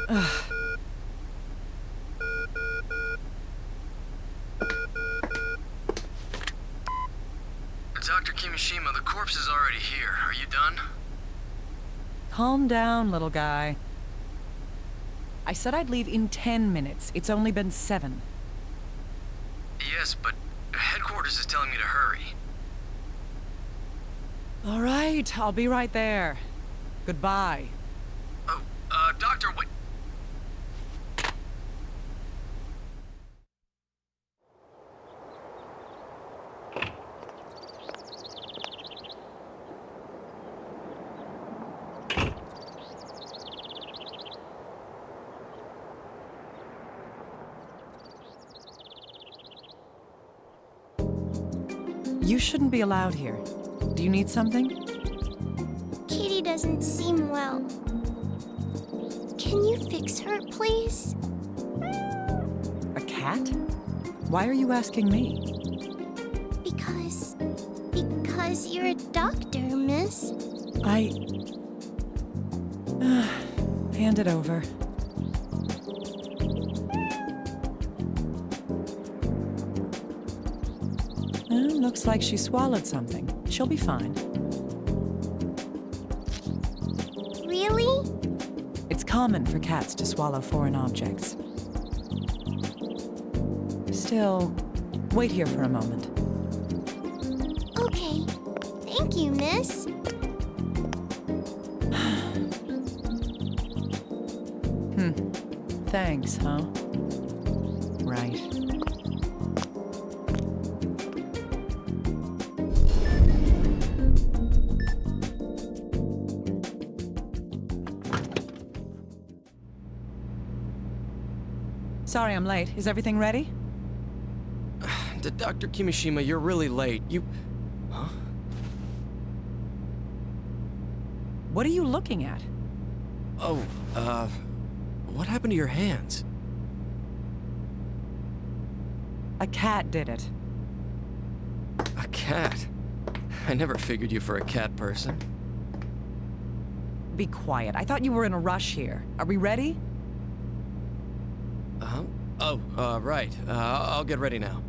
Dr. Kimishima, the corpse is already here. Are you done? Calm down, little guy. I said I'd leave in 10 minutes. It's only been 7. Yes, but headquarters is telling me to hurry. All right, I'll be right there. Goodbye. Oh, Doctor, wait. You shouldn't be allowed here. Do you need something? Kitty doesn't seem well. Can you fix her, please? A cat? Why are you asking me? Because you're a doctor, miss. Hand it over. Looks like she swallowed something. She'll be fine. Really? It's common for cats to swallow foreign objects. Still, wait here for a moment. Okay. Thank you, miss. Thanks, huh? Right. Sorry I'm late. Is everything ready? Dr. Kimishima, you're really late. Huh? What are you looking at? Oh, what happened to your hands? A cat did it. A cat? I never figured you for a cat person. Be quiet. I thought you were in a rush here. Are we ready? Right. I'll get ready now.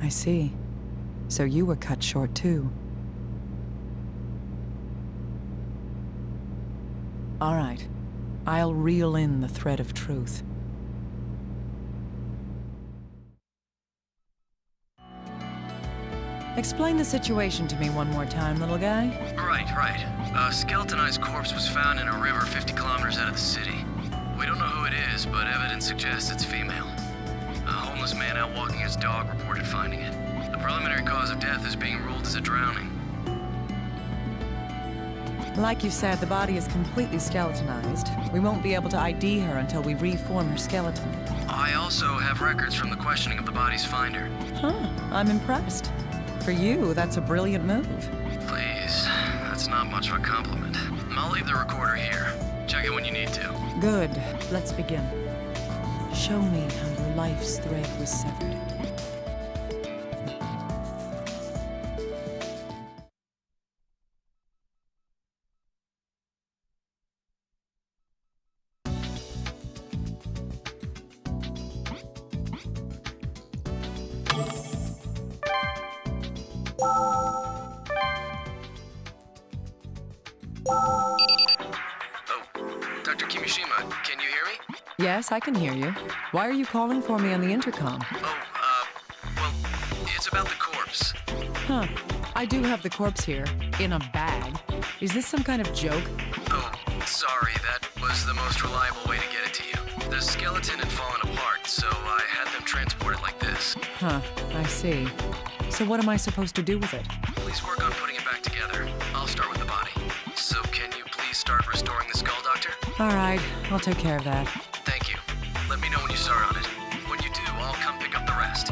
I see. So you were cut short too. All right. I'll reel in the thread of truth. Explain the situation to me one more time, little guy. Right. A skeletonized corpse was found in a river 50 kilometers out of the city. We don't know who it is, but evidence suggests it's female. A homeless man out walking his dog reported finding it. The preliminary cause of death is being ruled as a drowning. Like you said, the body is completely skeletonized. We won't be able to ID her until we reform her skeleton. I also have records from the questioning of the body's finder. Huh, I'm impressed. For you, that's a brilliant move. Please, that's not much of a compliment. I'll leave the recorder here. Check it when you need to. Good. Let's begin. Show me how your life's thread was severed. Dr. Kimishima, can you hear me? Yes, I can hear you. Why are you calling for me on the intercom? Well, it's about the corpse. Huh. I do have the corpse here, in a bag. Is this some kind of joke? Oh, sorry, that was the most reliable way to get it to you. The skeleton had fallen apart, so I had them transport it like this. Huh, I see. So what am I supposed to do with it? Please work on putting it back together. I'll start with the body. So can you please start restoring the skull, Doctor? All right, I'll take care of that. Thank you. Let me know when you start on it. When you do, I'll come pick up the rest.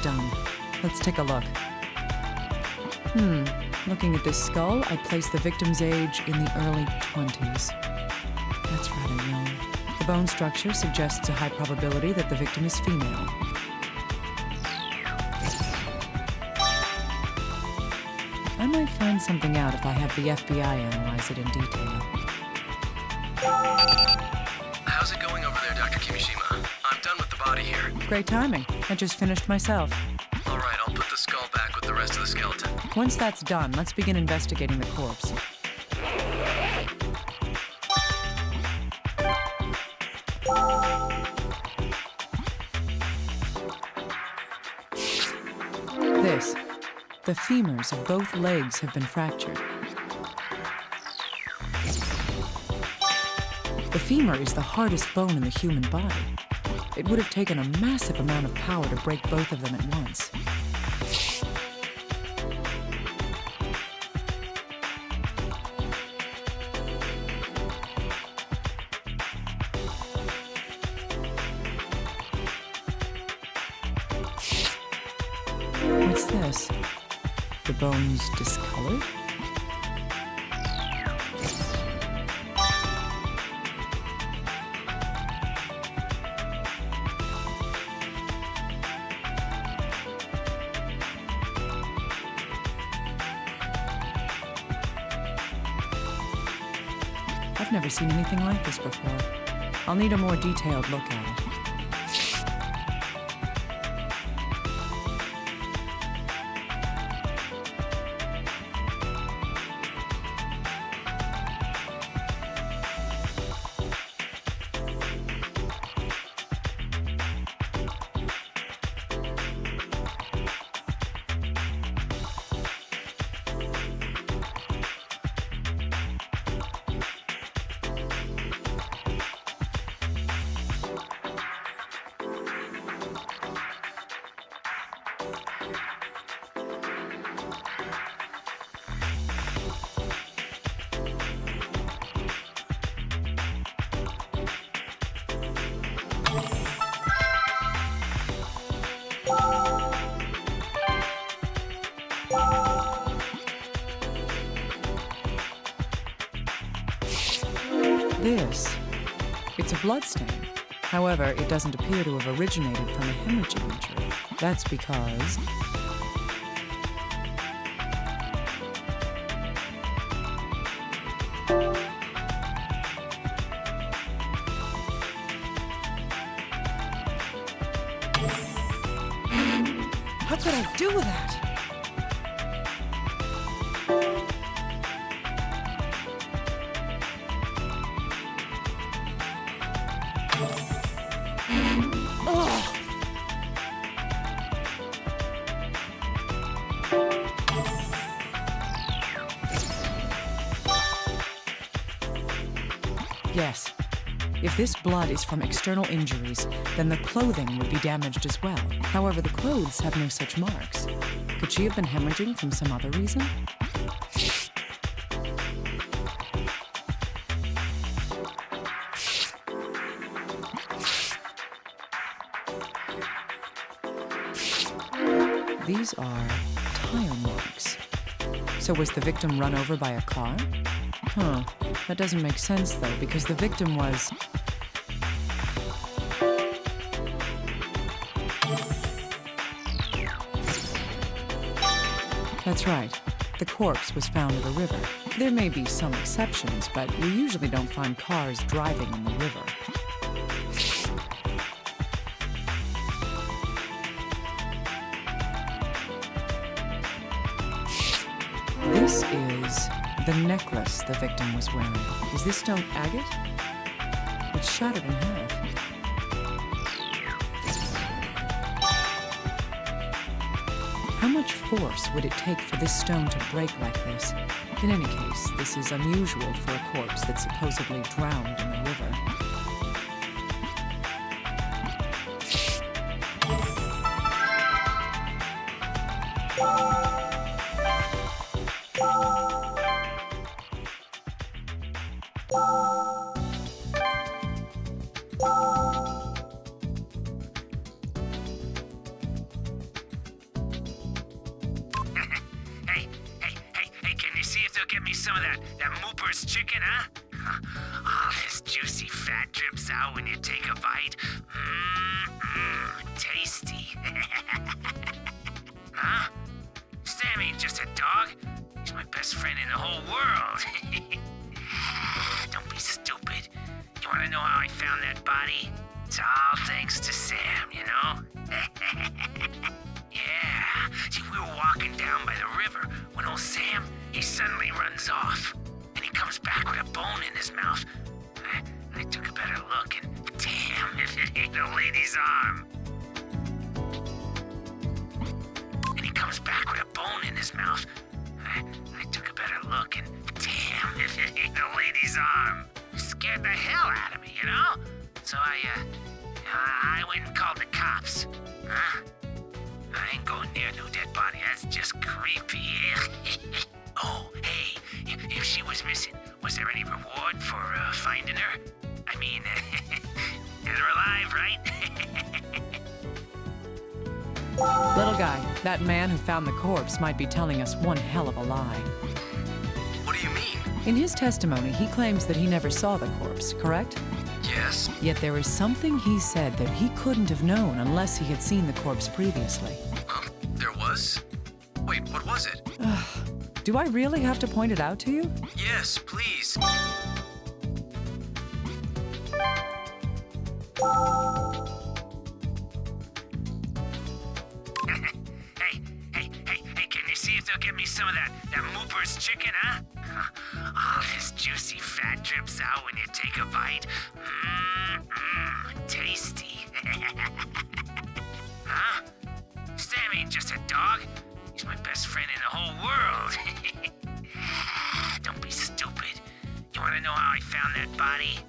done. Let's take a look. Looking at this skull, I'd place the victim's age in the early 20s. That's rather young. The bone structure suggests a high probability that the victim is female. I might find something out if I have the FBI analyze it in detail. How's it going over there, Dr. Kimishima? I'm done with the body here. Great timing. I just finished myself. All right, I'll put the skull back with the rest of the skeleton. Once that's done, let's begin investigating the corpse. The femurs of both legs have been fractured. The femur is the hardest bone in the human body. It would have taken a massive amount of power to break both of them at once. What's this? The bone's discolored? I've never seen anything like this before. I'll need a more detailed look at it. It's a bloodstain. However, it doesn't appear to have originated from a hemorrhaging injury. That's because... What could I do with that? Yes. If this blood is from external injuries, then the clothing would be damaged as well. However, the clothes have no such marks. Could she have been hemorrhaging from some other reason? These are tire marks. So was the victim run over by a car? Huh. That doesn't make sense, though, because the victim was... That's right. The corpse was found at a river. There may be some exceptions, but we usually don't find cars driving in the river. This is the necklace the victim was wearing. Is this stone agate? It's shattered in half. How much force would it take for this stone to break like this? In any case, this is unusual for a corpse that's supposedly drowned in the river. Get me some of that Mooper's chicken, huh? Oh, this juicy fat drips out when you take a bite. Tasty. Huh? Sam ain't just a dog. He's my best friend in the whole world. Don't be stupid. You want to know how I found that body? It's all thanks to Sam, you know? Yeah. See, we were walking down by the river when old Sam, he suddenly runs off. And he comes back with a bone in his mouth. I took a better look and damn if it ain't a lady's arm. And he comes back with a bone in his mouth. I took a better look and damn if it ain't a lady's arm. It scared the hell out of me, you know? So I went and called the cops. Huh? I ain't going near no dead body. That's just creepy. Oh, hey, if she was missing, was there any reward for finding her? I mean, dead or alive, right? Little guy, that man who found the corpse might be telling us one hell of a lie. What do you mean? In his testimony, he claims that he never saw the corpse, correct? Yes. Yet there is something he said that he couldn't have known unless he had seen the corpse previously. There was? Wait, what was it? Do I really have to point it out to you? Yes, please. Hey, can you see if they'll get me some of that Mooper's chicken, huh? Oh, this juicy fat drips out when you take a bite. Tasty. Huh? Sam ain't just a dog. He's my best friend in the whole world. Don't be stupid. You want to know how I found that body?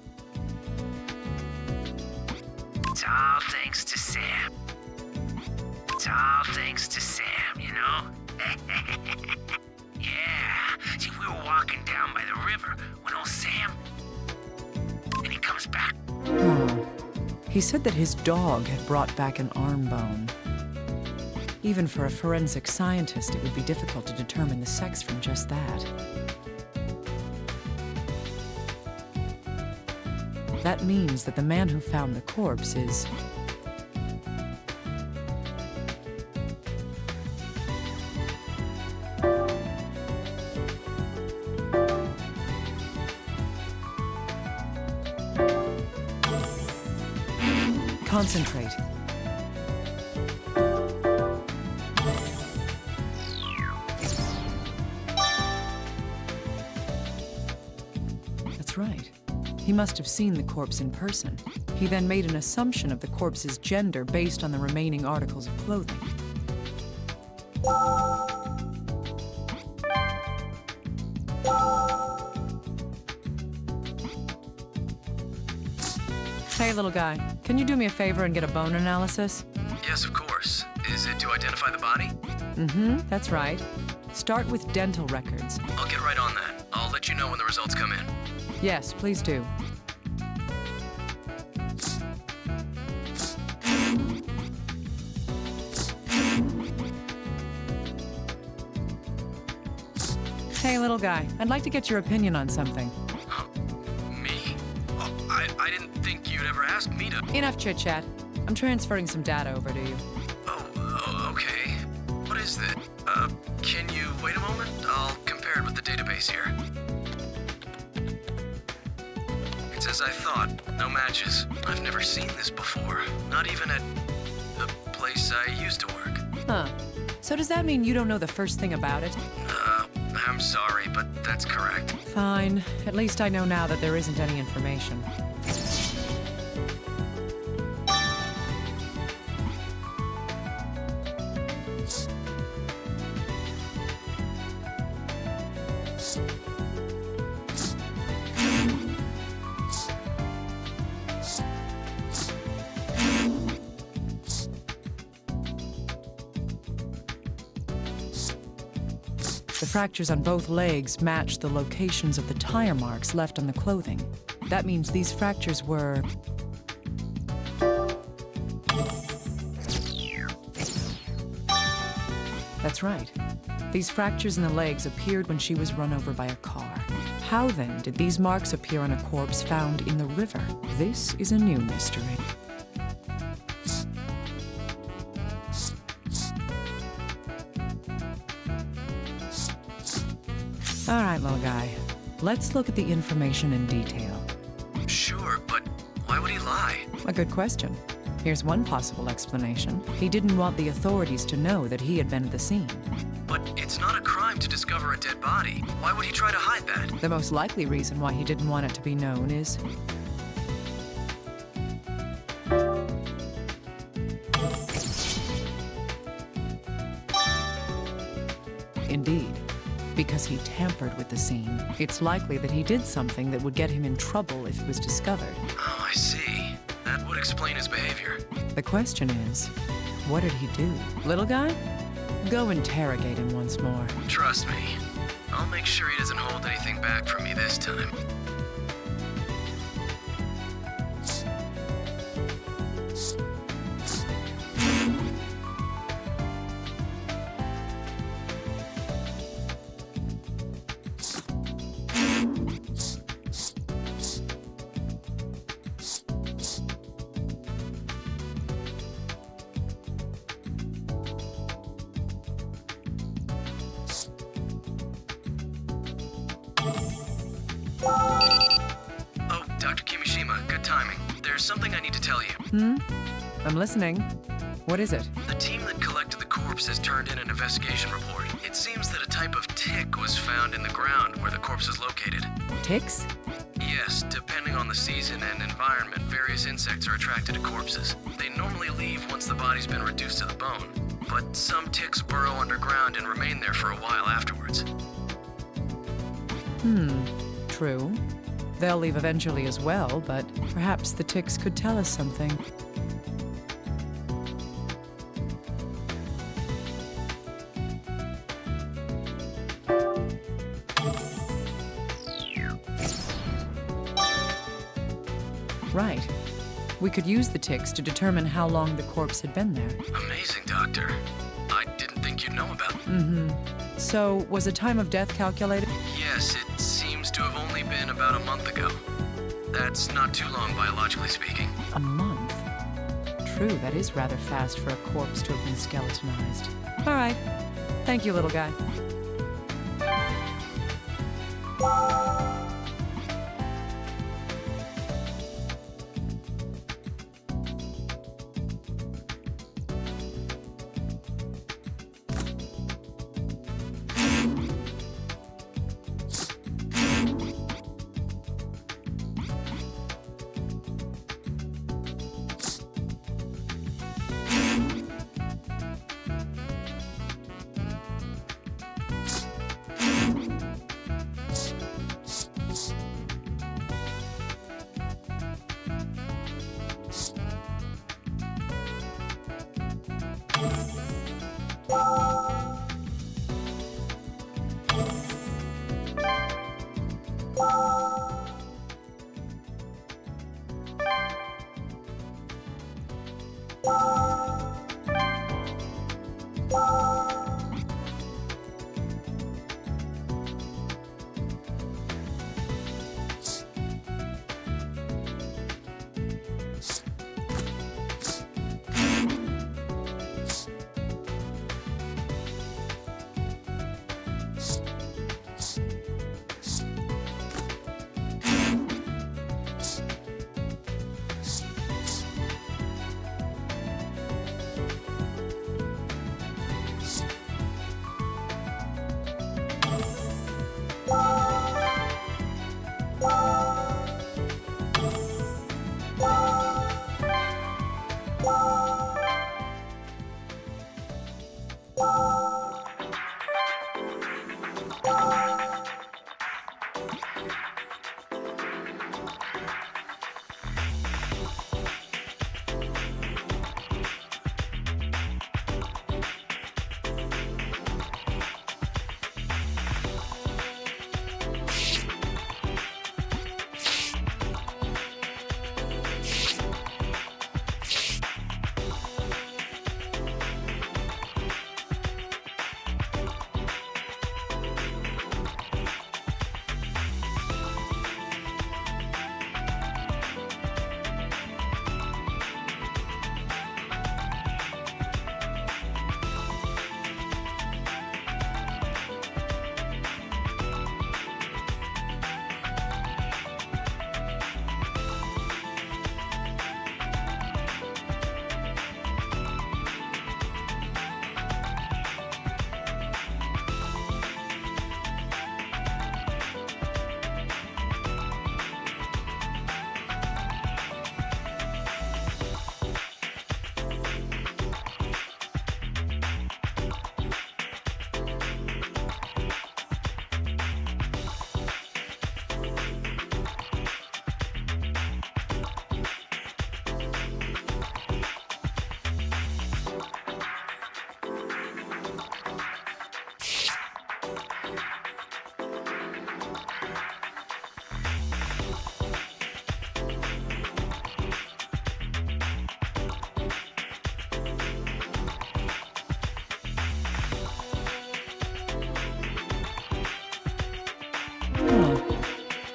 It's all thanks to Sam. It's all thanks to Sam, you know? Yeah. See, we were walking down by the river when old Sam... And he comes back. He said that his dog had brought back an arm bone. Even for a forensic scientist, it would be difficult to determine the sex from just that. That means that the man who found the corpse is... Concentrate. That's right. He must have seen the corpse in person. He then made an assumption of the corpse's gender based on the remaining articles of clothing. Hey, little guy, can you do me a favor and get a bone analysis? Yes, of course. Is it to identify the body? That's right. Start with dental records. I'll get right on that. I'll let you know when the results come in. Yes, please do. Hey, little guy, I'd like to get your opinion on something. Me? Oh, I didn't think you'd ever ask me to... Enough chit-chat. I'm transferring some data over to you. Oh, okay. What is that? Can you wait a moment? I'll compare it with the database here. It's as I thought. No matches. I've never seen this before. Not even at the place I used to work. Huh. So does that mean you don't know the first thing about it? I'm sorry, but that's correct. Fine. At least I know now that there isn't any information. The fractures on both legs match the locations of the tire marks left on the clothing. That means these fractures were... That's right. These fractures in the legs appeared when she was run over by a car. How then did these marks appear on a corpse found in the river? This is a new mystery. All right, little guy. Let's look at the information in detail. Sure, but why would he lie? A good question. Here's one possible explanation. He didn't want the authorities to know that he had been at the scene. But it's not a crime to discover a dead body. Why would he try to hide that? The most likely reason why he didn't want it to be known is... Indeed. Because he tampered with the scene. It's likely that he did something that would get him in trouble if it was discovered. Oh, I see. That would explain his behavior. The question is, what did he do? Little guy? Go interrogate him once more. Trust me. I'll make sure he doesn't hold anything back from me this time. Oh, Dr. Kimishima, good timing. There's something I need to tell you. I'm listening. What is it? The team that collected the corpse has turned in an investigation report. It seems that a type of tick was found in the ground where the corpse is located. Ticks? Yes, depending on the season and environment, various insects are attracted to corpses. They normally leave once the body's been reduced to the bone, but some ticks burrow underground and remain there for a while afterwards. True. They'll leave eventually as well, but perhaps the ticks could tell us something. Right. We could use the ticks to determine how long the corpse had been there. Amazing, Doctor. I didn't think you'd know about it. So, was a time of death calculated? Yes, it seems to have only been about a month ago. That's not too long, biologically speaking. A month? True, that is rather fast for a corpse to have been skeletonized. All right. Thank you, little guy.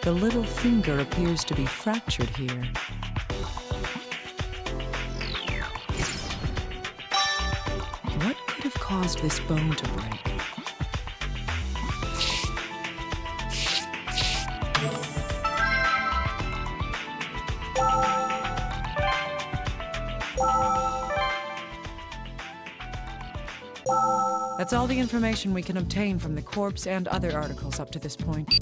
The little finger appears to be fractured here. What could have caused this bone to break? That's all the information we can obtain from the corpse and other articles up to this point.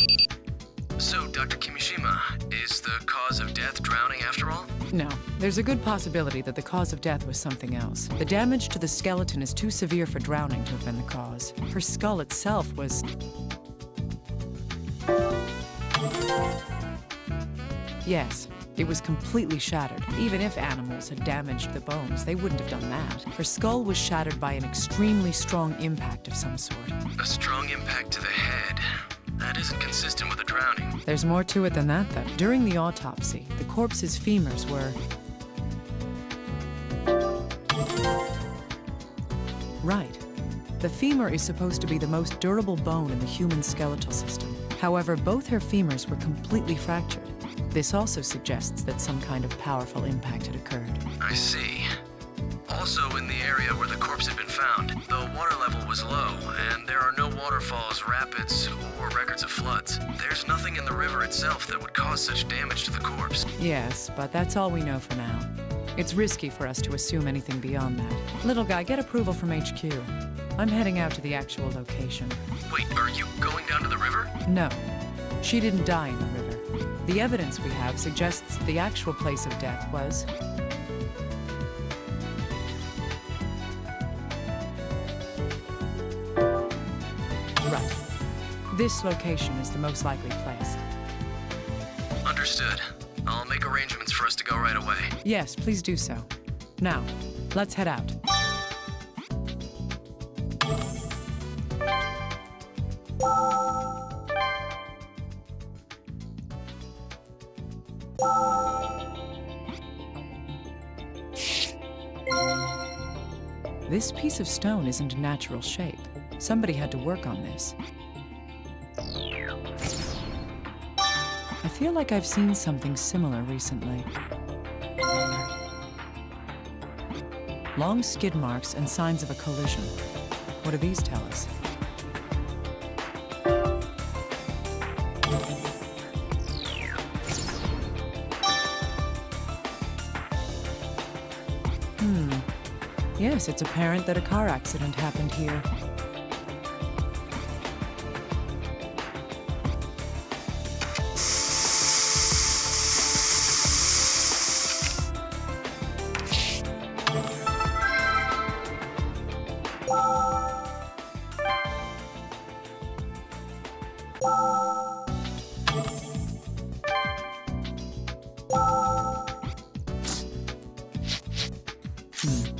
So, Dr. Kimishima, is the cause of death drowning after all? No, there's a good possibility that the cause of death was something else. The damage to the skeleton is too severe for drowning to have been the cause. Her skull itself was... Yes, it was completely shattered. Even if animals had damaged the bones, they wouldn't have done that. Her skull was shattered by an extremely strong impact of some sort. A strong impact to the head. That isn't consistent with a drowning. There's more to it than that, though. During the autopsy, the corpse's femurs were... Right. The femur is supposed to be the most durable bone in the human skeletal system. However, both her femurs were completely fractured. This also suggests that some kind of powerful impact had occurred. I see. Also, in the area where the corpse had been found, the water level was low, and there are no waterfalls, rapids, or records of floods. There's nothing in the river itself that would cause such damage to the corpse. Yes, but that's all we know for now. It's risky for us to assume anything beyond that. Little guy, get approval from HQ. I'm heading out to the actual location. Wait, are you going down to the river? No, she didn't die in the river. The evidence we have suggests the actual place of death was... Right. This location is the most likely place. Understood. I'll make arrangements for us to go right away. Yes, please do so. Now, let's head out. This piece of stone isn't a natural shape. Somebody had to work on this. I feel like I've seen something similar recently. Long skid marks and signs of a collision. What do these tell us? Yes, it's apparent that a car accident happened here.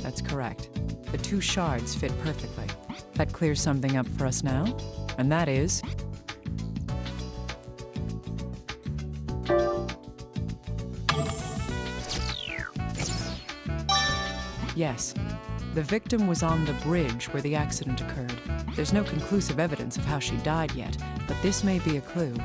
That's correct. The two shards fit perfectly. That clears something up for us now, and that is... Yes, the victim was on the bridge where the accident occurred. There's no conclusive evidence of how she died yet, but this may be a clue.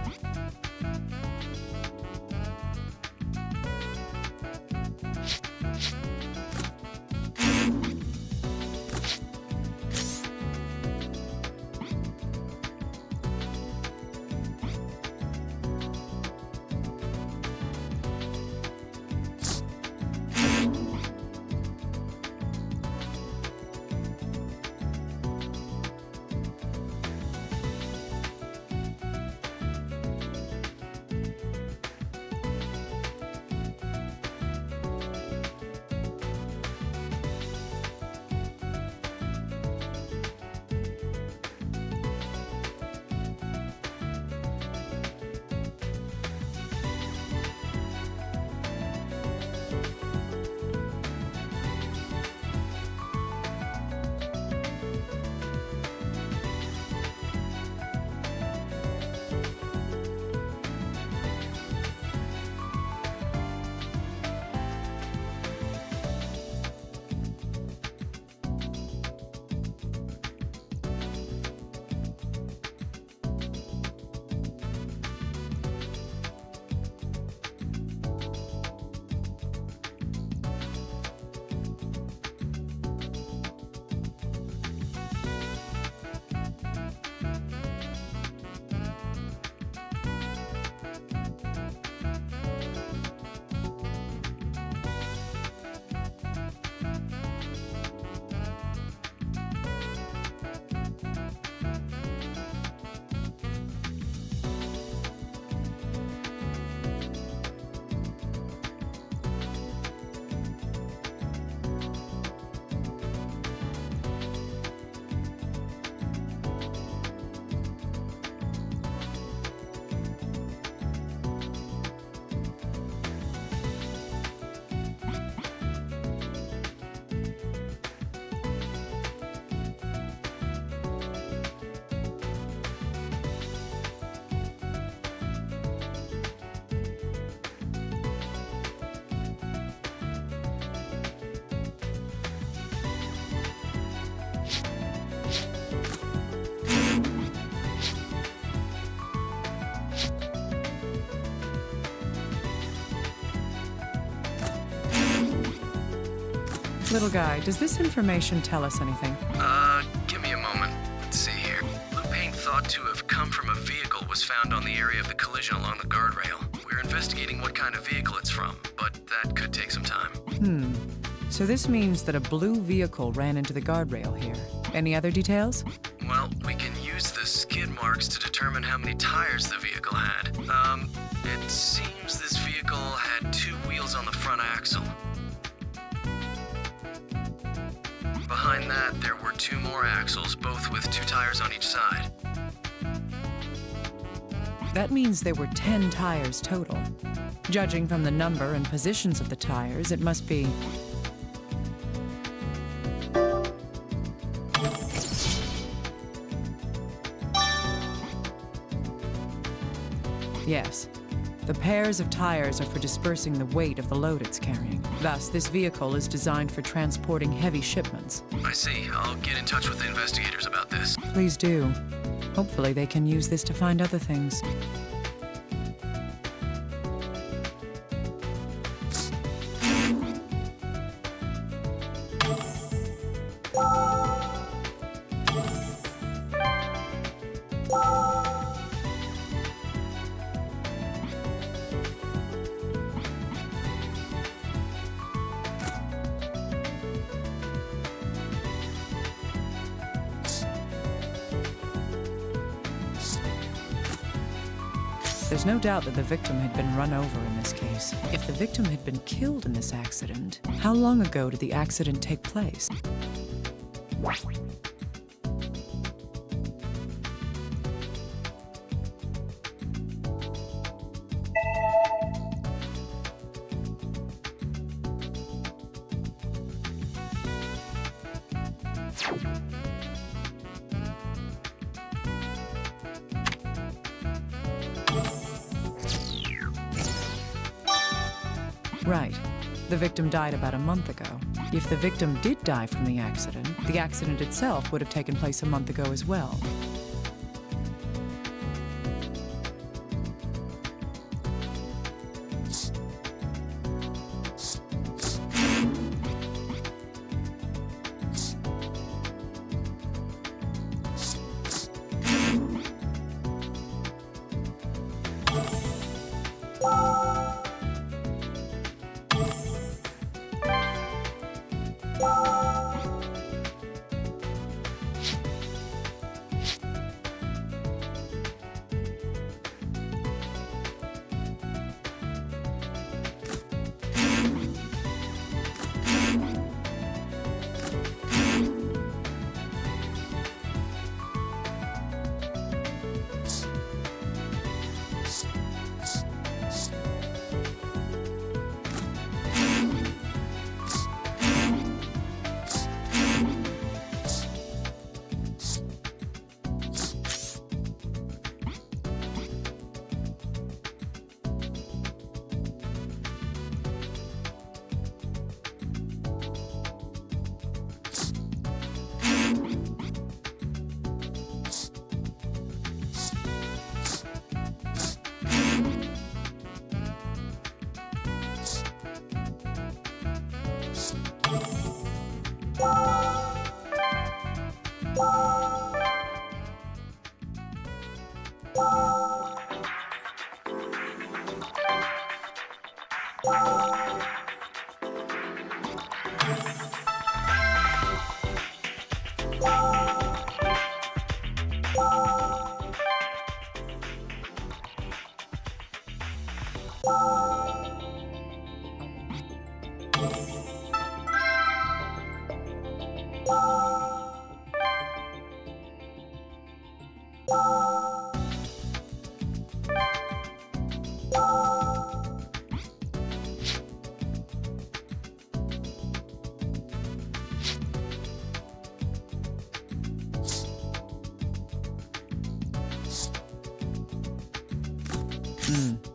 little guy, does this information tell us anything? Give me a moment. Let's see here. Blue paint thought to have come from a vehicle was found on the area of the collision along the guardrail. We're investigating what kind of vehicle it's from, but that could take some time. So this means that a blue vehicle ran into the guardrail here. Any other details? Well, we can use the skid marks to determine how many tires the vehicle had. It seems this vehicle had 2 wheels on the front axle. Behind that, there were 2 more axles, both with 2 tires on each side. That means there were 10 tires total. Judging from the number and positions of the tires, it must be... Yes. The pairs of tires are for dispersing the weight of the load it's carrying. Thus, this vehicle is designed for transporting heavy shipments. I see. I'll get in touch with the investigators about this. Please do. Hopefully they can use this to find other things. There's no doubt that the victim had been run over in this case. If the victim had been killed in this accident, how long ago did the accident take place? Right. The victim died about a month ago. If the victim did die from the accident itself would have taken place a month ago as well.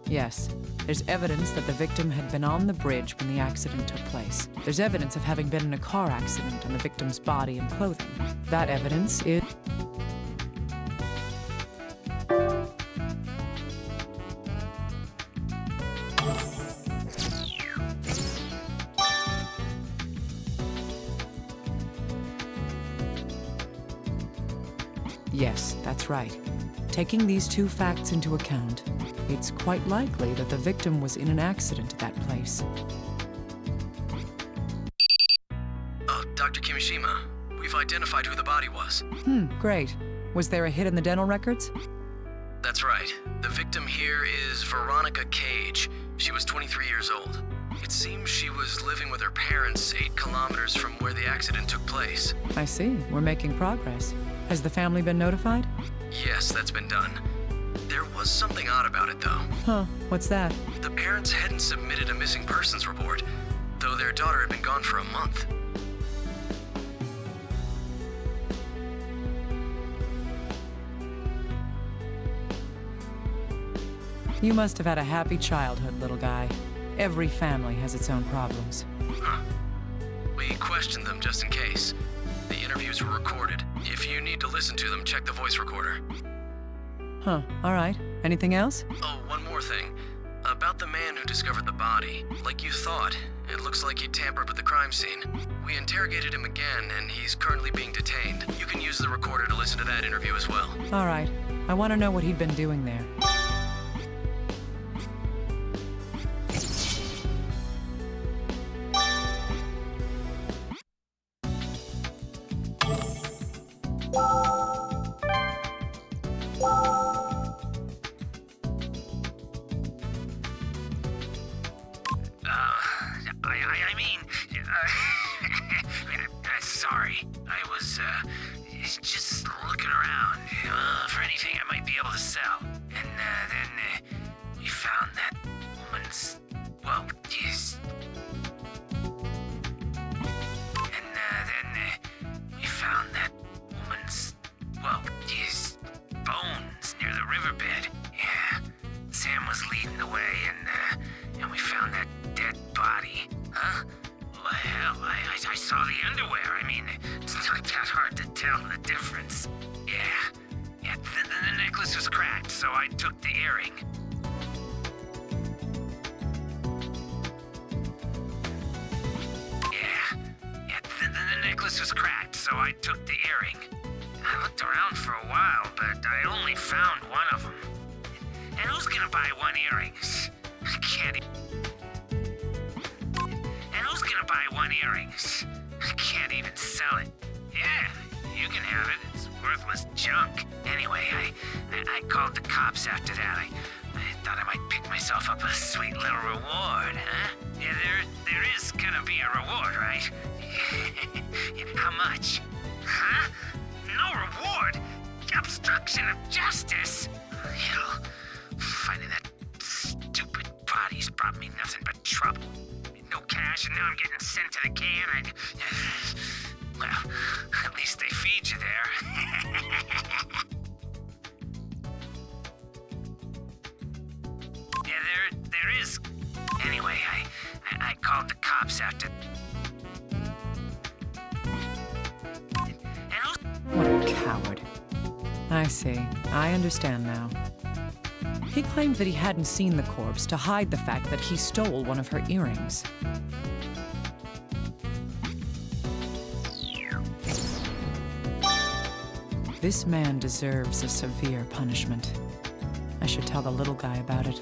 Yes. There's evidence that the victim had been on the bridge when the accident took place. There's evidence of having been in a car accident on the victim's body and clothing. That evidence is... Yes, that's right. Taking these two facts into account, it's quite likely that the victim was in an accident at that place. Dr. Kimishima, we've identified who the body was. Great. Was there a hit in the dental records? That's right. The victim here is Veronica Cage. She was 23 years old. It seems she was living with her parents 8 kilometers from where the accident took place. I see. We're making progress. Has the family been notified? Yes, that's been done. There was something odd about it, though. Huh, what's that? The parents hadn't submitted a missing persons report, though their daughter had been gone for a month. You must have had a happy childhood, little guy. Every family has its own problems. Huh. We questioned them just in case. The interviews were recorded. If you need to listen to them, check the voice recorder. Huh, all right. Anything else? Oh, one more thing. About the man who discovered the body. Like you thought, it looks like he tampered with the crime scene. We interrogated him again, and he's currently being detained. You can use the recorder to listen to that interview as well. All right. I want to know what he'd been doing there. Sorry. I was, just looking around for anything I might be able to sell. And, then, we found that woman's, well, yes. And, then, we found that woman's, well, yes, bones near the riverbed. Yeah. Sam was leading the way, and we found that dead body. Huh? Well, hell, I saw the underwear. I mean, it's not that hard to tell the difference. Yeah, the necklace was cracked, so I took the earring. Yeah, the necklace was cracked, so I took the earring. I looked around for a while, but I only found one of them. And who's gonna buy one earring? I can't buy one earrings. I can't even sell it. Yeah, you can have it. It's worthless junk. Anyway, I called the cops after that. I thought I might pick myself up a sweet little reward, huh? Yeah, there is gonna be a reward, right? How much? Huh? No reward? Obstruction of justice? Hell, finding that stupid body's brought me nothing but trouble. No cash, and now I'm getting sent to the can. Well, at least they feed you there. Yeah, there is. Anyway, I called the cops after. What a coward. I see. I understand now. He claimed that he hadn't seen the corpse to hide the fact that he stole one of her earrings. This man deserves a severe punishment. I should tell the little guy about it.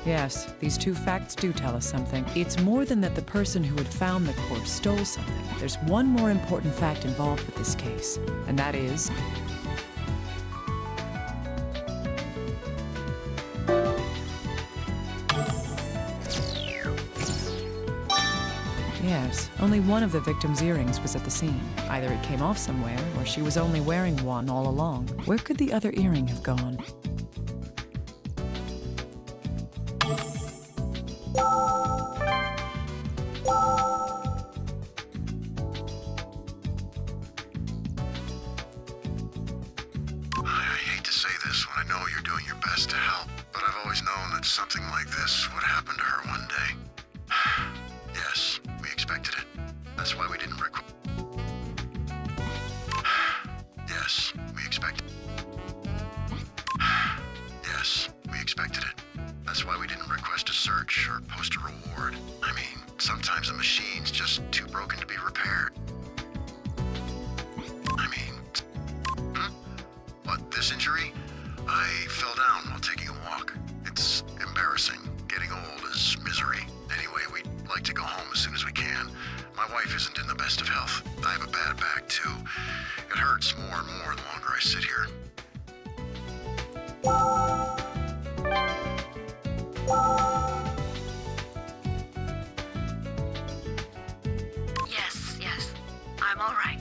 Yes, these two facts do tell us something. It's more than that the person who had found the corpse stole something. There's one more important fact involved with this case, and that is... Yes, only one of the victim's earrings was at the scene. Either it came off somewhere, or she was only wearing one all along. Where could the other earring have gone? I hate to say this when I know you're doing your best to help, but I've always known that something like this would happen to her one day. Yes, we expected it. That's why we didn't request. Yes, we expected. Yes, we expected it. That's why we didn't request a search or post a reward. I mean, sometimes a machine's just too broken to be repaired. I mean, what, this injury? I fell down while taking a walk. It's embarrassing. Getting old is misery. Anyway, we'd like to go home as soon as we can. My wife isn't in the best of health. I have a bad back, too. It hurts more and more the longer I sit here. Yes, I'm all right.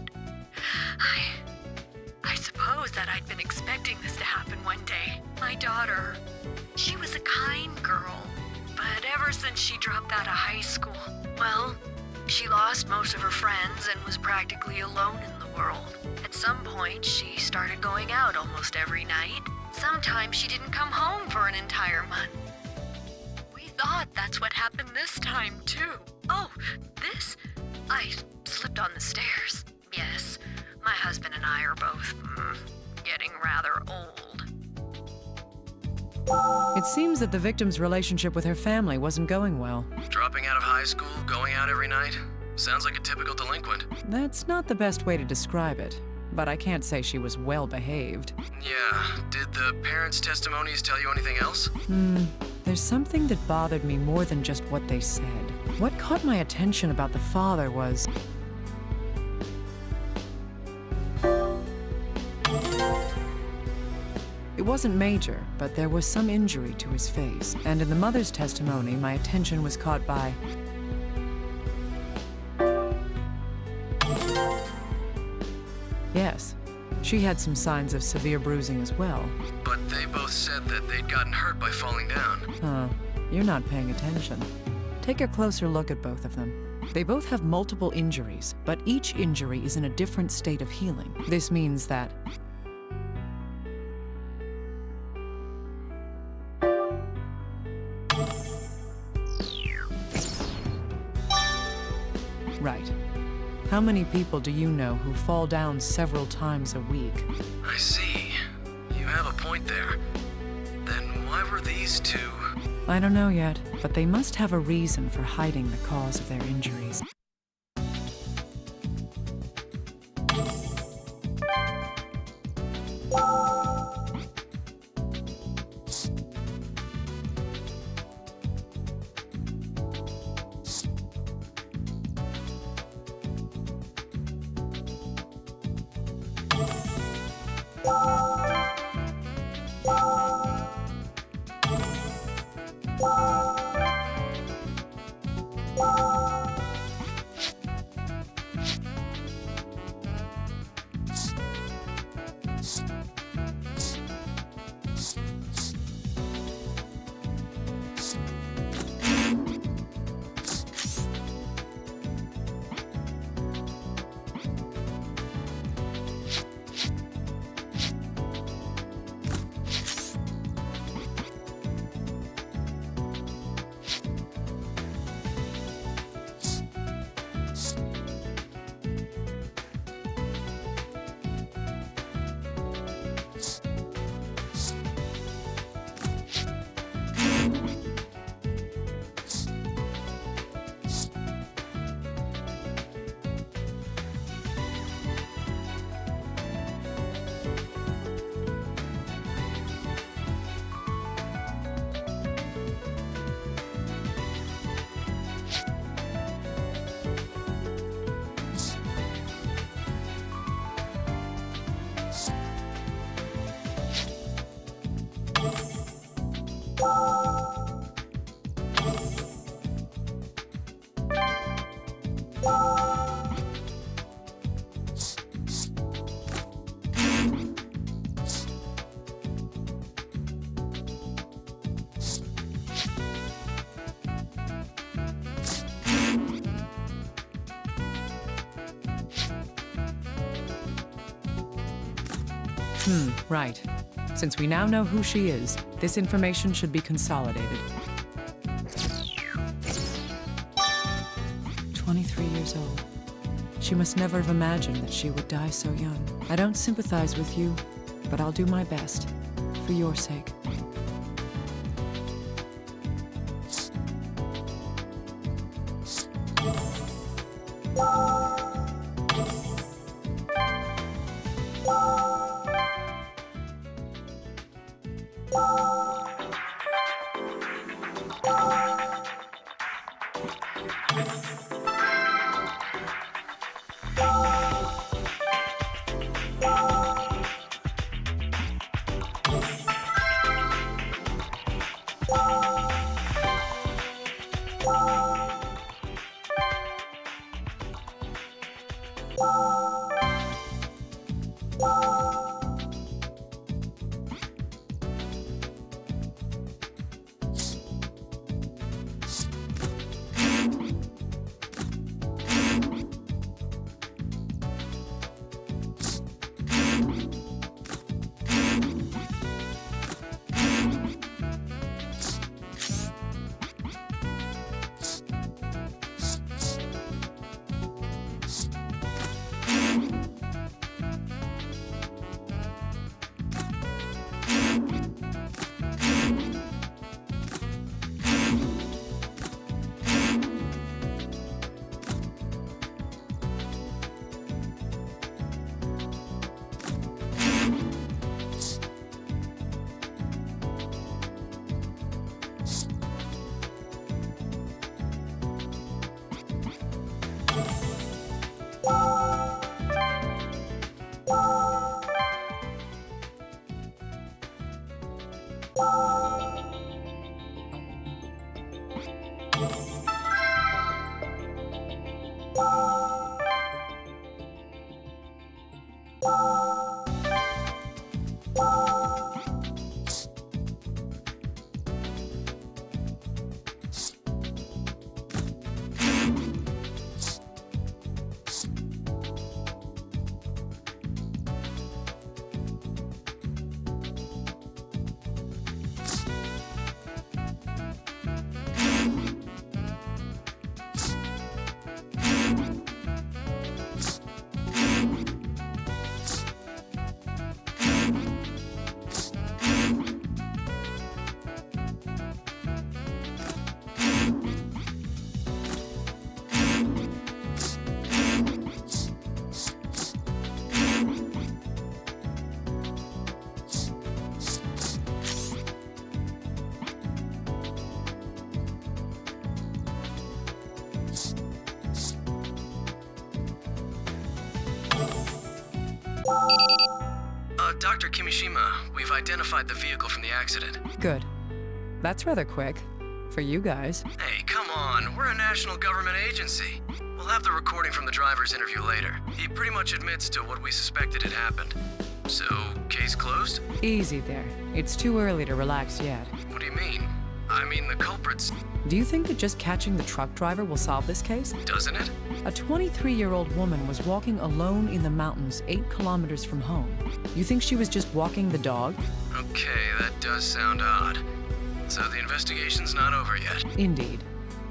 I suppose that I'd been expecting this to happen one day. My daughter, she was a kind girl, but ever since she dropped out of high school, well, she lost most of her friends and was practically alone in the world. At some point, she started going out almost every night. Sometimes she didn't come home for an entire month. We thought that's what happened this time, too. Oh, this? I slipped on the stairs. Yes, my husband and I are both getting rather old. It seems that the victim's relationship with her family wasn't going well. Dropping out of high school, going out every night? Sounds like a typical delinquent. That's not the best way to describe it, but I can't say she was well behaved. Yeah, did the parents' testimonies tell you anything else? There's something that bothered me more than just what they said. What caught my attention about the father was... It wasn't major, but there was some injury to his face. And in the mother's testimony, my attention was caught by... Yes, she had some signs of severe bruising as well. But they both said that they'd gotten hurt by falling down. Huh, you're not paying attention. Take a closer look at both of them. They both have multiple injuries, but each injury is in a different state of healing. This means that... Right. How many people do you know who fall down several times a week? I see. You have a point there. Then why were these two... I don't know yet, but they must have a reason for hiding the cause of their injuries. Right. Since we now know who she is, this information should be consolidated. 23 years old. She must never have imagined that she would die so young. I don't sympathize with you, but I'll do my best, for your sake. Dr. Kimishima, we've identified the vehicle from the accident. Good. That's rather quick. For you guys. Hey, come on. We're a national government agency. We'll have the recording from the driver's interview later. He pretty much admits to what we suspected had happened. So, case closed? Easy there. It's too early to relax yet. What do you mean? I mean, the culprits... Do you think that just catching the truck driver will solve this case? Doesn't it? A 23-year-old woman was walking alone in the mountains 8 kilometers from home. You think she was just walking the dog? Okay, that does sound odd. So the investigation's not over yet. Indeed.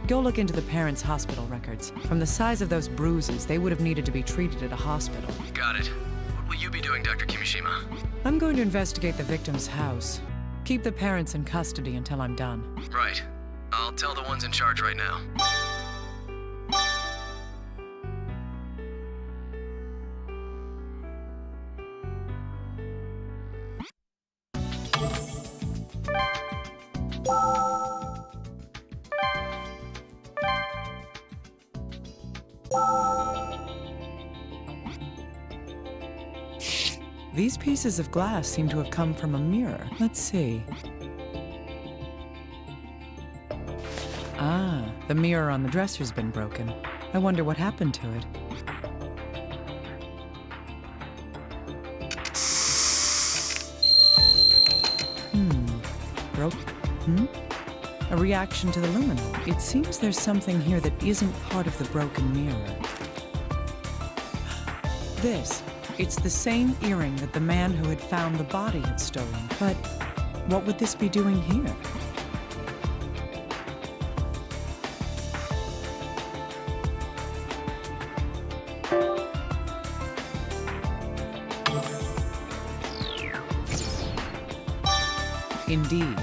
Go look into the parents' hospital records. From the size of those bruises, they would have needed to be treated at a hospital. Got it. What will you be doing, Dr. Kimishima? I'm going to investigate the victim's house. Keep the parents in custody until I'm done. Right. I'll tell the ones in charge right now. These pieces of glass seem to have come from a mirror. Let's see. Ah, the mirror on the dresser's been broken. I wonder what happened to it. A reaction to the luminol. It seems there's something here that isn't part of the broken mirror. This. It's the same earring that the man who had found the body had stolen. But what would this be doing here? Indeed,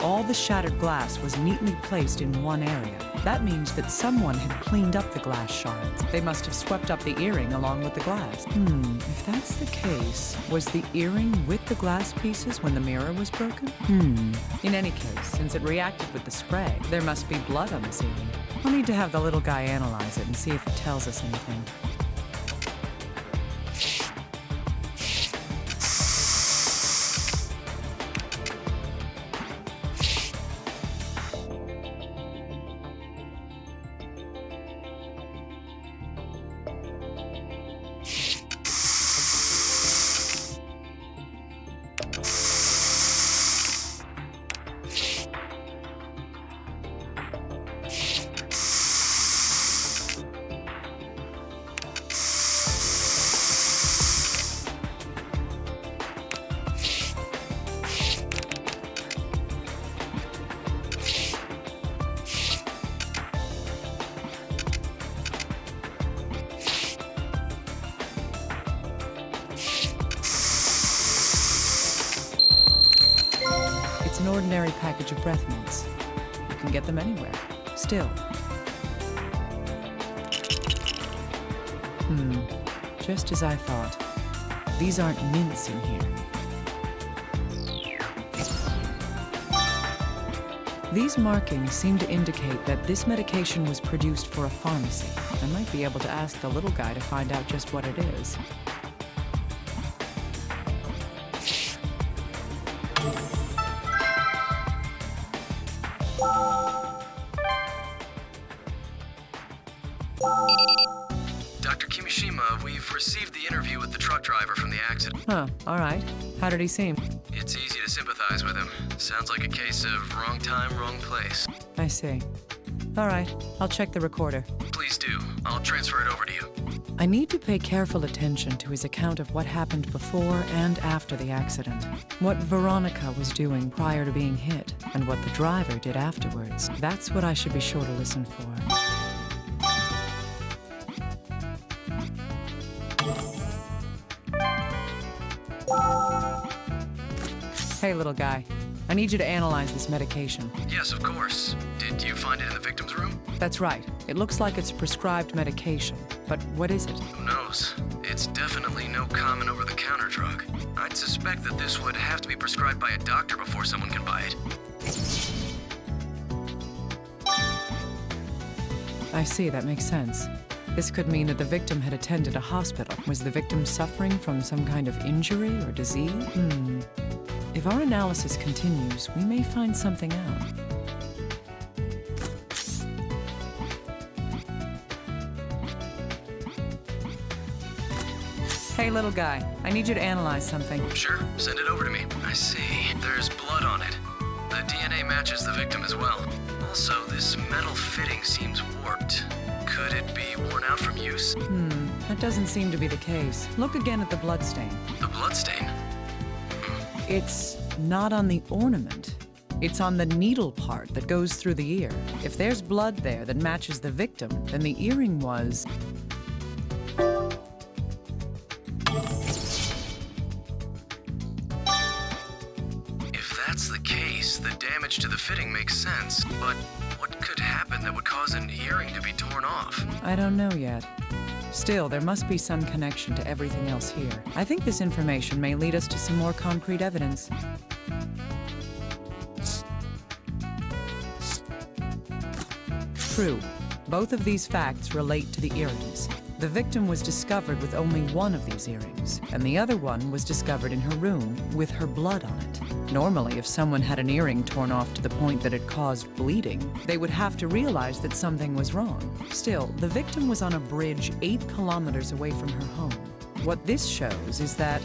all the shattered glass was neatly placed in one area. That means that someone had cleaned up the glass shards. They must have swept up the earring along with the glass. If that's the case, was the earring with the glass pieces when the mirror was broken? In any case, since it reacted with the spray, there must be blood on this earring. I'll need to have the little guy analyze it and see if it tells us anything. It's an ordinary package of breath mints. You can get them anywhere. Still. Just as I thought. These aren't mints in here. These markings seem to indicate that this medication was produced for a pharmacy. I might be able to ask the little guy to find out just what it is. Dr. Kimishima, we've received the interview with the truck driver from the accident. Huh, all right. How did he seem? It's easy to sympathize with him. Sounds like a case of wrong time, wrong place. I see. All right, I'll check the recorder. Please do. I'll transfer it over to you. I need to pay careful attention to his account of what happened before and after the accident. What Veronica was doing prior to being hit, and what the driver did afterwards. That's what I should be sure to listen for. Hey, little guy. I need you to analyze this medication. Yes, of course. Did you find it in the victim's room? That's right. It looks like it's prescribed medication. But what is it? Who knows? It's definitely no common over-the-counter drug. I'd suspect that this would have to be prescribed by a doctor before someone can buy it. I see, that makes sense. This could mean that the victim had attended a hospital. Was the victim suffering from some kind of injury or disease? If our analysis continues, we may find something out. Hey, little guy. I need you to analyze something. Sure, send it over to me. I see. There's blood on it. The DNA matches the victim as well. Also, this metal fitting seems warped. Could it be worn out from use? That doesn't seem to be the case. Look again at the bloodstain. The bloodstain? It's not on the ornament. It's on the needle part that goes through the ear. If there's blood there that matches the victim, then the earring was... If that's the case, the damage to the fitting makes sense. But what could happen that would cause an earring to be torn off? I don't know yet. Still, there must be some connection to everything else here. I think this information may lead us to some more concrete evidence. True. Both of these facts relate to the earrings. The victim was discovered with only one of these earrings, and the other one was discovered in her room with her blood on it. Normally, if someone had an earring torn off to the point that it caused bleeding, they would have to realize that something was wrong. Still, the victim was on a bridge 8 kilometers away from her home. What this shows is that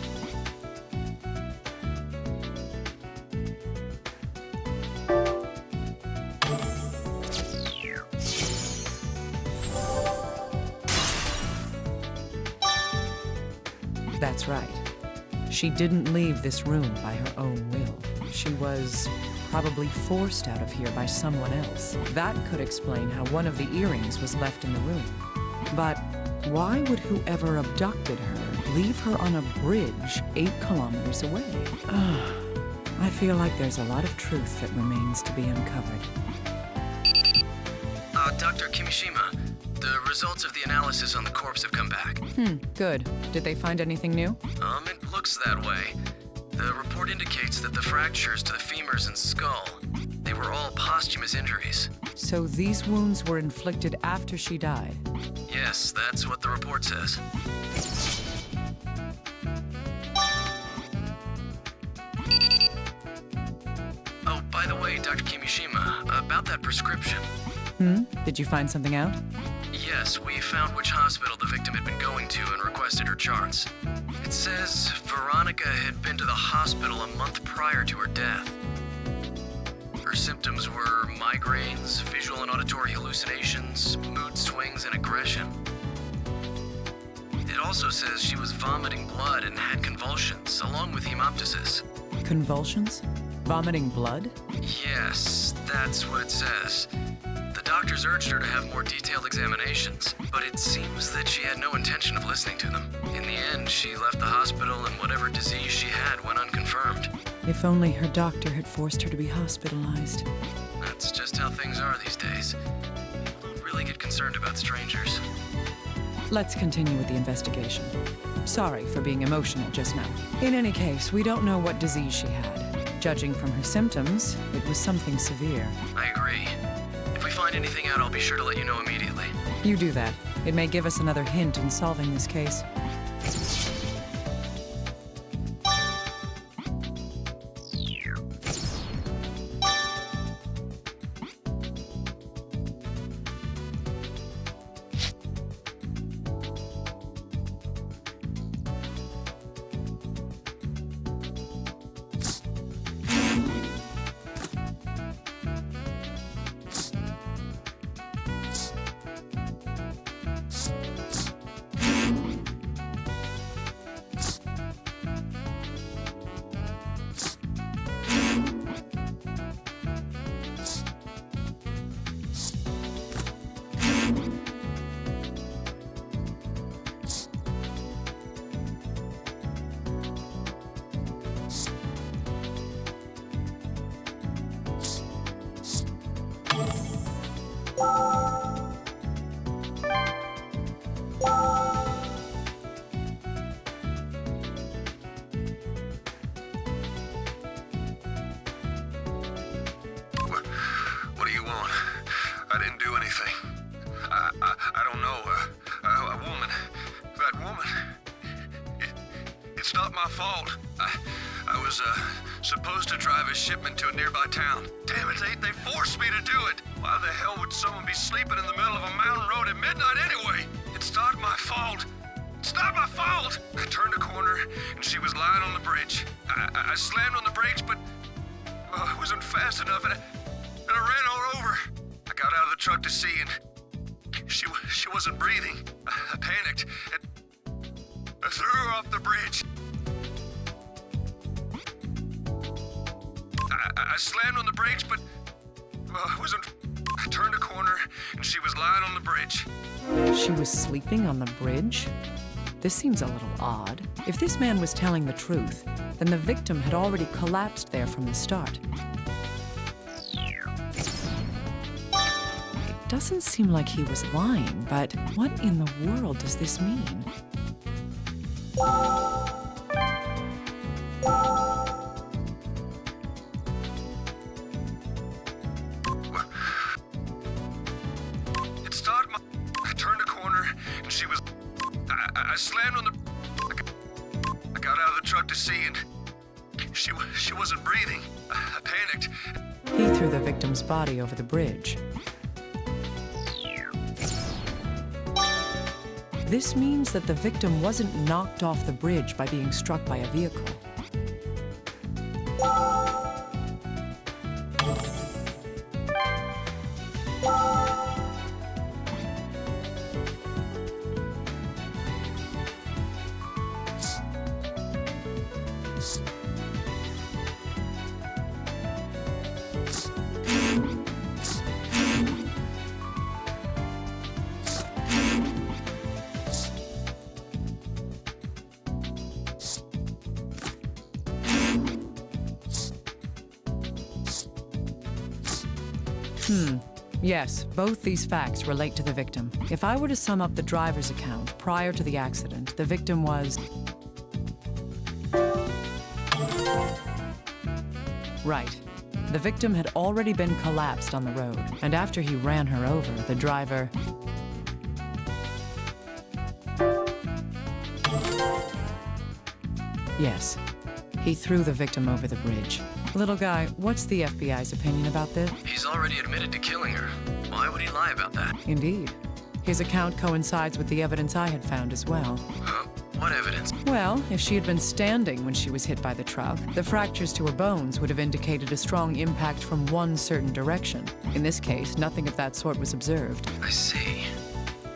That's right. She didn't leave this room by her own will. She was probably forced out of here by someone else. That could explain how one of the earrings was left in the room. But why would whoever abducted her leave her on a bridge 8 kilometers away? I feel like there's a lot of truth that remains to be uncovered. Dr. Kimishima, the results of the analysis on the corpse have come back. Good. Did they find anything new? It looks that way. The report indicates that the fractures to the femurs and skull, they were all posthumous injuries. So these wounds were inflicted after she died? Yes, that's what the report says. Oh, by the way, Dr. Kimishima, about that prescription. Did you find something out? Yes, we found which hospital the victim had been going to and requested her charts. It says Veronica had been to the hospital a month prior to her death. Her symptoms were migraines, visual and auditory hallucinations, mood swings, and aggression. It also says she was vomiting blood and had convulsions, along with hemoptysis. Convulsions? Vomiting blood? Yes, that's what it says. The doctors urged her to have more detailed examinations, but it seems that she had no intention of listening to them. In the end, she left the hospital and whatever disease she had went unconfirmed. If only her doctor had forced her to be hospitalized. That's just how things are these days. People really get concerned about strangers. Let's continue with the investigation. Sorry for being emotional just now. In any case, we don't know what disease she had. Judging from her symptoms, it was something severe. I agree. If we find anything out, I'll be sure to let you know immediately. You do that. It may give us another hint in solving this case. What do you want? I didn't do anything. I don't know. A woman. That woman. It's not my fault. I was supposed to drive a shipment to a nearby town. Damn it, they forced me to do it. Why the hell would someone be sleeping in the middle of a mountain road at midnight anyway? It's not my fault. It's not my fault. I turned a corner and she was lying on the bridge. I slammed on the brakes, but it wasn't fast enough, and I ran all over. I got out of the truck to see, and she wasn't breathing. I panicked and I threw her off the bridge. I slammed on the brakes, but it wasn't. I turned a corner and she was lying on the bridge. She was sleeping on the bridge? This seems a little odd. If this man was telling the truth, then the victim had already collapsed there from the start. It doesn't seem like he was lying, but what in the world does this mean? It started my. I turned a corner and she was. I slammed on the. I got out of the truck to see, and she wasn't breathing. I panicked. He threw the victim's body over the bridge. This means that the victim wasn't knocked off the bridge by being struck by a vehicle. Yes, both these facts relate to the victim. If I were to sum up the driver's account prior to the accident, the victim was... Right. The victim had already been collapsed on the road, and after he ran her over, the driver... Yes, he threw the victim over the bridge. Little guy, what's the FBI's opinion about this? He's already admitted to killing her. Why would he lie about that? Indeed. His account coincides with the evidence I had found as well. Huh? What evidence? Well, if she had been standing when she was hit by the truck, the fractures to her bones would have indicated a strong impact from one certain direction. In this case, nothing of that sort was observed. I see.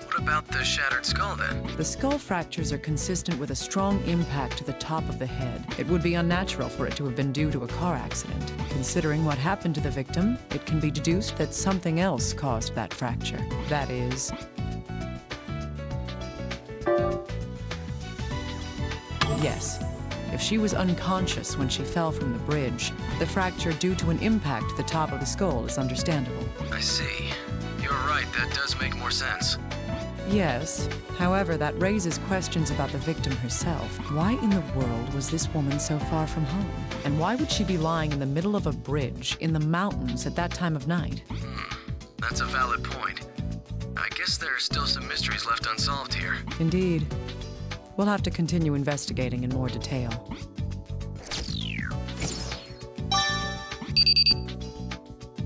What about the shattered skull, then? The skull fractures are consistent with a strong impact to the top of the head. It would be unnatural for it to have been due to a car accident. Considering what happened to the victim, it can be deduced that something else caused that fracture. That is... Yes. If she was unconscious when she fell from the bridge, the fracture due to an impact to the top of the skull is understandable. I see. You're right, that does make more sense. Yes. However, that raises questions about the victim herself. Why in the world was this woman so far from home? And why would she be lying in the middle of a bridge in the mountains at that time of night? That's a valid point. I guess there are still some mysteries left unsolved here. Indeed. We'll have to continue investigating in more detail.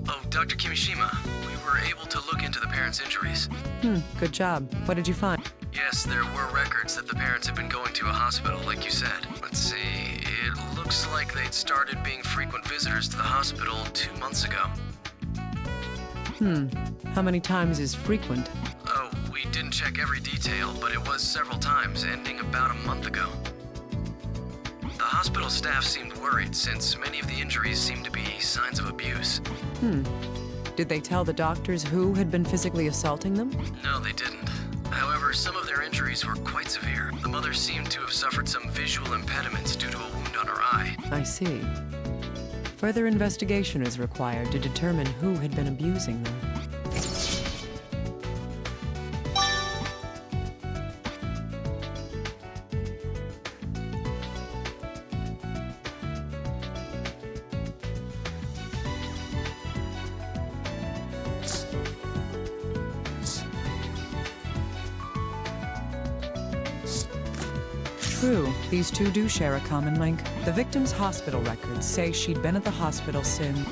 Oh, Dr. Kimishima, we were able to look into the parents' injuries. Good job. What did you find? Yes, there were records that the parents had been going to a hospital, like you said. Let's see, it looks like they'd started being frequent visitors to the hospital 2 months ago. How many times is frequent? Oh, we didn't check every detail, but it was several times, ending about a month ago. The hospital staff seemed worried, since many of the injuries seemed to be signs of abuse. Did they tell the doctors who had been physically assaulting them? No, they didn't. However, some of their injuries were quite severe. The mother seemed to have suffered some visual impediments due to a wound on her eye. I see. Further investigation is required to determine who had been abusing them. True, these two do share a common link. The victim's hospital records say she'd been at the hospital since...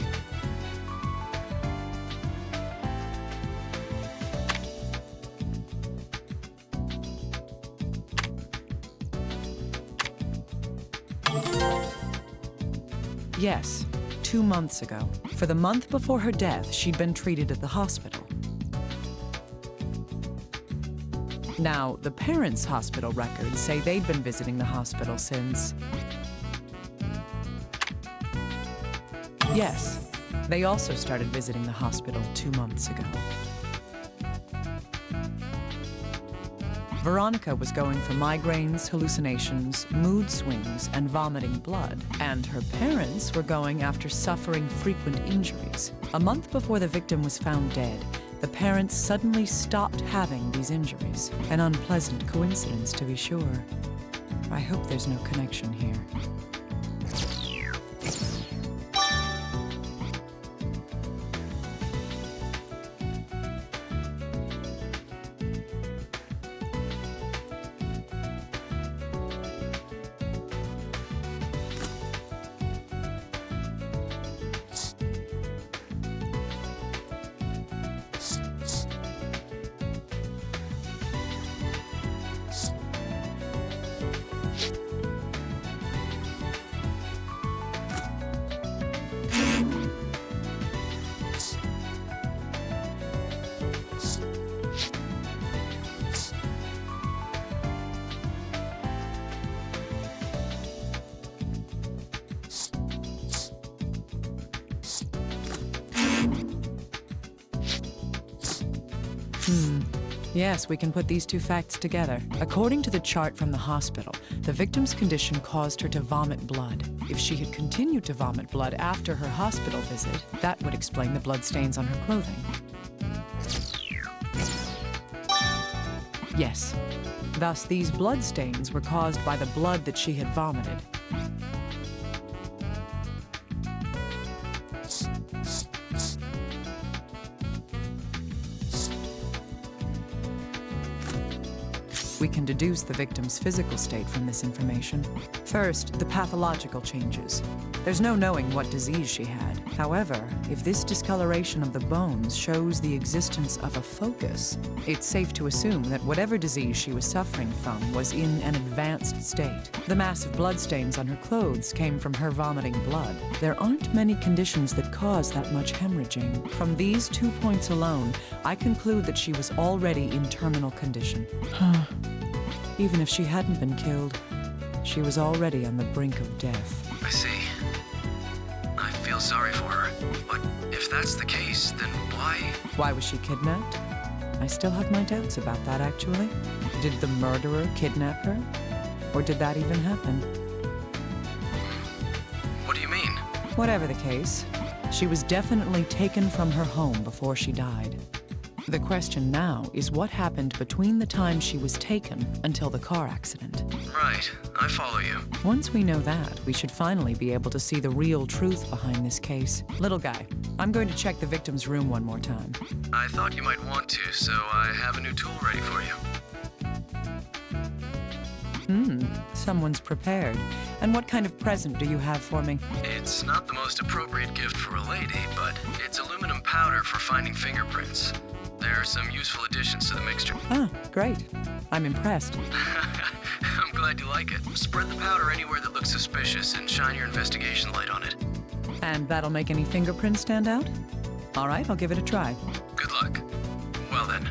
Yes, 2 months ago. For the month before her death, she'd been treated at the hospital. Now, the parents' hospital records say they'd been visiting the hospital since... Yes, they also started visiting the hospital 2 months ago. Veronica was going for migraines, hallucinations, mood swings, and vomiting blood. And her parents were going after suffering frequent injuries. A month before the victim was found dead, the parents suddenly stopped having these injuries. An unpleasant coincidence, to be sure. I hope there's no connection here. Yes, we can put these two facts together. According to the chart from the hospital, the victim's condition caused her to vomit blood. If she had continued to vomit blood after her hospital visit, that would explain the bloodstains on her clothing. Yes. Thus, these bloodstains were caused by the blood that she had vomited. We can deduce the victim's physical state from this information. First, the pathological changes. There's no knowing what disease she had. However, if this discoloration of the bones shows the existence of a focus, it's safe to assume that whatever disease she was suffering from was in an advanced state. The massive bloodstains on her clothes came from her vomiting blood. There aren't many conditions that cause that much hemorrhaging. From these 2 points alone, I conclude that she was already in terminal condition. Even if she hadn't been killed, she was already on the brink of death. I see. I feel sorry for her. But if that's the case, then why? Why was she kidnapped? I still have my doubts about that, actually. Did the murderer kidnap her? Or did that even happen? What do you mean? Whatever the case, she was definitely taken from her home before she died. The question now is what happened between the time she was taken until the car accident. Right, I follow you. Once we know that, we should finally be able to see the real truth behind this case. Little guy, I'm going to check the victim's room one more time. I thought you might want to, so I have a new tool ready for you. Someone's prepared. And what kind of present do you have for me? It's not the most appropriate gift for a lady, but it's aluminum powder for finding fingerprints. There are some useful additions to the mixture. Ah, great. I'm impressed. I'm glad you like it. Spread the powder anywhere that looks suspicious and shine your investigation light on it. And that'll make any fingerprints stand out? All right, I'll give it a try. Good luck. Well then.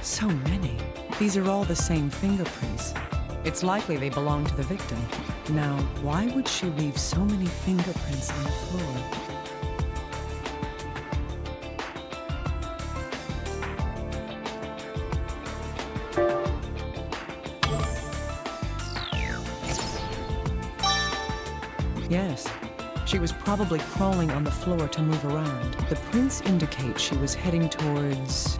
So many. These are all the same fingerprints. It's likely they belong to the victim. Now, why would she leave so many fingerprints on the floor? Yes. She was probably crawling on the floor to move around. The prints indicate she was heading towards...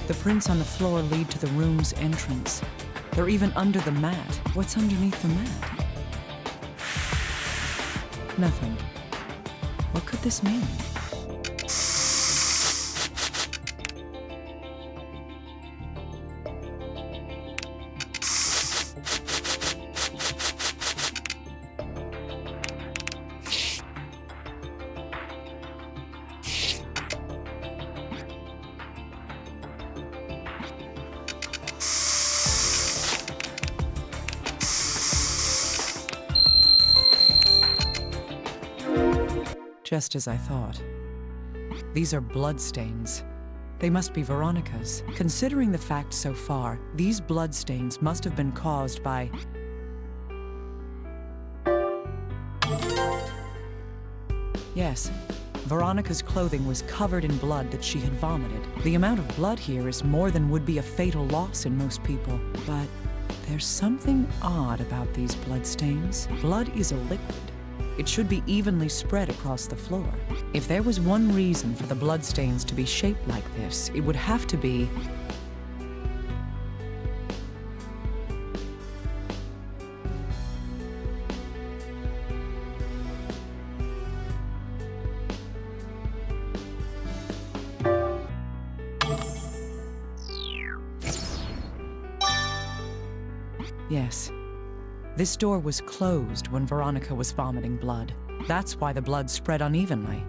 The prints on the floor lead to the room's entrance. They're even under the mat. What's underneath the mat? Nothing. What could this mean? Just as I thought. These are bloodstains. They must be Veronica's. Considering the facts so far, these bloodstains must have been caused by... Yes, Veronica's clothing was covered in blood that she had vomited. The amount of blood here is more than would be a fatal loss in most people. But there's something odd about these bloodstains. Blood is a liquid. It should be evenly spread across the floor. If there was one reason for the bloodstains to be shaped like this, it would have to be... Yes. This door was closed when Veronica was vomiting blood. That's why the blood spread unevenly.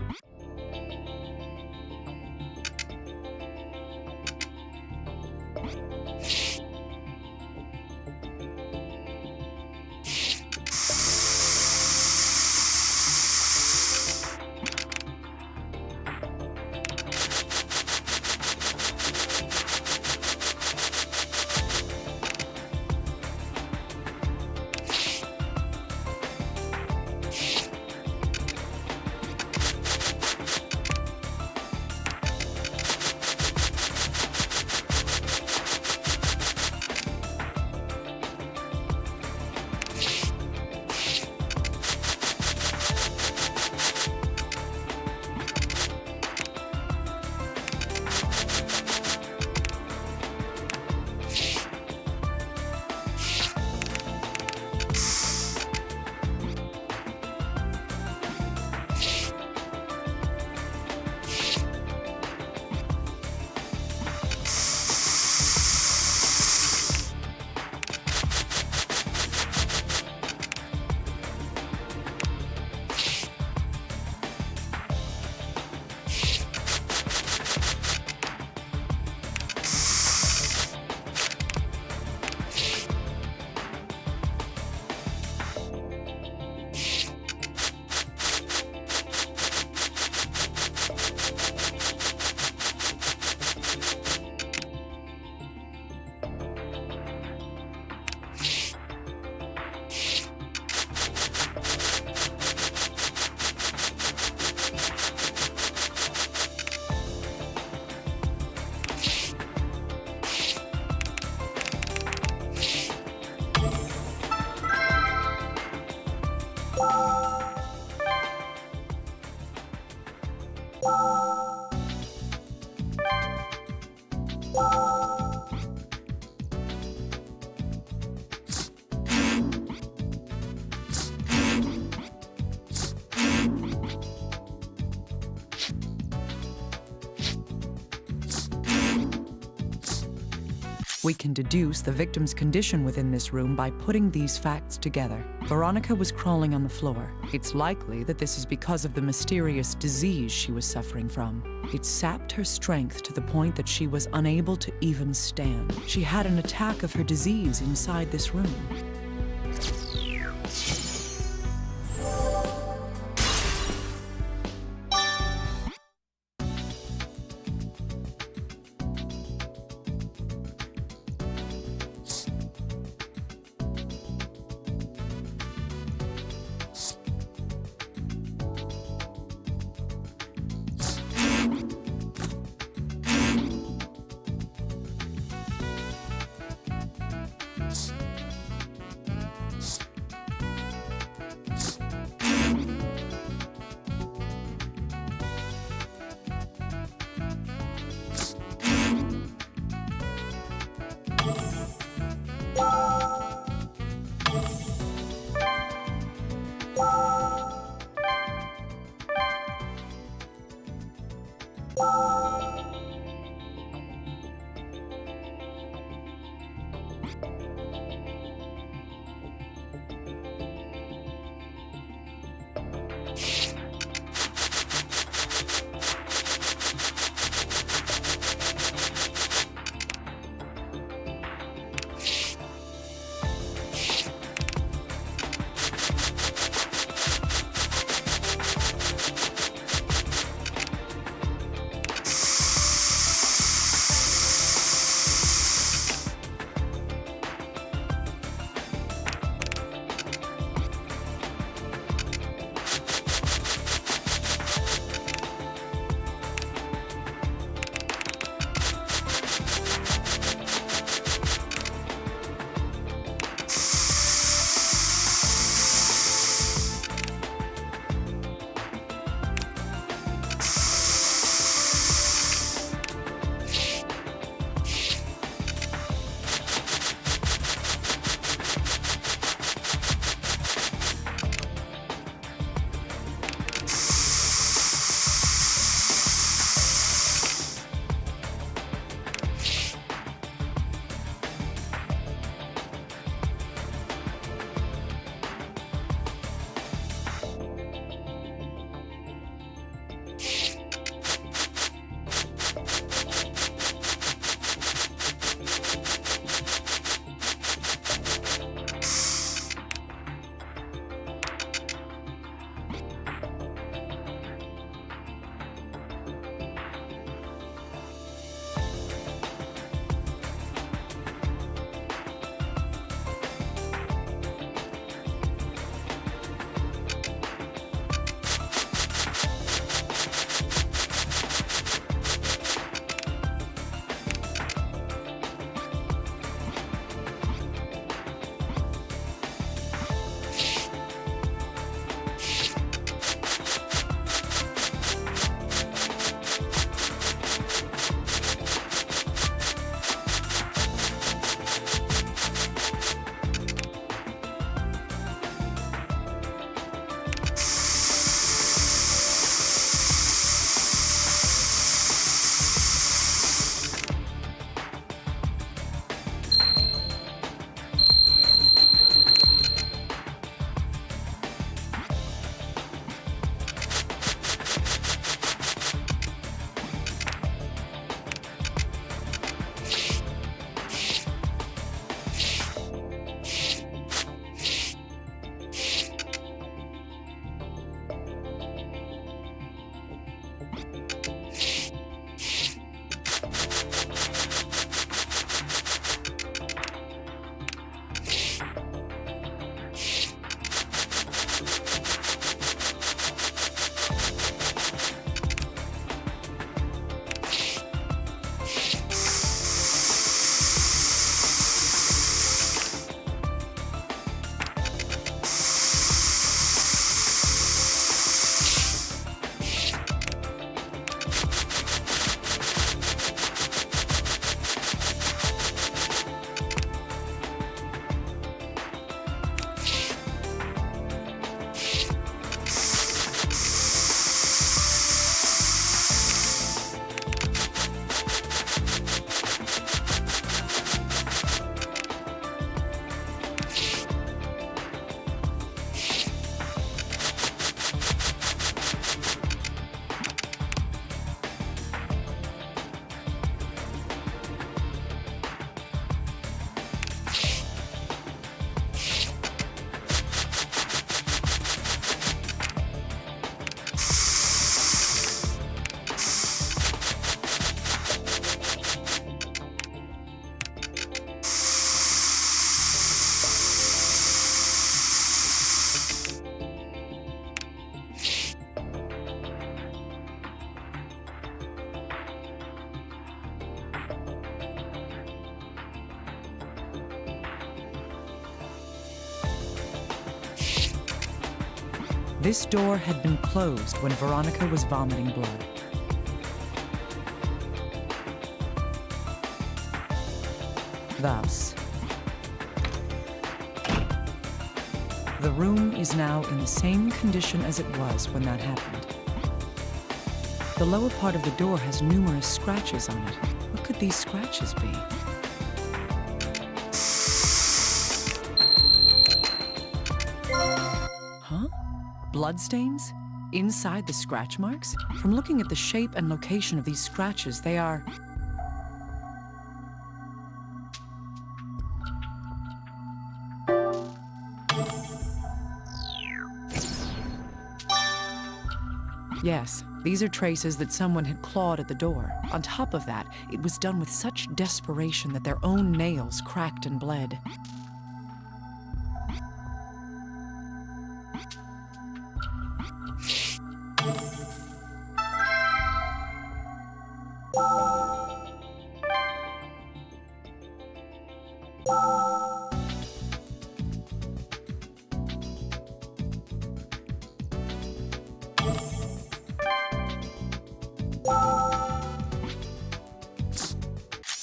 We can deduce the victim's condition within this room by putting these facts together. Veronica was crawling on the floor. It's likely that this is because of the mysterious disease she was suffering from. It sapped her strength to the point that she was unable to even stand. She had an attack of her disease inside this room. This door had been closed when Veronica was vomiting blood. Thus, the room is now in the same condition as it was when that happened. The lower part of the door has numerous scratches on it. What could these scratches be? Huh? Bloodstains? Inside the scratch marks? From looking at the shape and location of these scratches, they are... Yes, these are traces that someone had clawed at the door. On top of that, it was done with such desperation that their own nails cracked and bled.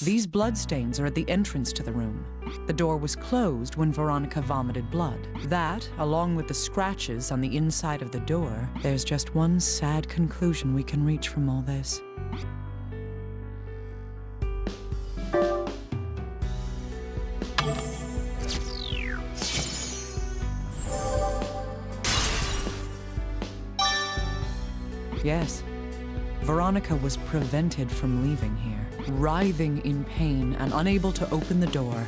These bloodstains are at the entrance to the room. The door was closed when Veronica vomited blood. That, along with the scratches on the inside of the door, there's just one sad conclusion we can reach from all this. Yes, Veronica was prevented from leaving here. Writhing in pain and unable to open the door,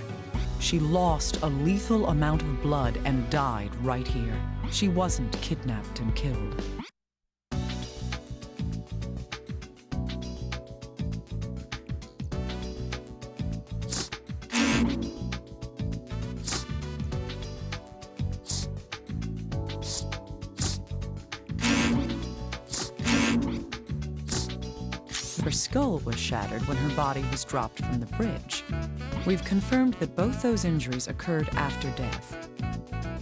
she lost a lethal amount of blood and died right here. She wasn't kidnapped and killed. Her skull was shattered when her body was dropped from the bridge. We've confirmed that both those injuries occurred after death.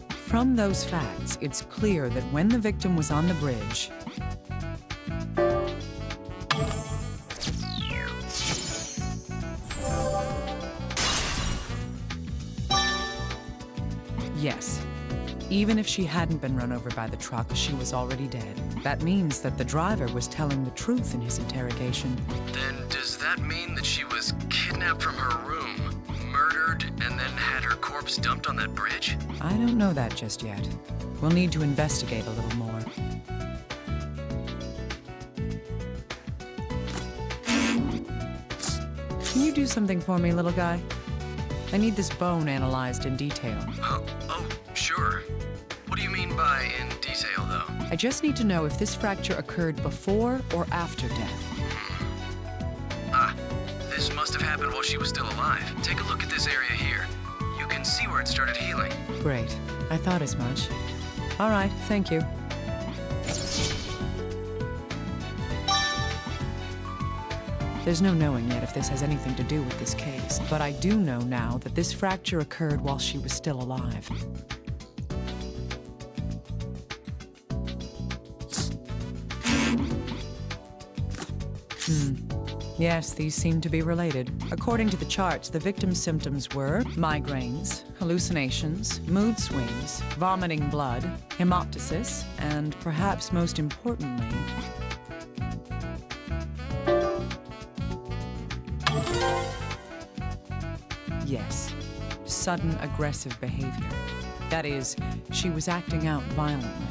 From those facts, it's clear that when the victim was on the bridge, yes, even if she hadn't been run over by the truck, she was already dead. That means that the driver was telling the truth in his interrogation. Then does that mean that she was kidnapped from her room, murdered, and then had her corpse dumped on that bridge? I don't know that just yet. We'll need to investigate a little more. Can you do something for me, little guy? I need this bone analyzed in detail. Oh, sure. What do you mean by in detail, though? I just need to know if this fracture occurred before or after death. This must have happened while she was still alive. Take a look at this area here. You can see where it started healing. Great. I thought as much. All right, thank you. There's no knowing yet if this has anything to do with this case, but I do know now that this fracture occurred while she was still alive. Yes, these seem to be related. According to the charts, the victim's symptoms were migraines, hallucinations, mood swings, vomiting blood, hemoptysis, and perhaps most importantly, yes, sudden aggressive behavior. That is, she was acting out violently.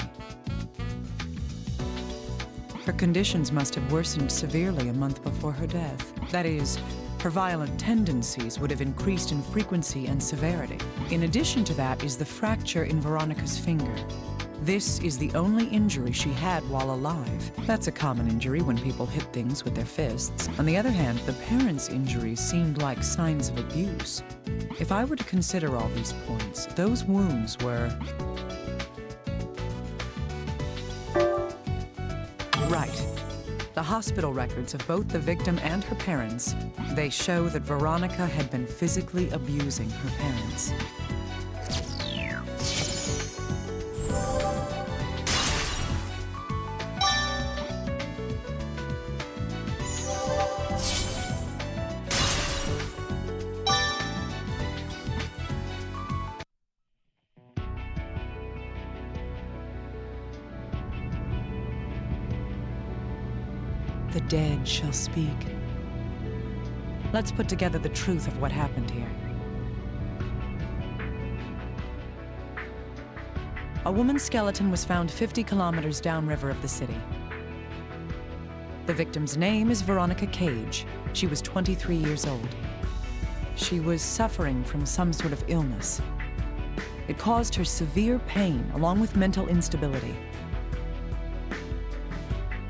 Her conditions must have worsened severely a month before her death. That is, her violent tendencies would have increased in frequency and severity. In addition to that is the fracture in Veronica's finger. This is the only injury she had while alive. That's a common injury when people hit things with their fists. On the other hand, the parents' injuries seemed like signs of abuse. If I were to consider all these points, those wounds were... right. The hospital records of both the victim and her parents, they show that Veronica had been physically abusing her parents. the dead shall speak. Let's put together the truth of what happened here. A woman's skeleton was found 50 kilometers downriver of the city. The victim's name is Veronica Cage. She was 23 years old. She was suffering from some sort of illness. It caused her severe pain along with mental instability.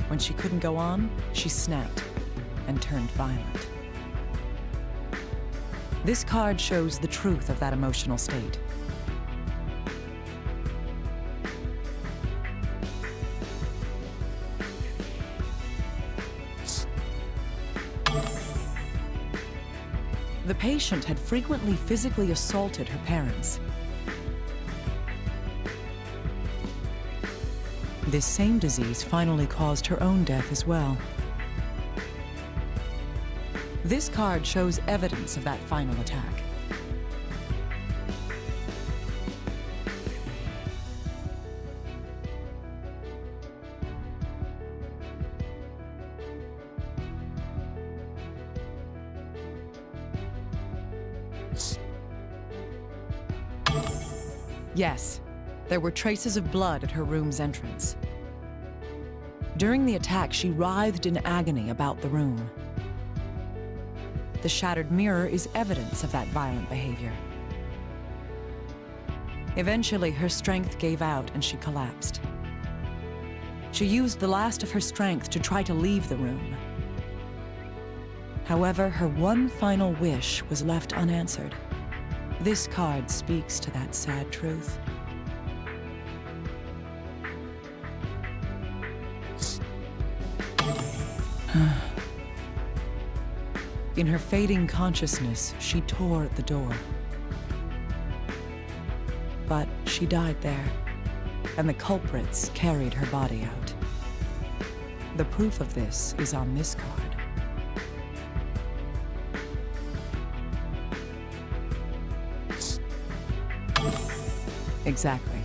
When she couldn't go on, she snapped and turned violent. This card shows the truth of that emotional state. The patient had frequently physically assaulted her parents. This same disease finally caused her own death as well. This card shows evidence of that final attack. Yes, there were traces of blood at her room's entrance. During the attack, she writhed in agony about the room. The shattered mirror is evidence of that violent behavior. Eventually, her strength gave out and she collapsed. She used the last of her strength to try to leave the room. However, her one final wish was left unanswered. This card speaks to that sad truth. In her fading consciousness, she tore at the door. But she died there, and the culprits carried her body out. The proof of this is on this card. Exactly.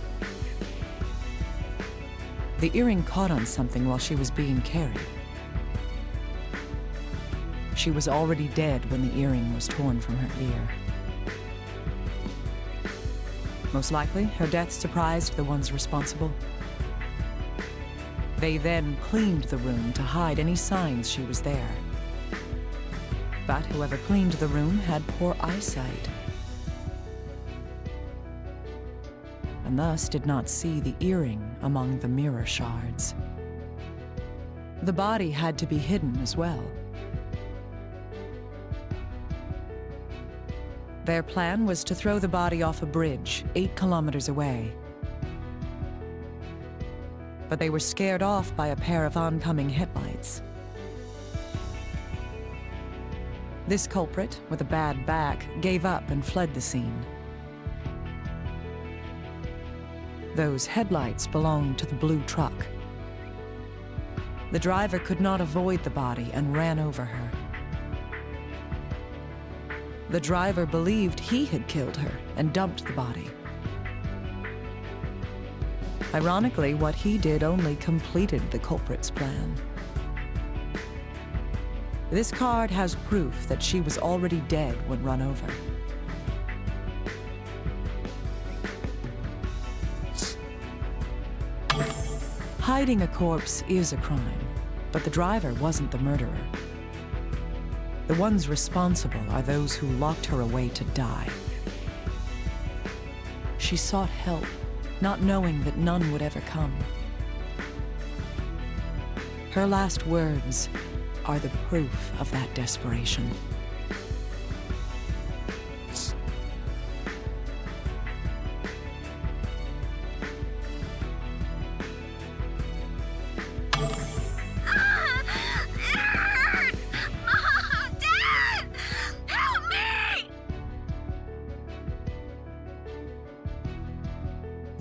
The earring caught on something while she was being carried. She was already dead when the earring was torn from her ear. Most likely, her death surprised the ones responsible. They then cleaned the room to hide any signs she was there. But whoever cleaned the room had poor eyesight, and thus did not see the earring among the mirror shards. The body had to be hidden as well. Their plan was to throw the body off a bridge 8 kilometers away. But they were scared off by a pair of oncoming headlights. This culprit, with a bad back, gave up and fled the scene. Those headlights belonged to the blue truck. The driver could not avoid the body and ran over her. The driver believed he had killed her and dumped the body. Ironically, what he did only completed the culprit's plan. This card has proof that she was already dead when run over. Hiding a corpse is a crime, but the driver wasn't the murderer. The ones responsible are those who locked her away to die. She sought help, not knowing that none would ever come. Her last words are the proof of that desperation.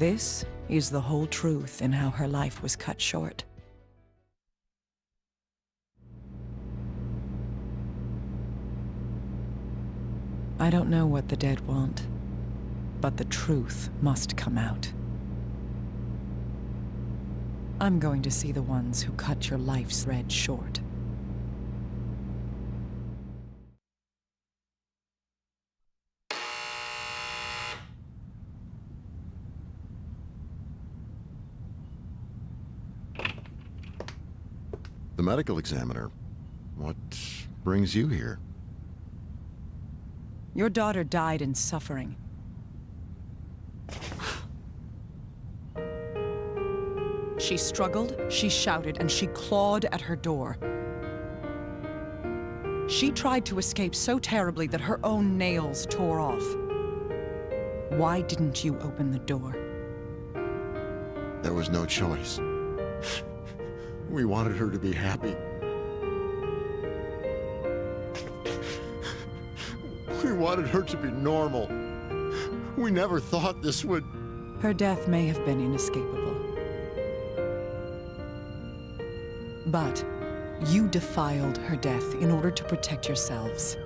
This is the whole truth in how her life was cut short. I don't know what the dead want, but the truth must come out. I'm going to see the ones who cut your life's thread short. the medical examiner. What brings you here? Your daughter died in suffering. She struggled, she shouted, and she clawed at her door. She tried to escape so terribly that her own nails tore off. Why didn't you open the door? There was no choice. We wanted her to be happy. We wanted her to be normal. We never thought this would... Her death may have been inescapable. But you defiled her death in order to protect yourselves.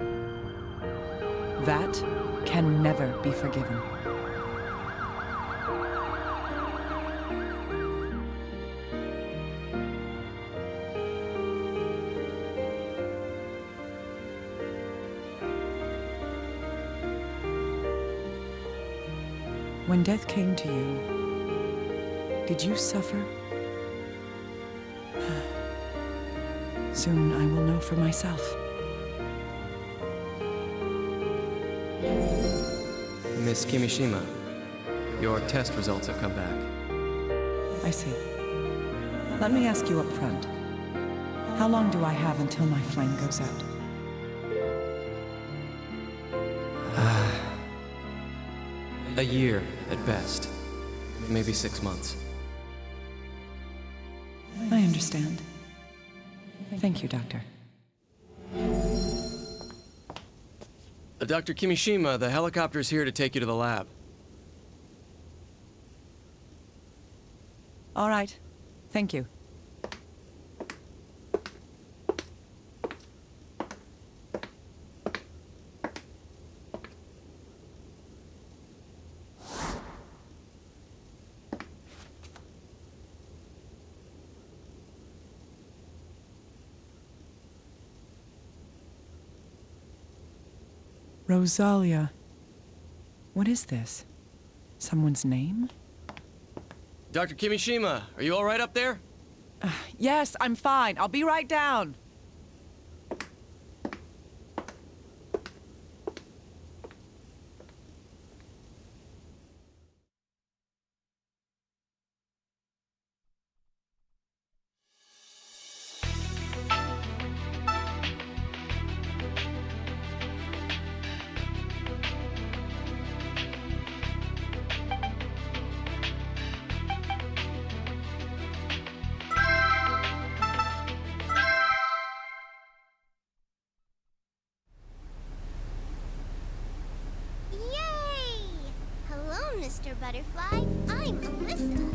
That can never be forgiven. When death came to you, did you suffer? Soon I will know for myself. Miss Kimishima, your test results have come back. I see. Let me ask you up front. How long do I have until my flame goes out? A year at best. Maybe 6 months. I understand. Thank you, Doctor. Dr. Kimishima, the helicopter's here to take you to the lab. All right. Thank you. Rosalia. What is this? Someone's name? Dr. Kimishima, are you all right up there? Yes, I'm fine. I'll be right down. Yay! Hello, Mr. Butterfly. I'm Alyssa.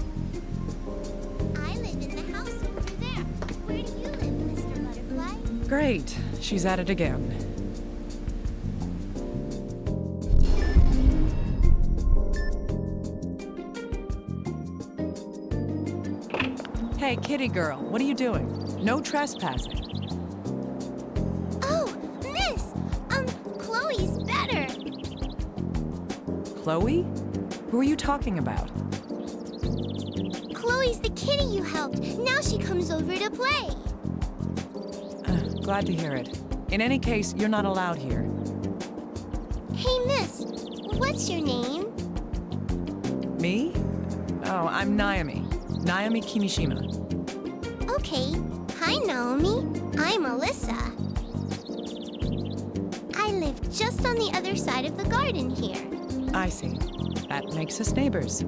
I live in the house over there. Where do you live, Mr. Butterfly? Great. She's at it again. Hey, kitty girl, what are you doing? No trespassing. Oh, Miss! Chloe's better. Chloe? Who are you talking about? Chloe's the kitty you helped. Now she comes over to play. Glad to hear it. In any case, you're not allowed here. Hey, Miss, what's your name? Me? Oh, I'm Naomi. Naomi Kimishima. Okay. Hi, Naomi. I'm Alyssa. I live just on the other side of the garden here. I see. That makes us neighbors.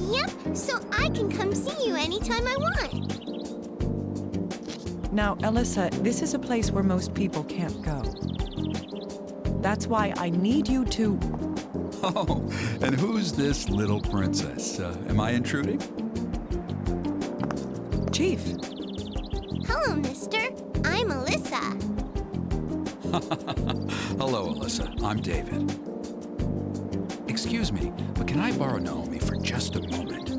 Yep, so I can come see you anytime I want. Now, Alyssa, this is a place where most people can't go. That's why I need you to... Oh, and who's this little princess? Am I intruding? Chief. Hello, mister. I'm Alyssa. Hello, Alyssa. I'm David. Excuse me, but can I borrow Naomi for just a moment?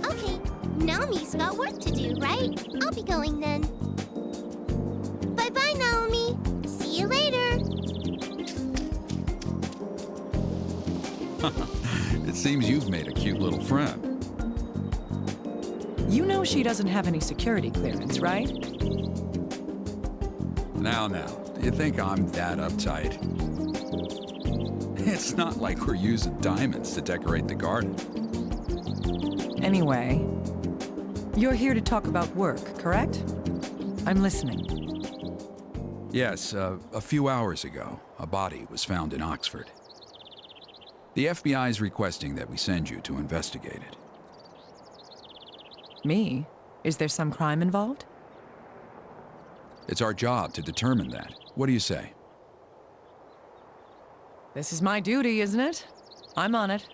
Okay, Naomi's got work to do, right? I'll be going then. Bye-bye, Naomi. See you later. It seems you've made a cute little friend. You know she doesn't have any security clearance, right? Now, do you think I'm that uptight? It's not like we're using diamonds to decorate the garden. Anyway, you're here to talk about work, correct? I'm listening. Yes, a few hours ago, a body was found in Oxford. The FBI is requesting that we send you to investigate it. Me? Is there some crime involved? It's our job to determine that. What do you say? This is my duty, isn't it? I'm on it.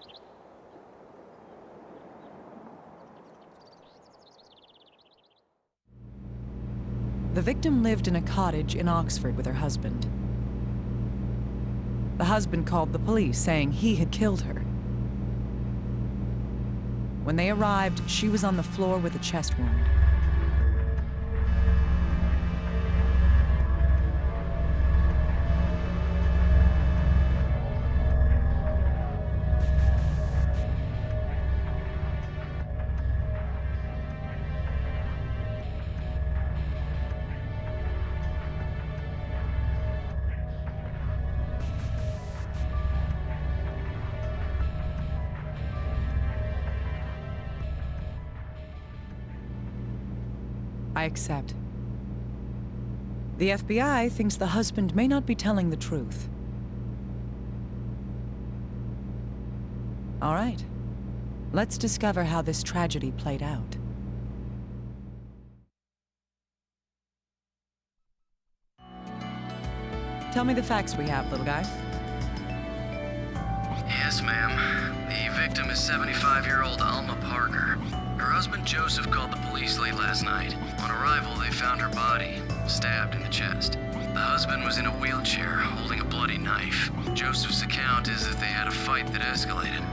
The victim lived in a cottage in Oxford with her husband. The husband called the police, saying he had killed her. When they arrived, she was on the floor with a chest wound. I accept. The FBI thinks the husband may not be telling the truth. All right. Let's discover how this tragedy played out. Tell me the facts we have, little guy. Yes, ma'am. The victim is 75-year-old Alma Parker. Her husband Joseph called the police late last night. On arrival, they found her body, stabbed in the chest. The husband was in a wheelchair, holding a bloody knife. Joseph's account is that they had a fight that escalated.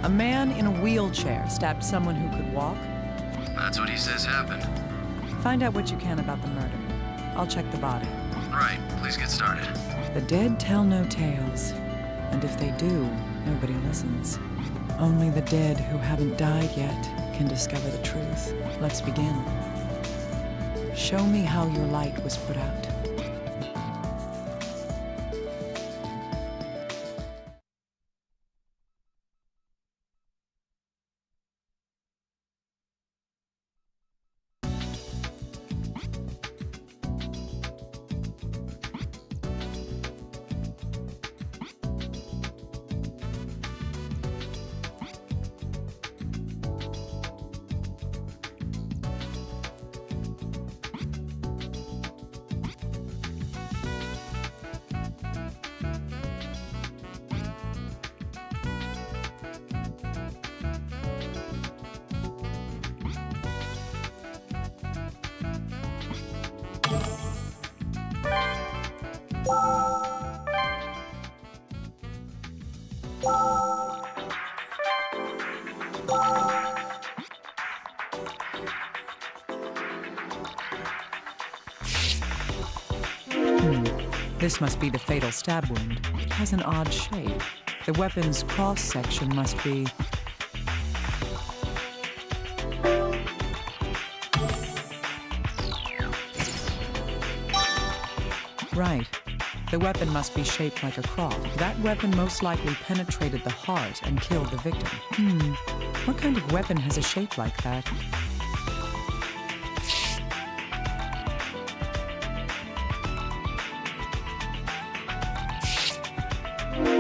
A man in a wheelchair stabbed someone who could walk? That's what he says happened. Find out what you can about the murder. I'll check the body. Right, please get started. The dead tell no tales. And if they do, nobody listens. Only the dead who haven't died yet can discover the truth. Let's begin. Show me how your light was put out. This must be the fatal stab wound. It has an odd shape. The weapon's cross-section must be... Right. The weapon must be shaped like a cross. That weapon most likely penetrated the heart and killed the victim. What kind of weapon has a shape like that?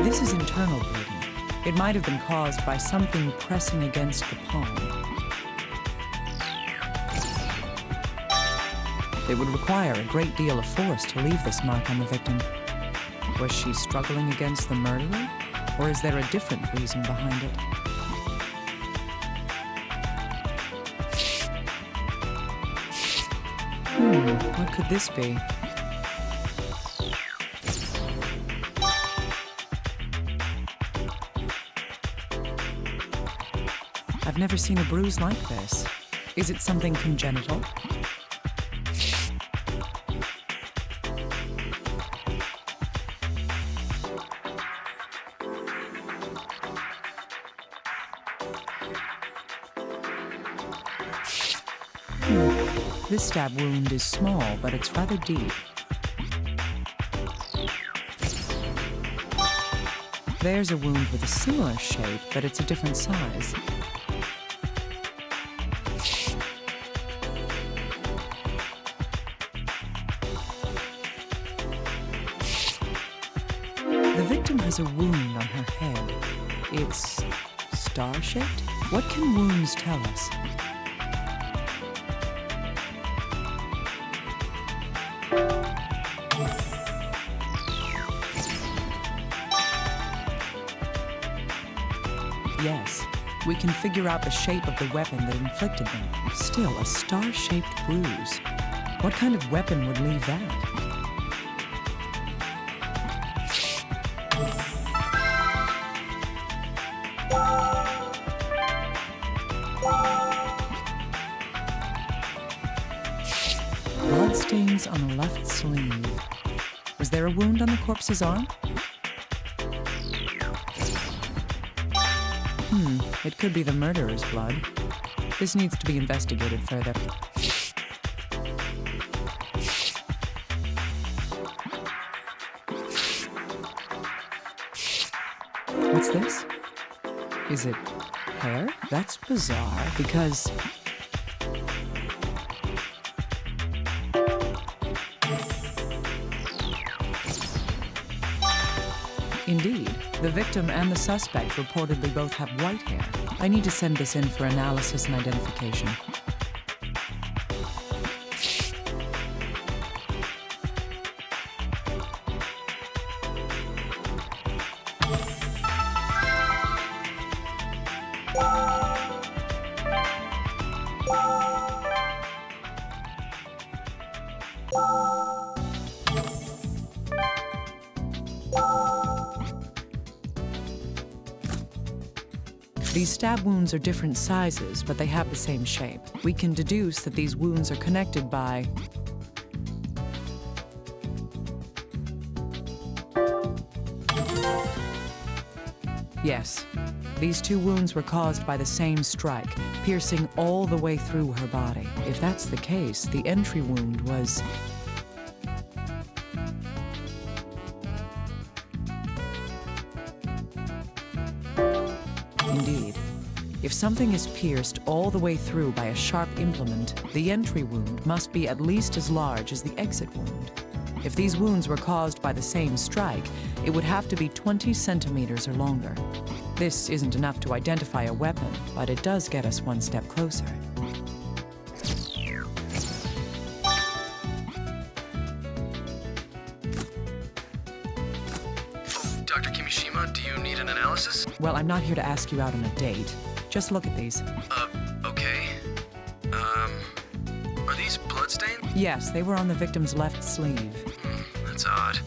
This is internal bleeding. It might have been caused by something pressing against the palm. It would require a great deal of force to leave this mark on the victim. Was she struggling against the murderer? Or is there a different reason behind it? What could this be? I've never seen a bruise like this. Is it something congenital? This stab wound is small, but it's rather deep. There's a wound with a similar shape, but it's a different size. The victim has a wound on her head. It's star-shaped? What can wounds tell us? Yes, we can figure out the shape of the weapon that inflicted them. Still, a star-shaped bruise. What kind of weapon would leave that? Bloodstains on the left sleeve. Was there a wound on the corpse's arm? It could be the murderer's blood. This needs to be investigated further. What's this? Is it hair? That's bizarre, because... Indeed, the victim and the suspect reportedly both have white hair. I need to send this in for analysis and identification. These stab wounds are different sizes, but they have the same shape. We can deduce that these wounds are connected by... Yes, these two wounds were caused by the same strike, piercing all the way through her body. If that's the case, the entry wound was... Indeed. If something is pierced all the way through by a sharp implement, the entry wound must be at least as large as the exit wound. If these wounds were caused by the same strike, it would have to be 20 centimeters or longer. This isn't enough to identify a weapon, but it does get us one step closer. Dr. Kimishima, do you need an analysis? Well, I'm not here to ask you out on a date. Just look at these. Okay. Are these bloodstains? Yes, they were on the victim's left sleeve. That's odd.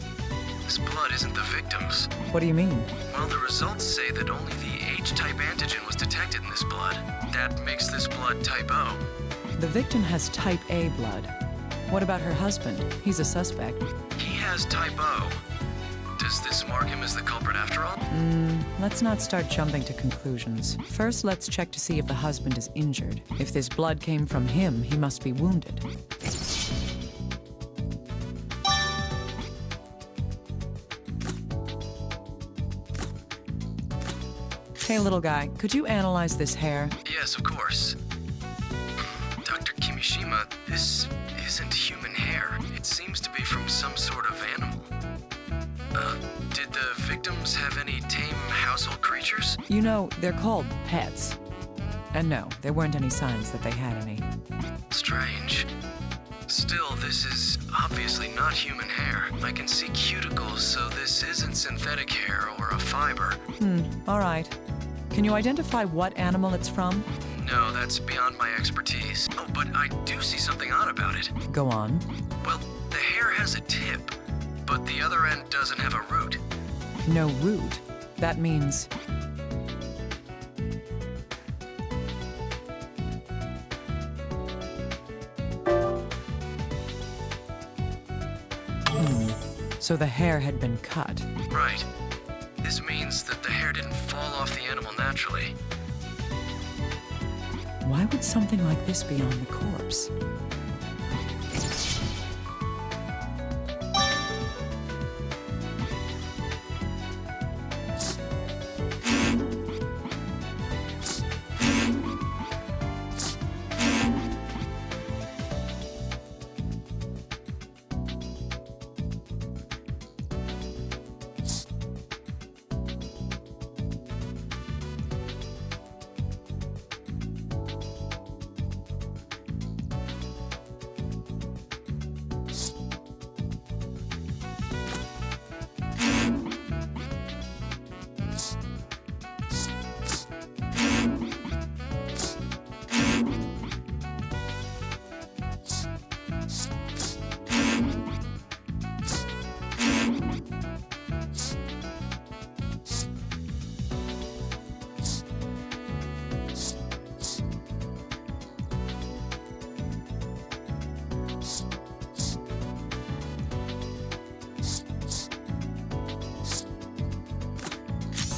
This blood isn't the victim's. What do you mean? Well, the results say that only the H-type antigen was detected in this blood. That makes this blood type O. The victim has type A blood. What about her husband? He's a suspect. He has type O. Does this mark him as the culprit after all? Let's not start jumping to conclusions. First, let's check to see if the husband is injured. If this blood came from him, he must be wounded. Hey, little guy, could you analyze this hair? Yes, of course. Dr. Kimishima, this isn't human hair. It seems to be from some sort of animal. Did the victims have any tame household creatures? You know, they're called pets. And no, there weren't any signs that they had any. Strange. Still, this is obviously not human hair. I can see cuticles, so this isn't synthetic hair or a fiber. All right. Can you identify what animal it's from? No, that's beyond my expertise. Oh, but I do see something odd about it. Go on. Well, the hair has a tip, but the other end doesn't have a root. No root. That means... So the hair had been cut. Right. This means that the hair didn't fall off the animal naturally. Why would something like this be on the corpse?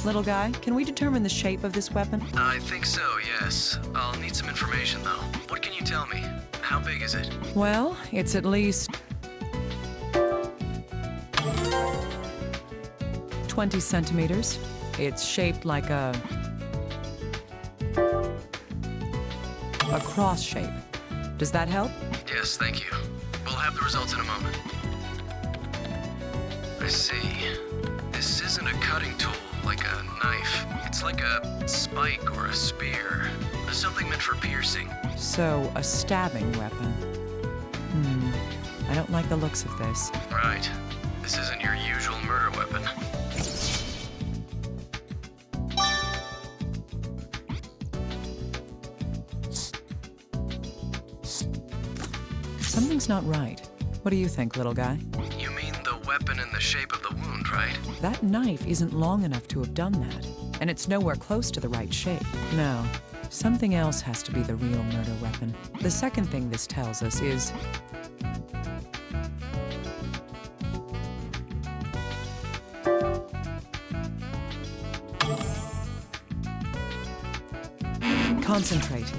Little guy, can we determine the shape of this weapon? I think so, yes. I'll need some information, though. What can you tell me? How big is it? Well, it's at least 20 centimeters. It's shaped like a cross shape. Does that help? Yes, thank you. We'll have the results in a moment. I see. This isn't a cutting tool, like a knife. It's like a spike or a spear. Something meant for piercing. So, a stabbing weapon. I don't like the looks of this. Right. This isn't your usual murder weapon. Something's not right. What do you think, little guy? You mean the weapon in the shape of the wound, right? That knife isn't long enough to have done that, and it's nowhere close to the right shape. No, something else has to be the real murder weapon. The second thing this tells us is concentrate.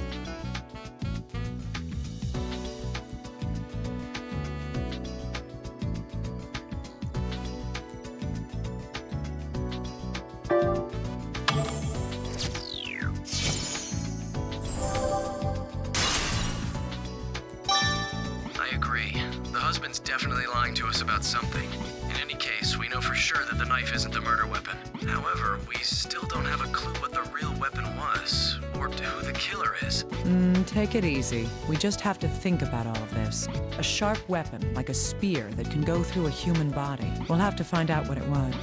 I agree. The husband's definitely lying to us about something. In any case, we know for sure that the knife isn't the murder weapon. However, we still don't have a clue what the real weapon was, or who the killer is. Take it easy. We just have to think about all of this. A sharp weapon, like a spear, that can go through a human body. We'll have to find out what it was.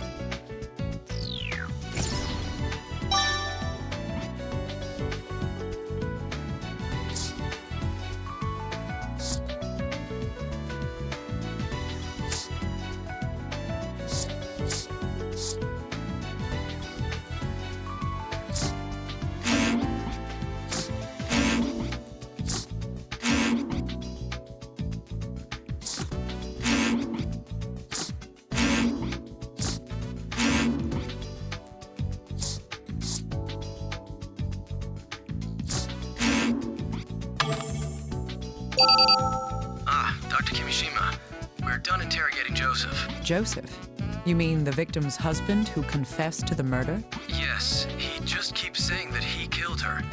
Dr. Kimishima, we're done interrogating Joseph. Joseph? You mean the victim's husband who confessed to the murder? Yes, he just keeps saying that he killed her.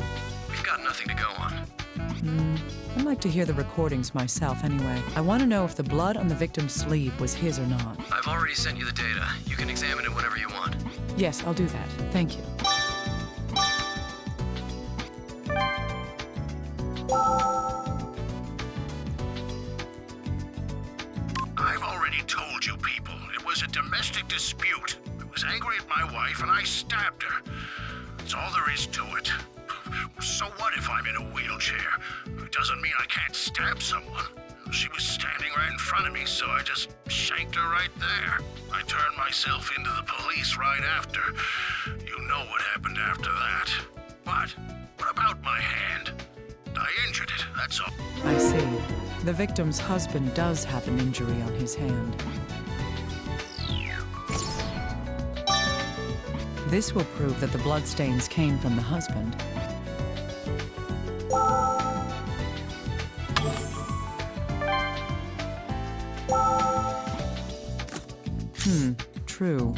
We've got nothing to go on. I'd like to hear the recordings myself anyway. I want to know if the blood on the victim's sleeve was his or not. I've already sent you the data. You can examine it whenever you want. Yes, I'll do that. Thank you. I've already told you people, it was a domestic dispute. I was angry at my wife and I stabbed her. That's all there is to it. So what if I'm in a wheelchair? It doesn't mean I can't stab someone. She was standing right in front of me, so I just shanked her right there. I turned myself into the police right after. You know what happened after that. But what about my hand? I injured it, that's all. I see. The victim's husband does have an injury on his hand. This will prove that the bloodstains came from the husband. True.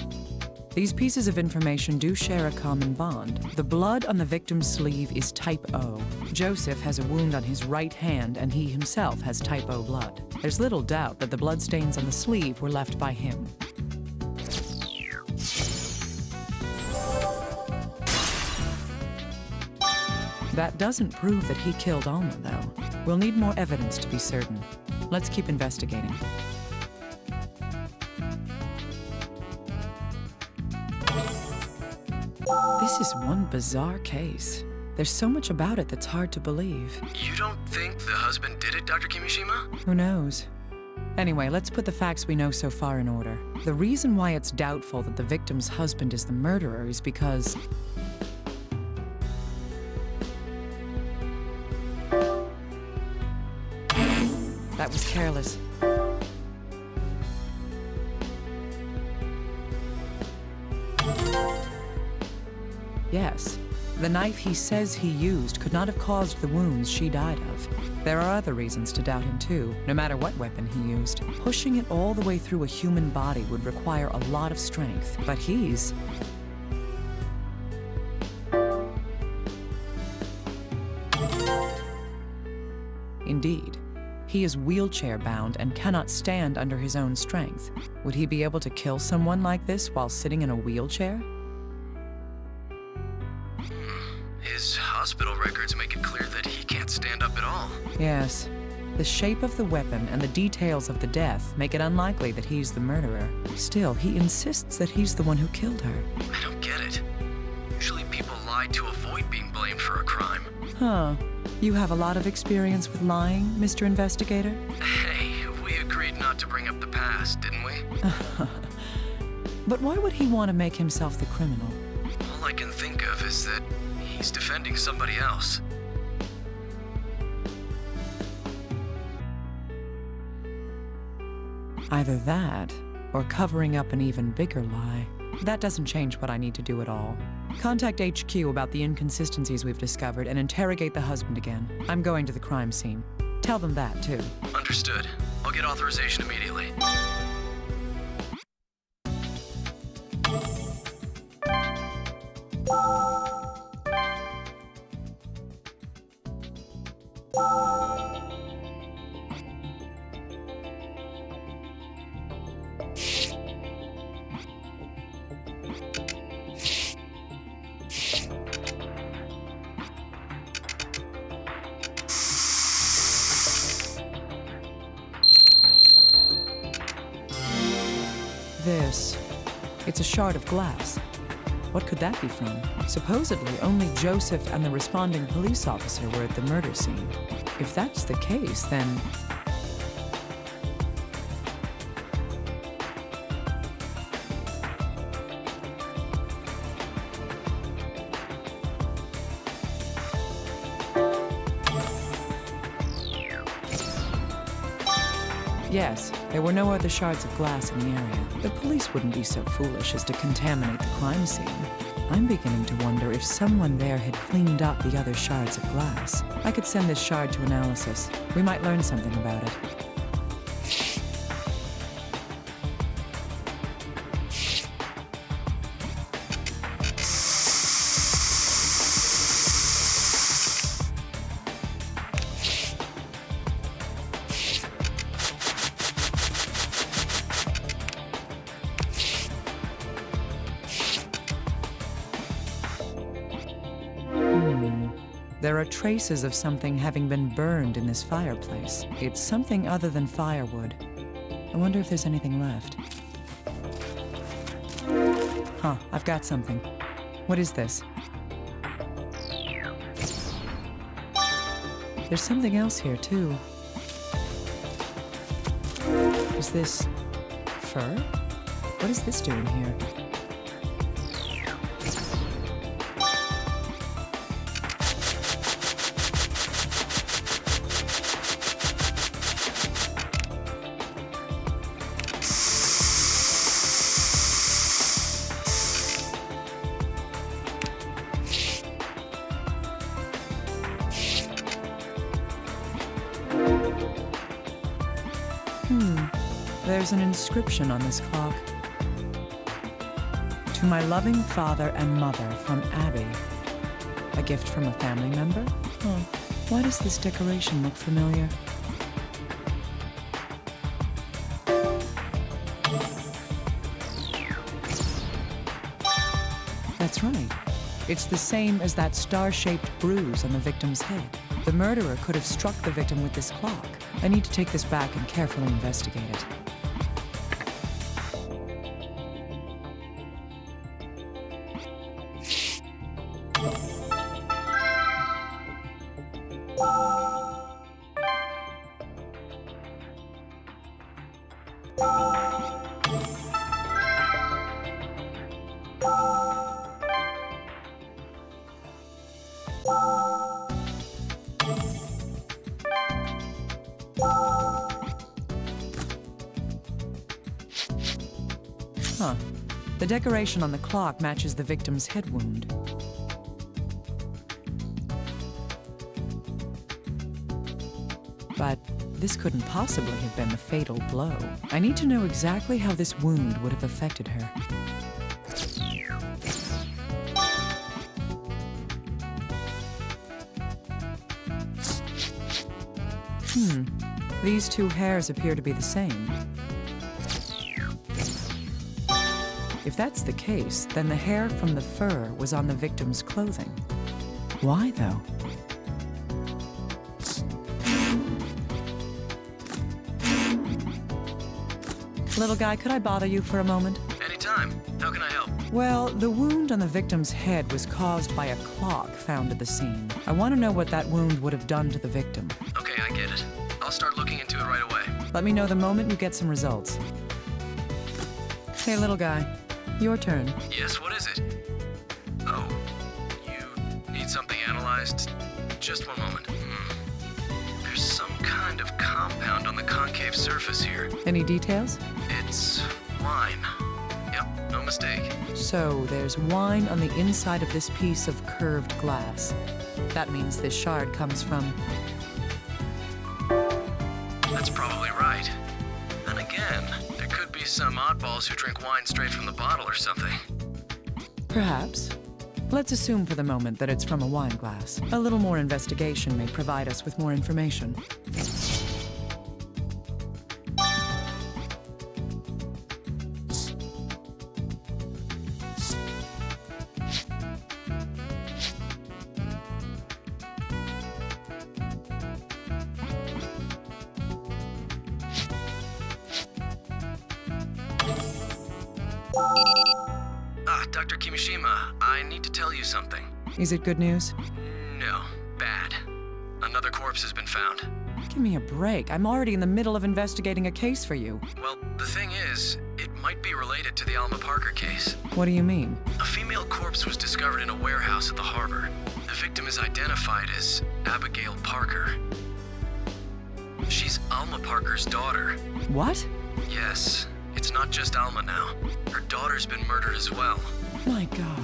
These pieces of information do share a common bond. The blood on the victim's sleeve is type O. Joseph has a wound on his right hand, and he himself has type O blood. There's little doubt that the bloodstains on the sleeve were left by him. That doesn't prove that he killed Alma, though. We'll need more evidence to be certain. Let's keep investigating. This is one bizarre case. There's so much about it that's hard to believe. You don't think the husband did it, Dr. Kimishima? Who knows? Anyway, let's put the facts we know so far in order. The reason why it's doubtful that the victim's husband is the murderer is because that was careless. Yes, the knife he says he used could not have caused the wounds she died of. There are other reasons to doubt him too, no matter what weapon he used. Pushing it all the way through a human body would require a lot of strength, but he's... Indeed. He is wheelchair-bound and cannot stand under his own strength. Would he be able to kill someone like this while sitting in a wheelchair? His hospital records make it clear that he can't stand up at all. Yes. The shape of the weapon and the details of the death make it unlikely that he's the murderer. Still, he insists that he's the one who killed her. I don't get it. Usually people lie to avoid being blamed for a crime. Huh. You have a lot of experience with lying, Mr. Investigator? Hey, we agreed not to bring up the past, didn't we? But why would he want to make himself the criminal? All I can think of is that he's defending somebody else. Either that, or covering up an even bigger lie. That doesn't change what I need to do at all. Contact HQ about the inconsistencies we've discovered and interrogate the husband again. I'm going to the crime scene. Tell them that, too. Understood. I'll get authorization immediately. This. It's a shard of glass. What could that be from? Supposedly, only Joseph and the responding police officer were at the murder scene. If that's the case, then... Yes, there were no other shards of glass in the area. The police wouldn't be so foolish as to contaminate the crime scene. I'm beginning to wonder if someone there had cleaned up the other shards of glass. I could send this shard to analysis. We might learn something about it. There are traces of something having been burned in this fireplace. It's something other than firewood. I wonder if there's anything left. Huh, I've got something. What is this? There's something else here, too. Is this fur? What is this doing here? There's an inscription on this clock. To my loving father and mother from Abby. A gift from a family member? Huh. Why does this decoration look familiar? That's right. It's the same as that star-shaped bruise on the victim's head. The murderer could have struck the victim with this clock. I need to take this back and carefully investigate it. Huh. The decoration on the clock matches the victim's head wound. But this couldn't possibly have been the fatal blow. I need to know exactly how this wound would have affected her. These two hairs appear to be the same. If that's the case, then the hair from the fur was on the victim's clothing. Why, though? Little guy, could I bother you for a moment? Anytime. How can I help? Well, the wound on the victim's head was caused by a clock found at the scene. I want to know what that wound would have done to the victim. Okay, I get it. I'll start looking into it right away. Let me know the moment you get some results. Hey, little guy. Your turn. Yes, what is it? Oh, you need something analyzed? Just one moment. There's some kind of compound on the concave surface here. Any details? It's wine. Yep, no mistake. So, there's wine on the inside of this piece of curved glass. That means this shard comes from... That's probably right. Then again, there could be some oddballs who drink wine straight from the bottle or something. Perhaps. Let's assume for the moment that it's from a wine glass. A little more investigation may provide us with more information. Dr. Kimishima, I need to tell you something. Is it good news? No, bad. Another corpse has been found. Give me a break. I'm already in the middle of investigating a case for you. Well, the thing is, it might be related to the Alma Parker case. What do you mean? A female corpse was discovered in a warehouse at the harbor. The victim is identified as Abigail Parker. She's Alma Parker's daughter. What? Yes, it's not just Alma now. Her daughter's been murdered as well. My God.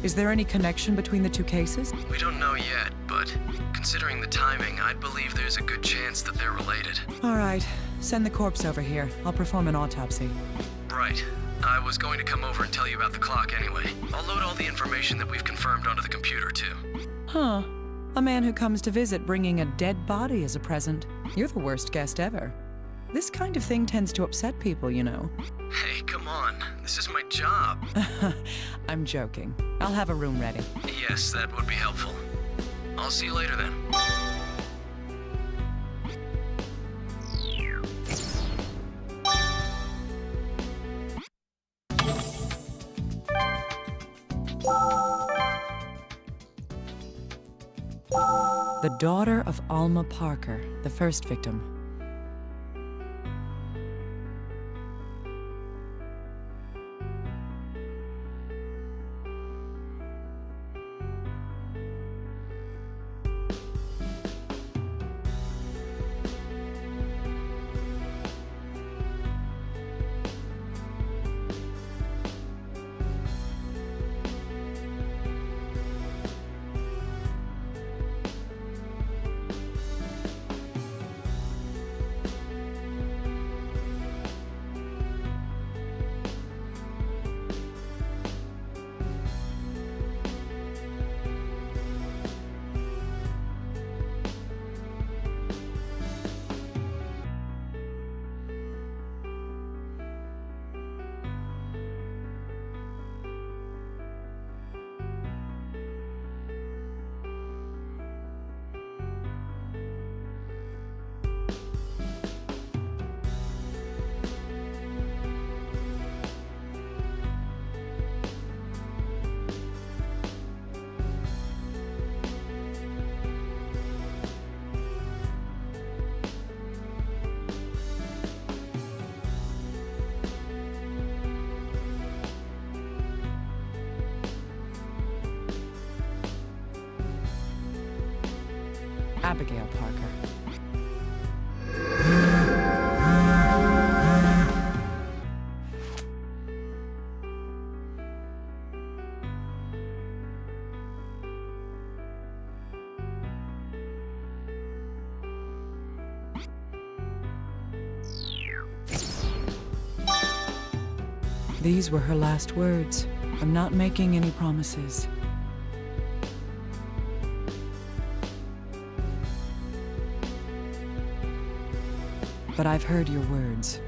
Is there any connection between the two cases? We don't know yet, but considering the timing, I'd believe there's a good chance that they're related. All right. Send the corpse over here. I'll perform an autopsy. Right. I was going to come over and tell you about the clock anyway. I'll load all the information that we've confirmed onto the computer, too. Huh. A man who comes to visit bringing a dead body as a present. You're the worst guest ever. This kind of thing tends to upset people, you know. Hey, come on. This is my job. I'm joking. I'll have a room ready. Yes, that would be helpful. I'll see you later then. The daughter of Alma Parker, the first victim. Abigail Parker. These were her last words. I'm not making any promises. But I've heard your words.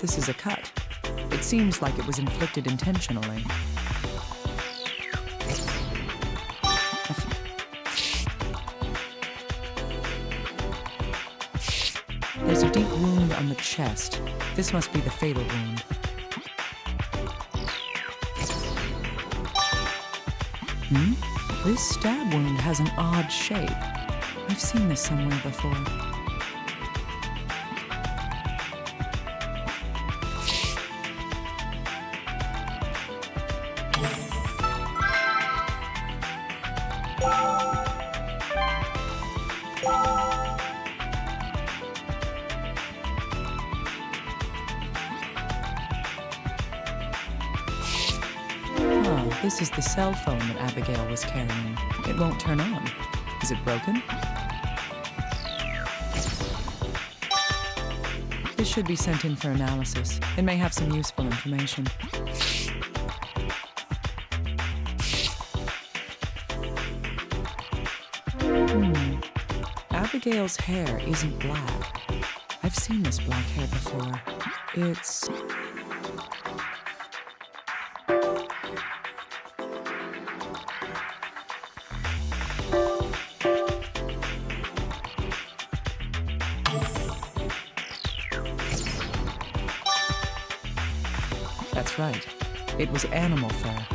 This is a cut. It seems like it was inflicted intentionally. There's a deep wound on the chest. This must be the fatal wound. This stab wound has an odd shape. I've seen this somewhere before. This is the cell phone that Abigail was carrying. It won't turn on. Is it broken? This should be sent in for analysis. It may have some useful information. Abigail's hair isn't black. I've seen this black hair before. It's... That's right. It was animal fur.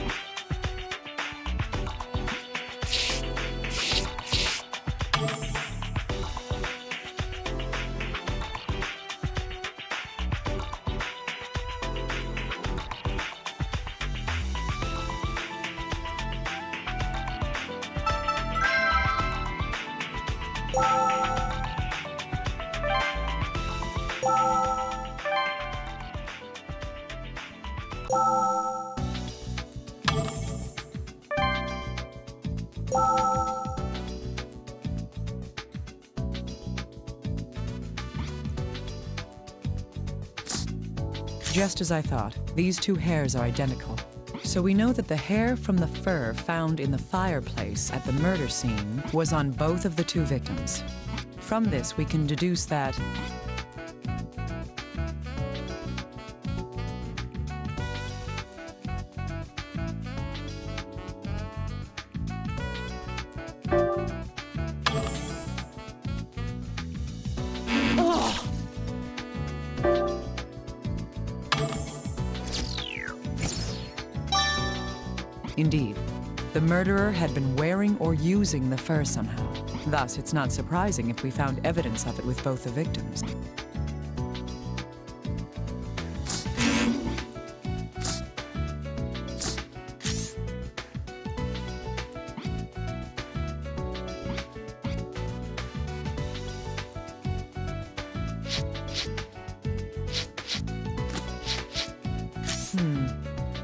Just as I thought, these two hairs are identical. So we know that the hair from the fur found in the fireplace at the murder scene was on both of the two victims. From this, we can deduce that Indeed, the murderer had been wearing or using the fur somehow. Thus, it's not surprising if we found evidence of it with both the victims.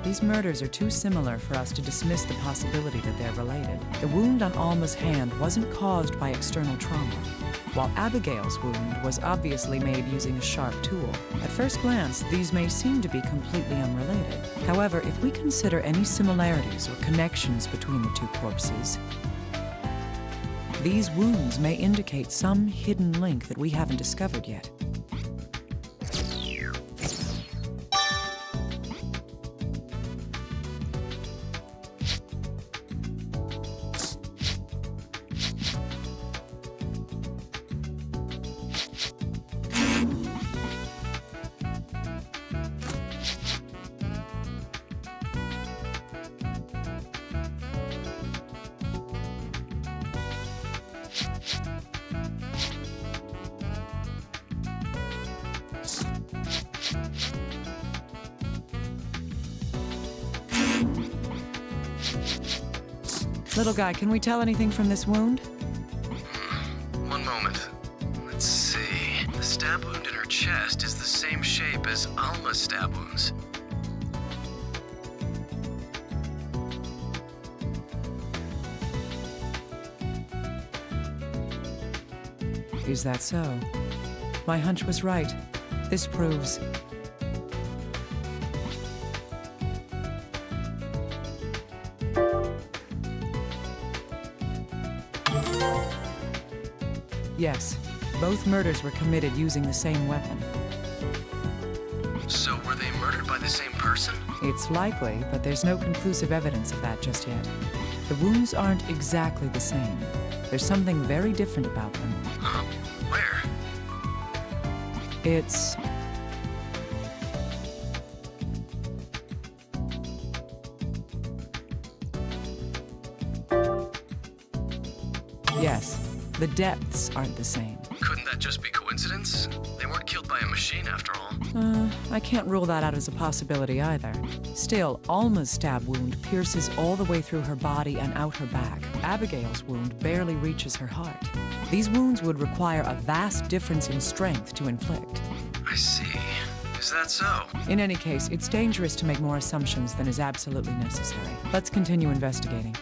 These murders are too similar for us to dismiss the possibility that they're related. The wound on Alma's hand wasn't caused by external trauma, while Abigail's wound was obviously made using a sharp tool. At first glance, these may seem to be completely unrelated. However, if we consider any similarities or connections between the two corpses, these wounds may indicate some hidden link that we haven't discovered yet. Little guy, can we tell anything from this wound? One moment. Let's see. The stab wound in her chest is the same shape as Alma's stab wounds. Is that so? My hunch was right. This proves... Yes, both murders were committed using the same weapon. So were they murdered by the same person? It's likely, but there's no conclusive evidence of that just yet. The wounds aren't exactly the same. There's something very different about them. Where? It's... Yes, the depths aren't the same. Couldn't that just be coincidence? They weren't killed by a machine after all. I can't rule that out as a possibility either. Still, Alma's stab wound pierces all the way through her body and out her back. Abigail's wound barely reaches her heart. These wounds would require a vast difference in strength to inflict. I see. Is that so? In any case, it's dangerous to make more assumptions than is absolutely necessary. Let's continue investigating.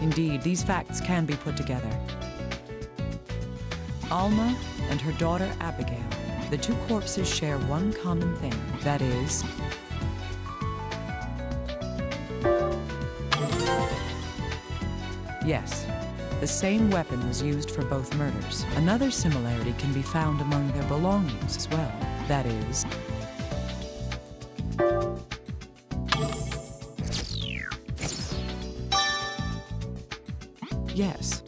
Indeed, these facts can be put together. Alma and her daughter Abigail, the two corpses share one common thing. That is... Yes, the same weapon was used for both murders. Another similarity can be found among their belongings as well. That is... Yes,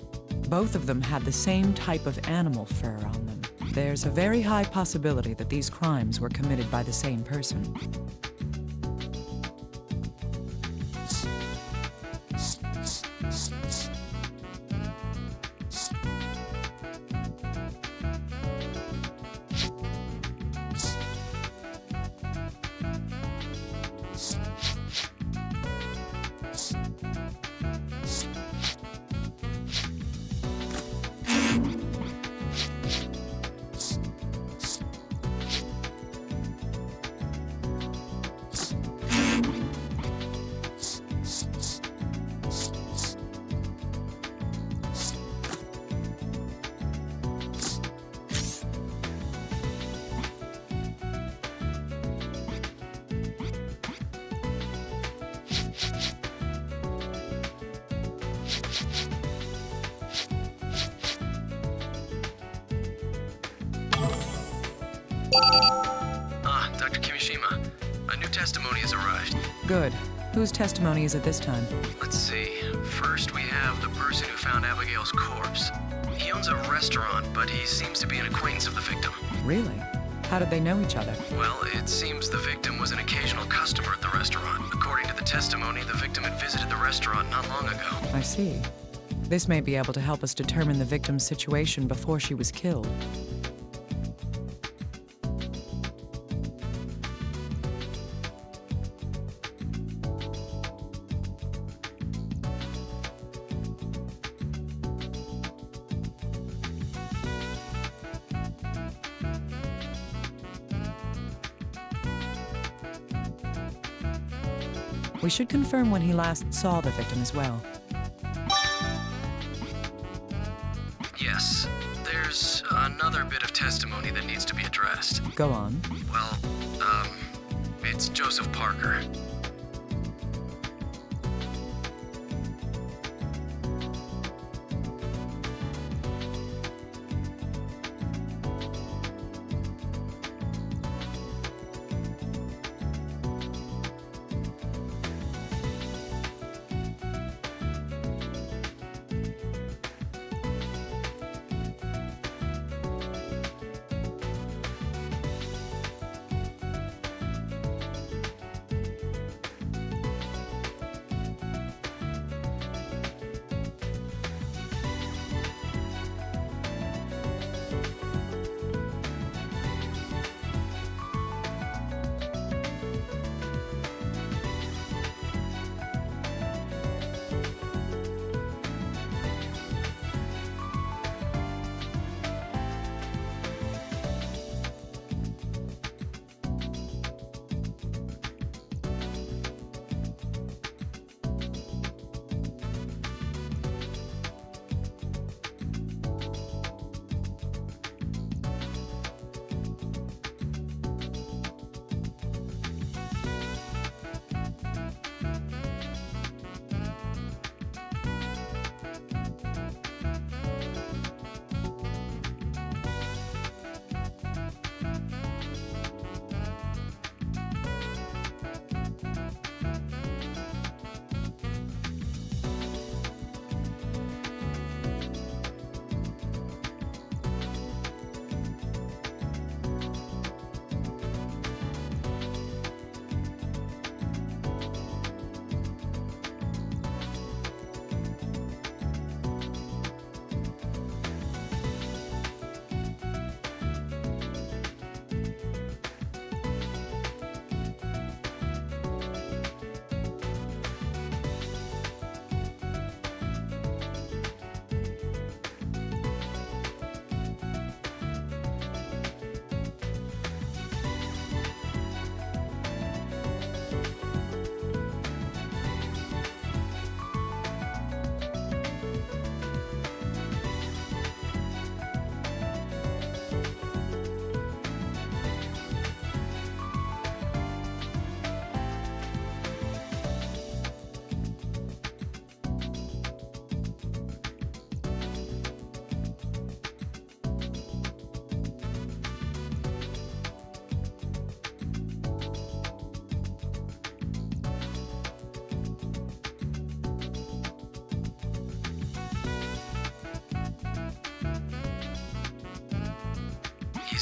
both of them had the same type of animal fur on them. There's a very high possibility that these crimes were committed by the same person. Dr. Kimishima. A new testimony has arrived. Good. Whose testimony is it this time? Let's see. First, we have the person who found Abigail's corpse. He owns a restaurant, but he seems to be an acquaintance of the victim. Really? How did they know each other? Well, it seems the victim was an occasional customer at the restaurant. According to the testimony, the victim had visited the restaurant not long ago. I see. This may be able to help us determine the victim's situation before she was killed. We should confirm when he last saw the victim as well. Yes. There's another bit of testimony that needs to be addressed. Go on. Well, it's Joseph Parker.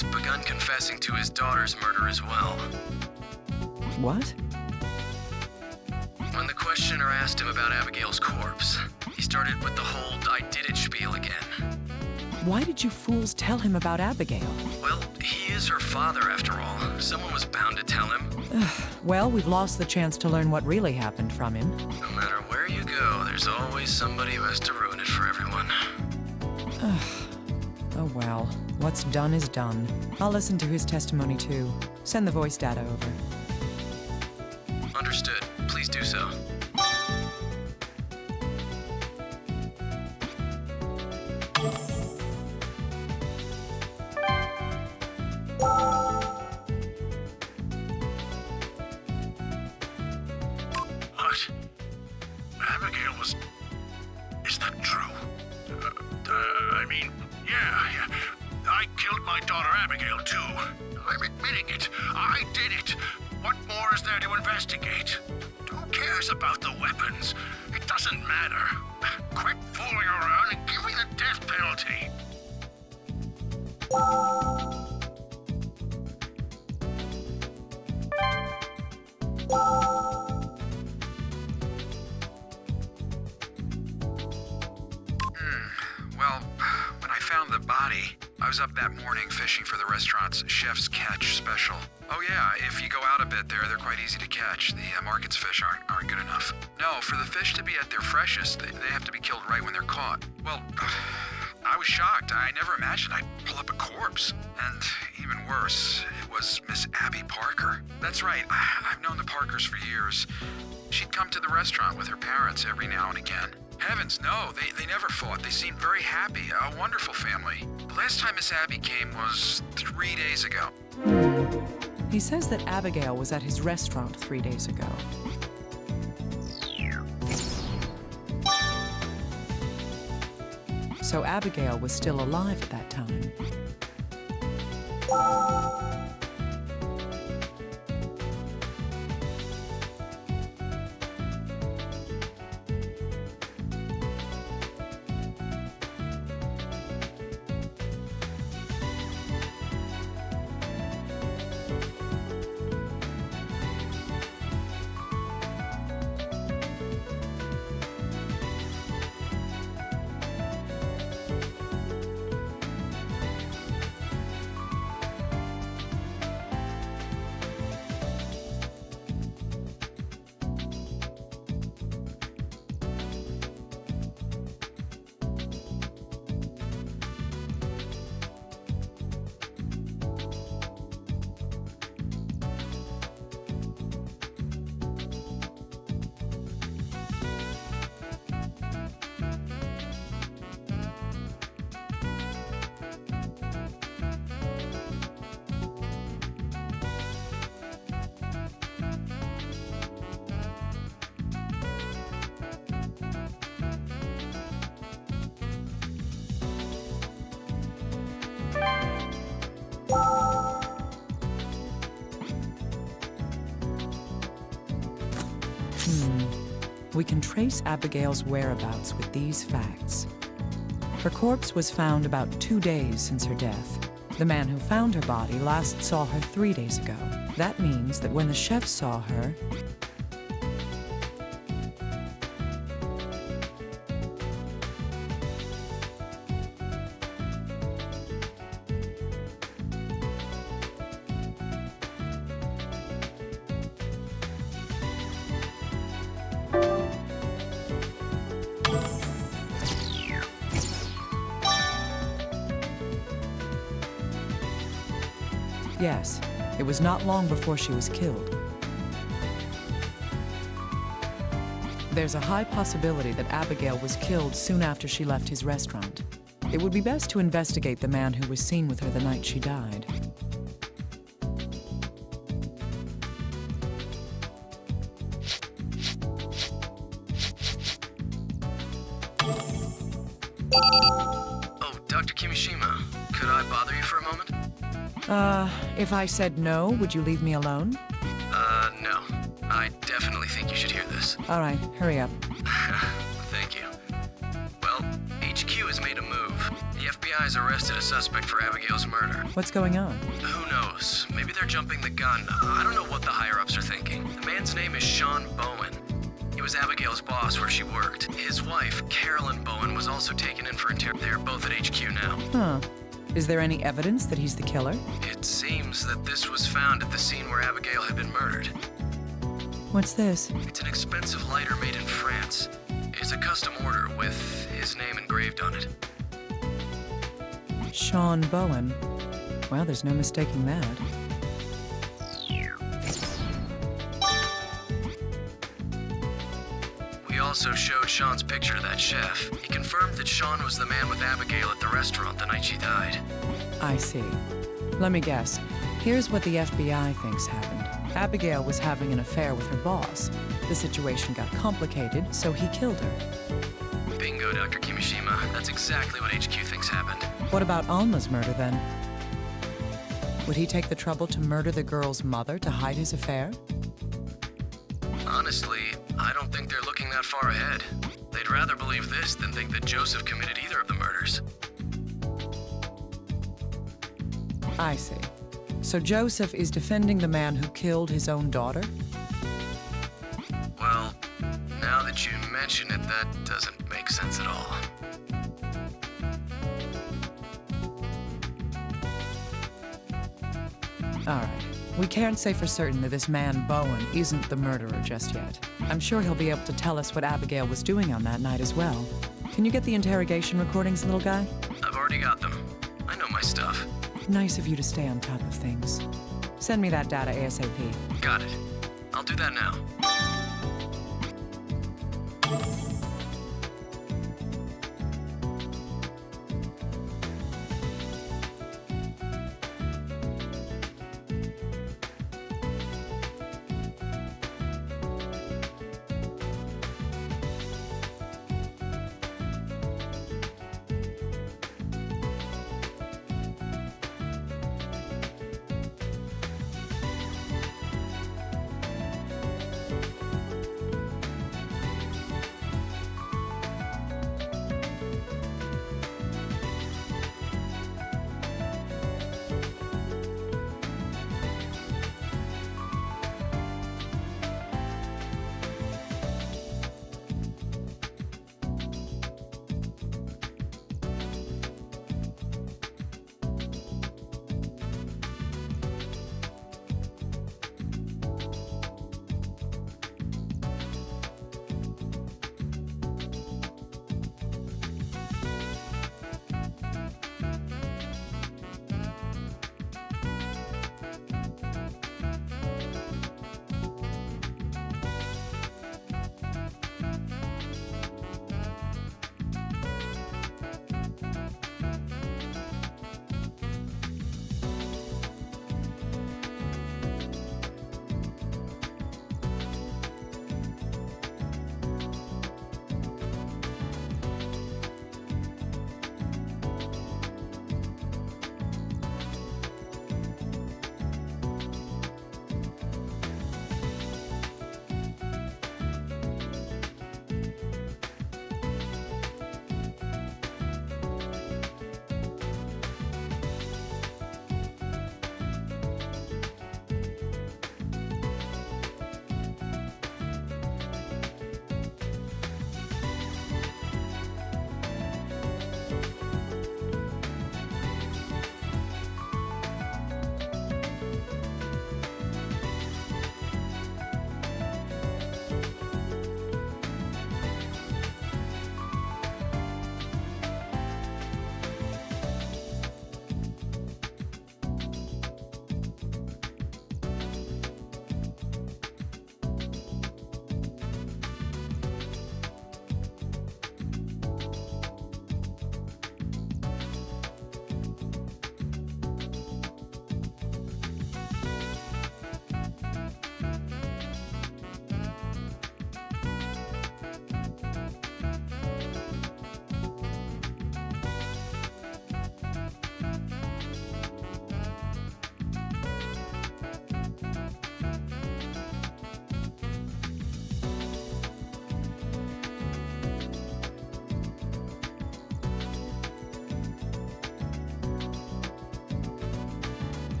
he's begun confessing to his daughter's murder as well. What? When the questioner asked him about Abigail's corpse, he started with the whole "I did it" spiel again. Why did you fools tell him about Abigail? Well, he is her father after all. Someone was bound to tell him. Well, we've lost the chance to learn what really happened from him. No matter where you go, there's always somebody who has to ruin it for everyone. Oh well, what's done is done. I'll listen to his testimony too. Send the voice data over. Understood. Please do so. What? Abigail was... Is that true? Yeah. I killed my daughter Abigail, too. I'm admitting it. I did it. What more is there to investigate? Who cares about the weapons? It doesn't matter. Quit fooling around and give me the death penalty. Well, when I found the body, I was up that morning fishing for the restaurant's chef's catch special. Oh yeah, if you go out a bit there, they're quite easy to catch. The market's fish aren't good enough. No, for the fish to be at their freshest, they have to be killed right when they're caught. Well, I was shocked. I never imagined I'd pull up a corpse. And even worse, it was Miss Abby Parker. That's right, I've known the Parkers for years. She'd come to the restaurant with her parents every now and again. Heavens, no, they never fought. They seemed very happy, a wonderful family. The last time Miss Abby came was 3 days ago. He says that Abigail was at his restaurant 3 days ago. So Abigail was still alive at that time. We can trace Abigail's whereabouts with these facts. Her corpse was found about 2 days since her death. The man who found her body last saw her 3 days ago. That means that when the chef saw her, yes, it was not long before she was killed. There's a high possibility that Abigail was killed soon after she left his restaurant. It would be best to investigate the man who was seen with her the night she died. Oh, Dr. Kimishima, could I bother you for a moment? If I said no, would you leave me alone? No. I definitely think you should hear this. All right, hurry up. Thank you. Well, HQ has made a move. The FBI FBI's arrested a suspect for Abigail's murder. What's going on? Who knows? Maybe they're jumping the gun. I don't know what the higher-ups are thinking. The man's name is Sean Bowen. He was Abigail's boss where she worked. His wife, Carolyn Bowen, was also taken in for interrogation. They're both at HQ now. Huh. Is there any evidence that he's the killer? It seems that this was found at the scene where Abigail had been murdered. What's this? It's an expensive lighter made in France. It's a custom order with his name engraved on it. Sean Bowen. Well, there's no mistaking that. We also showed Sean's picture to that chef. He confirmed that Sean was the man with Abigail at the restaurant the night she died. I see. Let me guess. Here's what the FBI thinks happened. Abigail was having an affair with her boss. The situation got complicated, so he killed her. Bingo, Dr. Kimishima. That's exactly what HQ thinks happened. What about Alma's murder, then? Would he take the trouble to murder the girl's mother to hide his affair? Honestly, I don't think they're looking that far ahead. They'd rather believe this than think that Joseph committed either of the murders. I see. So Joseph is defending the man who killed his own daughter? Well, now that you mention it, that doesn't make sense at all. All right. We can't say for certain that this man, Bowen, isn't the murderer just yet. I'm sure he'll be able to tell us what Abigail was doing on that night as well. Can you get the interrogation recordings, little guy? I've already got them. I know my stuff. Nice of you to stay on top of things. Send me that data ASAP. Got it. I'll do that now.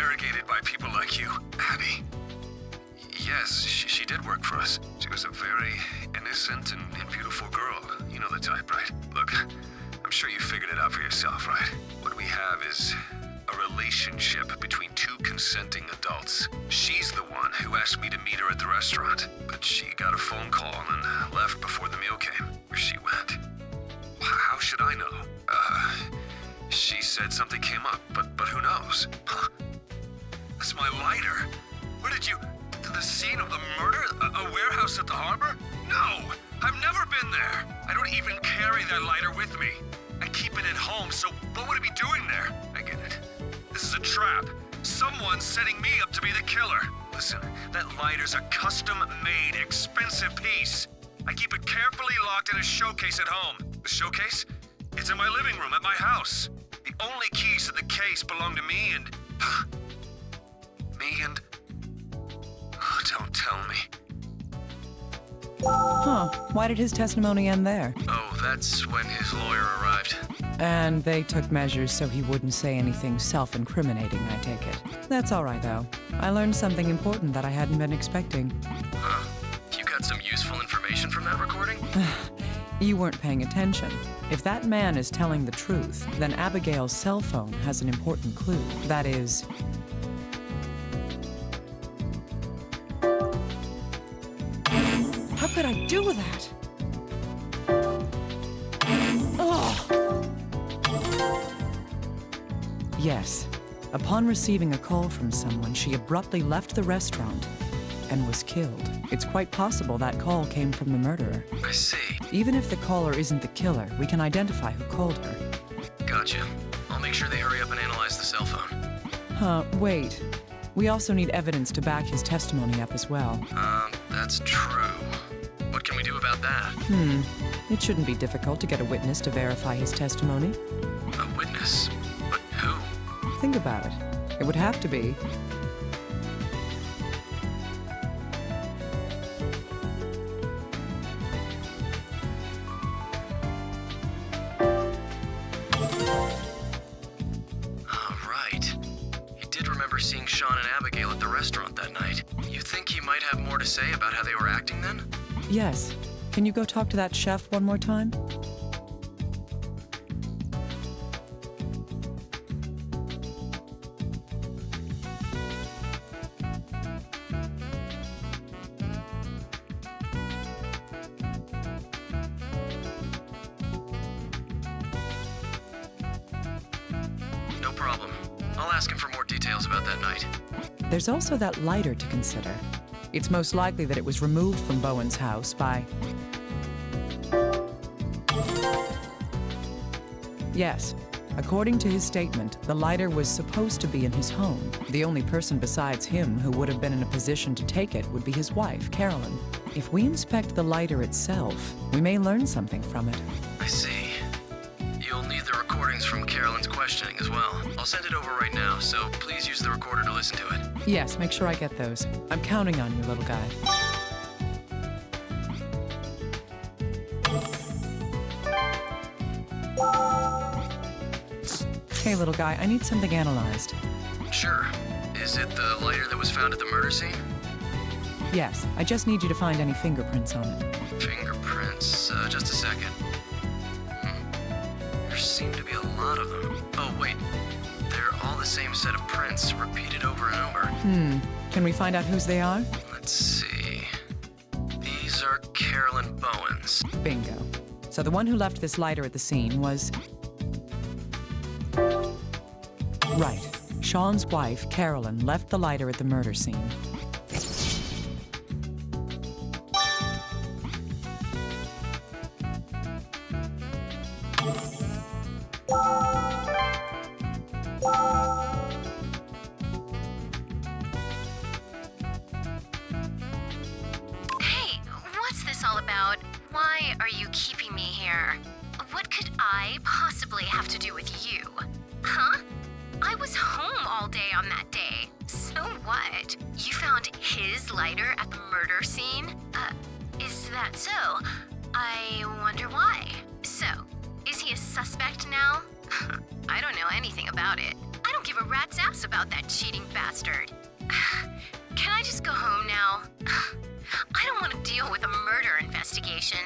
interrogated by people like you. Abby, Yes, she did work for us. She was a very innocent and beautiful girl. You know the type, right? Look, I'm sure you figured it out for yourself, right? What we have is a relationship between two consenting adults. She's the one who asked me to meet her at the restaurant, but she got a phone call and left before the meal came. Where she went. How should I know? She said something came up, but who knows? Huh? That's my lighter. Where did you... To the scene of the murder? A warehouse at the harbor? No! I've never been there! I don't even carry that lighter with me. I keep it at home, so what would it be doing there? I get it. This is a trap. Someone's setting me up to be the killer. Listen, that lighter's a custom-made, expensive piece. I keep it carefully locked in a showcase at home. The showcase? It's in my living room at my house. The only keys to the case belong to me and... me and... Oh, don't tell me. Huh. Why did his testimony end there? Oh, that's when his lawyer arrived. And they took measures so he wouldn't say anything self-incriminating, I take it. That's all right, though. I learned something important that I hadn't been expecting. Huh. You got some useful information from that recording? You weren't paying attention. If that man is telling the truth, then Abigail's cell phone has an important clue. That is... How could I do that? Ugh. Yes. Upon receiving a call from someone, she abruptly left the restaurant and was killed. It's quite possible that call came from the murderer. I see. Even if the caller isn't the killer, we can identify who called her. Gotcha. I'll make sure they hurry up and analyze the cell phone. Wait. We also need evidence to back his testimony up as well. That's true. What can we do about that? It shouldn't be difficult to get a witness to verify his testimony. A witness? But who? Think about it. It would have to be. Right. He did remember seeing Sean and Abigail at the restaurant that night. You think he might have more to say about how they were acting then? Yes. Can you go talk to that chef one more time? No problem. I'll ask him for more details about that night. There's also that lighter to consider. It's most likely that it was removed from Bowen's house by... Yes. According to his statement, the lighter was supposed to be in his home. The only person besides him who would have been in a position to take it would be his wife, Carolyn. If we inspect the lighter itself, we may learn something from it. I see. You'll need the recordings from Carolyn's questioning as well. I'll send it over right now, so please use the recorder to listen to it. Yes, make sure I get those. I'm counting on you, little guy. Hey, little guy, I need something analyzed. Sure. Is it the lighter that was found at the murder scene? Yes, I just need you to find any fingerprints on it. Fingerprints, just a second. There seem to be a lot of them. Oh, wait. They're all the same set of prints, repeated over and over. Can we find out whose they are? Let's see. These are Carolyn Bowen's. Bingo. So the one who left this lighter at the scene was... Right. Sean's wife, Carolyn, left the lighter at the murder scene. Hey, what's this all about? Why are you keeping me here? What could I possibly have to do with you? Huh? I was home all day on that day. So what? You found his lighter at the murder scene? Is that so? I wonder why. So, is he a suspect now? I don't know anything about it. I don't give give a rat's ass about that cheating bastard. Can I just go home now? I don't want to deal with a murder investigation.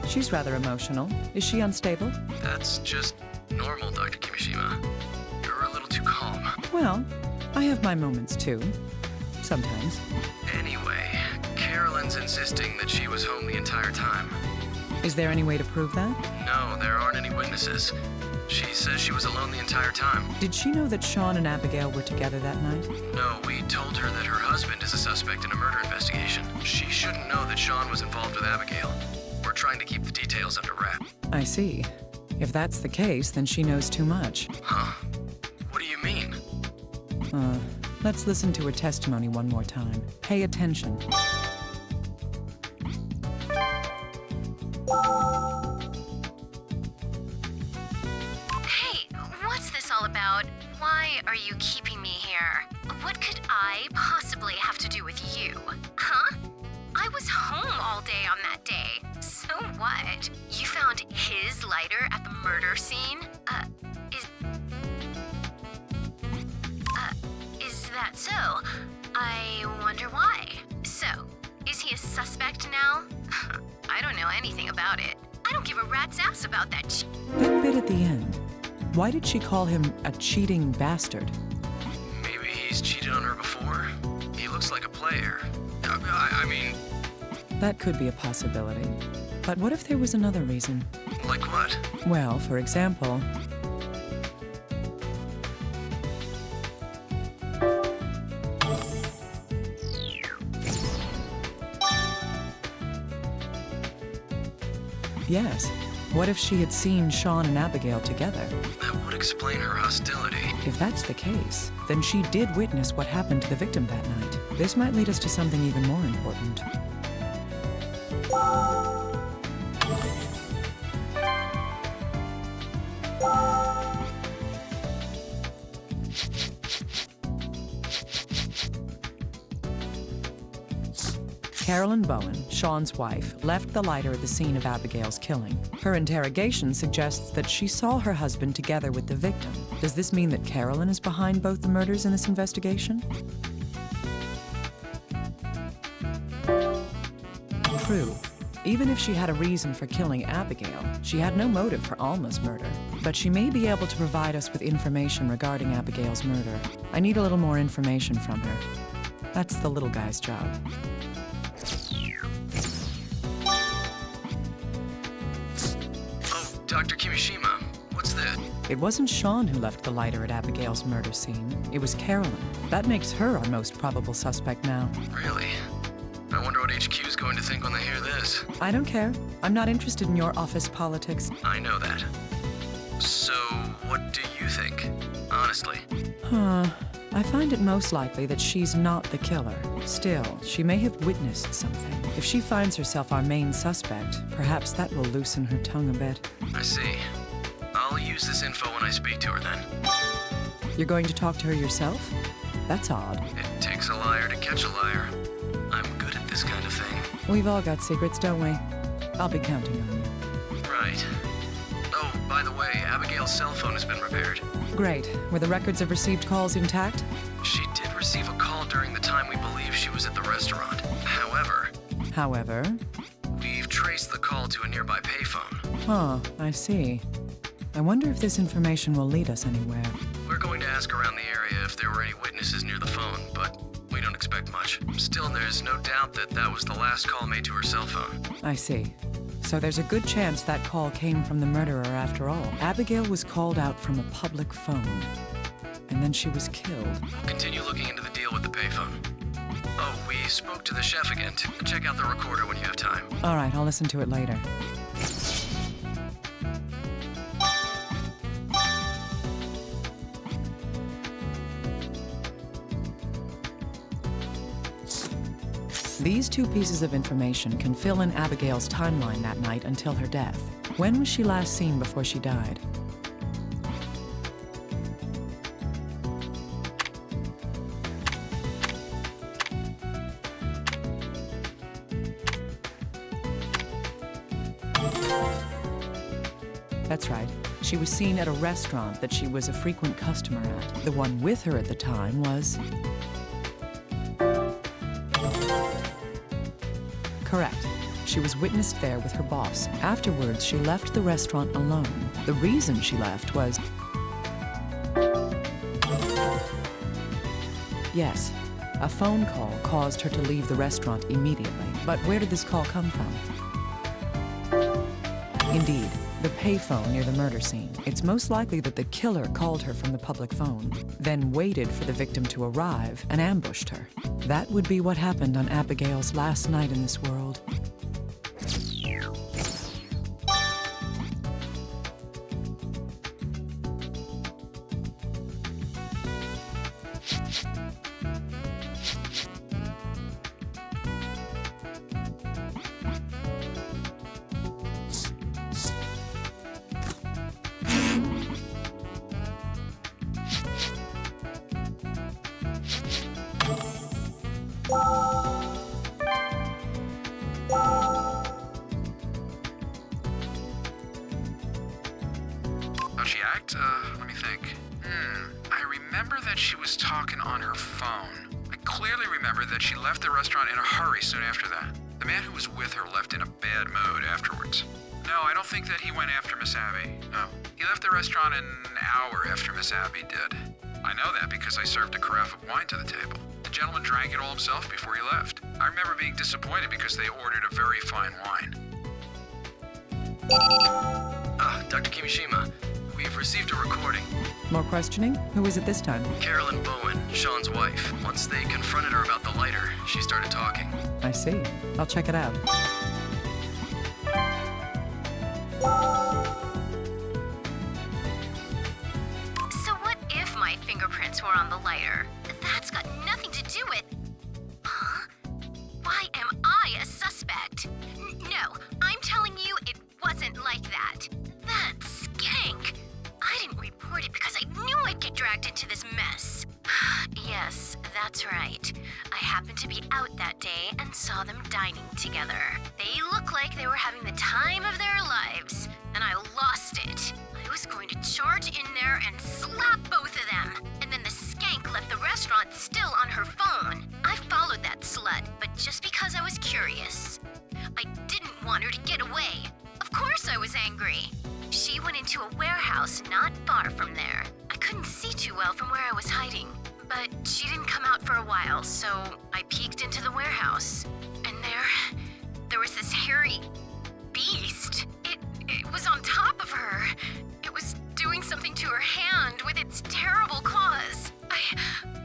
She's rather emotional. Is she unstable? That's just normal, Dr. Kimishima. You're a little too calm. Well, I have my moments too. Sometimes. Anyway, Carolyn's insisting that she was home the entire time. Is there any way to prove that? No, there aren't any witnesses. She says she was alone the entire time. Did she know that Sean and Abigail were together that night? No, we told her that her husband is a suspect in a murder investigation. She shouldn't know that Sean was involved with Abigail. We're trying to keep the details under wrap. I see. If that's the case, then she knows too much. Huh? What do you mean? Let's listen to her testimony one more time. Pay attention. Hey, what's this all about? Why are you keeping me here? What could I possibly have to do with you? Huh? I was home all day on that day. So what? You found his lighter at the murder scene? Is that so? I wonder why. So, is he a suspect now? I don't know anything about it. I don't give a rat's ass about that That bit at the end. Why did she call him a cheating bastard? Maybe he's cheated on her before? He looks like a player. I mean, That could be a possibility. But what if there was another reason? like what? Well, for example, yes. What if she had seen Sean and Abigail together? That would explain her hostility. If that's the case, then she did witness what happened to the victim that night. This might lead us to something even more important. Carolyn Bowen, Sean's wife, left the lighter at the scene of Abigail's killing. Her interrogation suggests that she saw her husband together with the victim. Does this mean that Carolyn is behind both the murders in this investigation? True. Even if she had a reason for killing Abigail, she had no motive for Alma's murder. But she may be able to provide us with information regarding Abigail's murder. I need a little more information from her. That's the little guy's job. Dr. Kimishima, what's this? It wasn't Sean who left the lighter at Abigail's murder scene. It was Carolyn. That makes her our most probable suspect now. Really? I wonder what HQ's going to think when they hear this. I don't care. I'm not interested in your office politics. I know that. So, what do you think? Honestly. I find it most likely that she's not the killer. Still, she may have witnessed something. If she finds herself our main suspect, perhaps that will loosen her tongue a bit. I see. I'll use this info when I speak to her then. You're going to talk to her yourself? That's odd. It takes a liar to catch a liar. I'm good at this kind of thing. We've all got secrets, don't we? I'll be counting on you. Right. Oh, by the way, Abigail's cell phone has been repaired. Great. Were the records of received calls intact? She did receive a call during the time we believe she was at the restaurant. However, we've traced the call to a nearby payphone. I see. I wonder if this information will lead us anywhere. We're going to ask around the area if there were any witnesses near the phone, but we don't expect much. Still, there's no doubt that that was the last call made to her cell phone. I see. So there's a good chance that call came from the murderer after all. Abigail was called out from a public phone, and then she was killed. We'll continue looking into the deal with the payphone. Oh, we spoke to the chef again. Check out the recorder when you have time. All right, I'll listen to it later. These two pieces of information can fill in Abigail's timeline that night until her death. When was she last seen before she died? That's right. She was seen at a restaurant that she was a frequent customer at. The one with her at the time was... Correct. She was witnessed there with her boss. Afterwards, she left the restaurant alone. The reason she left was... Yes, a phone call caused her to leave the restaurant immediately. But where did this call come from? Indeed, the payphone near the murder scene. It's most likely that the killer called her from the public phone, then waited for the victim to arrive and ambushed her. That would be what happened on Abigail's last night in this world. How'd she act? Let me think. I remember that she was talking on her phone. I clearly remember that she left the restaurant in a hurry soon after that. The man who was with her left in a bad mood afterwards. No, I don't think that he went after Miss Abby. No. He left the restaurant an hour after Miss Abby did. I know that because I served a carafe of wine to the table. The gentleman drank it all himself before he left. I remember being disappointed because they ordered a very fine wine. Dr. Kimishima, we've received a recording. More questioning? Who was it this time? Carolyn Bowen, Sean's wife. Once they confronted her about the lighter, she started talking. I see. I'll check it out. So what if my fingerprints were on the lighter? That's got nothing to do with... Huh? Why am I a suspect? No, I'm telling you it wasn't like that. That skank! I didn't report it because I knew I'd get dragged into this mess. Yes, that's right. I happened to be out that day and saw them dining together. They looked like they were having the time of their lives, and I lost it. I was going to charge in there and slap both of them, and then the skank left the restaurant still on her phone. I followed that slut, but just because I was curious. I didn't want her to get away. Of course I was angry. She went into a warehouse not far from there. I couldn't see too well from where I was hiding, but she didn't come out for a while, so I peeked into the warehouse. And there was this hairy beast. It was on top of her. It was doing something to her hand with its terrible claws.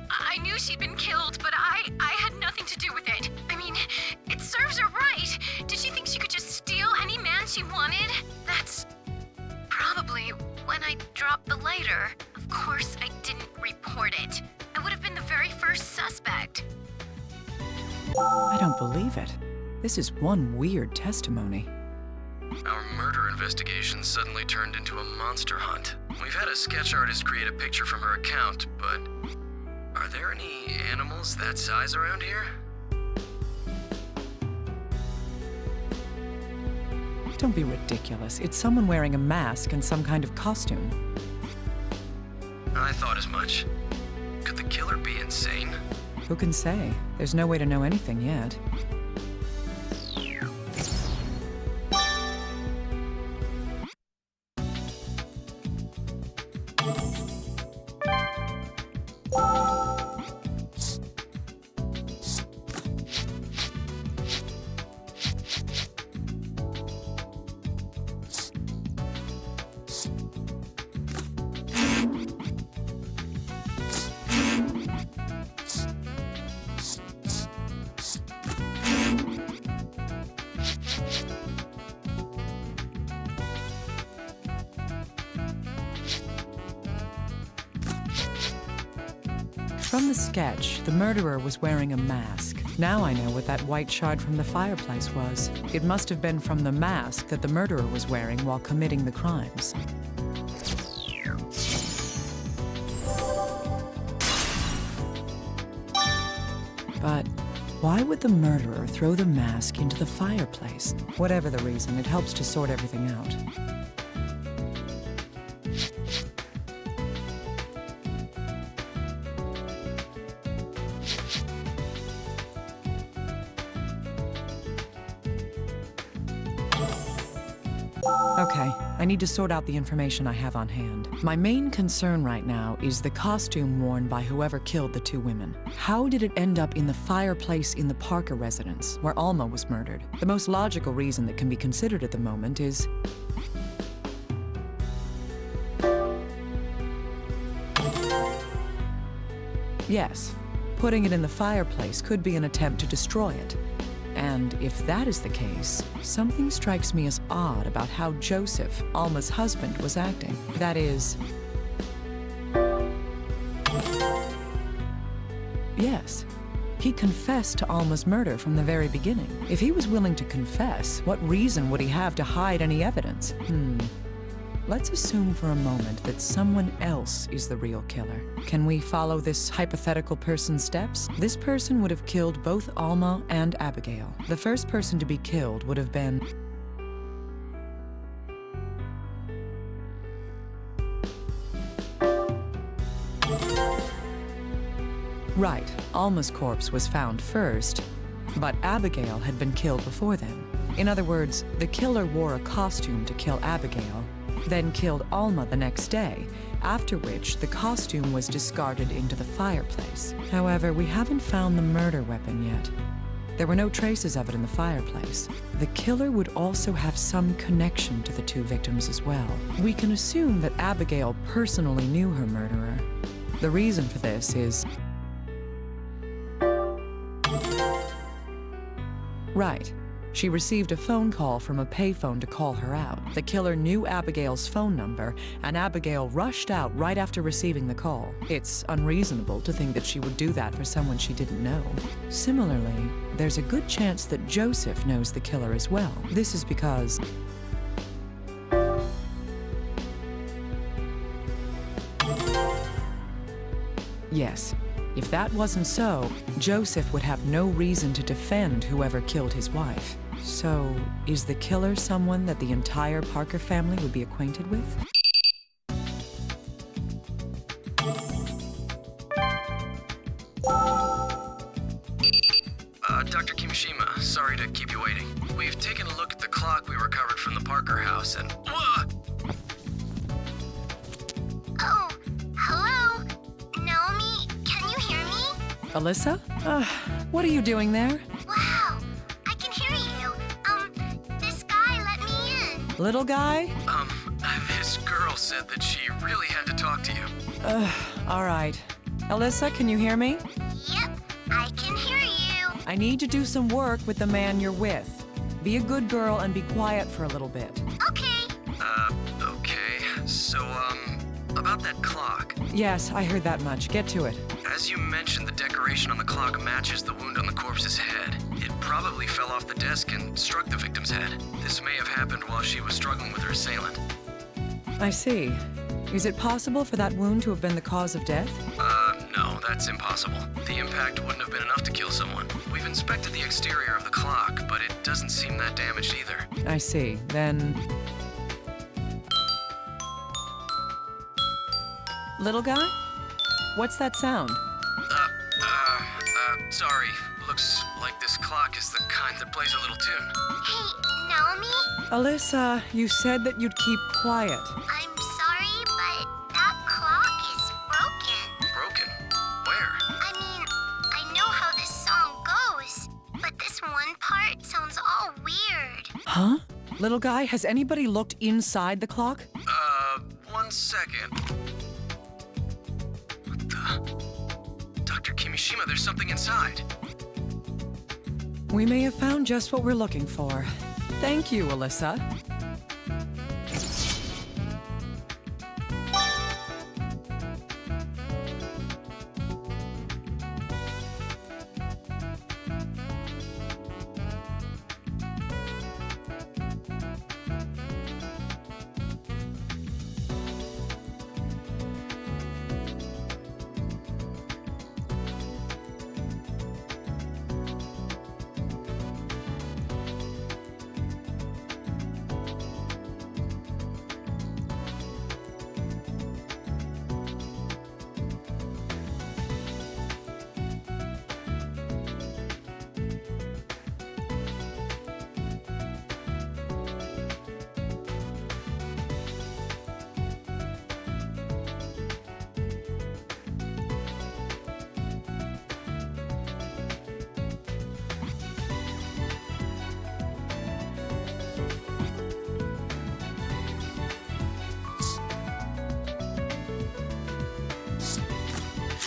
I knew she'd been killed, but I had nothing to do with it. I mean, it serves her right. Did she think she could just steal any man she wanted? That's probably when I dropped the lighter. Of course, I didn't report it. I would have been the very first suspect. I don't believe it. This is one weird testimony. Our murder investigation suddenly turned into a monster hunt. We've had a sketch artist create a picture from her account, but are there any animals that size around here? Don't be ridiculous. It's someone wearing a mask and some kind of costume. I thought as much. Could the killer be insane? Who can say? There's no way to know anything yet. From the sketch, the murderer was wearing a mask. Now I know what that white shard from the fireplace was. It must have been from the mask that the murderer was wearing while committing the crimes. But why would the murderer throw the mask into the fireplace? Whatever the reason, it helps to sort everything out. Okay, I need to sort out the information I have on hand. My main concern right now is the costume worn by whoever killed the two women. How did it end up in the fireplace in the Parker residence, where Alma was murdered? The most logical reason that can be considered at the moment is... Yes, putting it in the fireplace could be an attempt to destroy it. And if that is the case, something strikes me as odd about how Joseph, Alma's husband, was acting. That is... Yes, he confessed to Alma's murder from the very beginning. If he was willing to confess, what reason would he have to hide any evidence? Let's assume for a moment that someone else is the real killer. Can we follow this hypothetical person's steps? This person would have killed both Alma and Abigail. The first person to be killed would have been... Right, Alma's corpse was found first, but Abigail had been killed before then. In other words, the killer wore a costume to kill Abigail, then killed Alma the next day, after which the costume was discarded into the fireplace. However, we haven't found the murder weapon yet. There were no traces of it in the fireplace. The killer would also have some connection to the two victims as well. We can assume that Abigail personally knew her murderer. The reason for this is... Right. She received a phone call from a payphone to call her out. The killer knew Abigail's phone number, and Abigail rushed out right after receiving the call. It's unreasonable to think that she would do that for someone she didn't know. Similarly, there's a good chance that Joseph knows the killer as well. This is because... Yes. If that wasn't so, Joseph would have no reason to defend whoever killed his wife. So, is the killer someone that the entire Parker family would be acquainted with? Dr. Kimishima, sorry to keep you waiting. We've taken a look at the clock we recovered from the Parker house and... Oh, hello? Naomi, can you hear me? Alyssa? What are you doing there? Wow, I can hear you. This guy let me in. Little guy? This girl said that she really had to talk to you. All right. Alyssa, can you hear me? Yep, I can hear you. I need to do some work with the man you're with. Be a good girl and be quiet for a little bit. Okay. Okay. So, about that clock. Yes, I heard that much. Get to it. As you mentioned, the decoration on the clock matches the wound on the corpse's head. It probably fell off the desk and struck the victim's head. This may have happened while she was struggling with her assailant. I see. Is it possible for that wound to have been the cause of death? No, that's impossible. The impact wouldn't have been enough to kill someone. We've inspected the exterior of the clock, but it doesn't seem that damaged either. I see. Then... Little guy? What's that sound? Sorry. Looks like this clock is the kind that plays a little tune. Hey, Naomi? Alyssa, you said that you'd keep quiet. I'm sorry, but that clock is broken. Broken? Where? I mean, I know how this song goes, but this one part sounds all weird. Huh? Little guy, has anybody looked inside the clock? 1 second. What the? Dr. Kimishima, there's something inside. We may have found just what we're looking for. Thank you, Alyssa.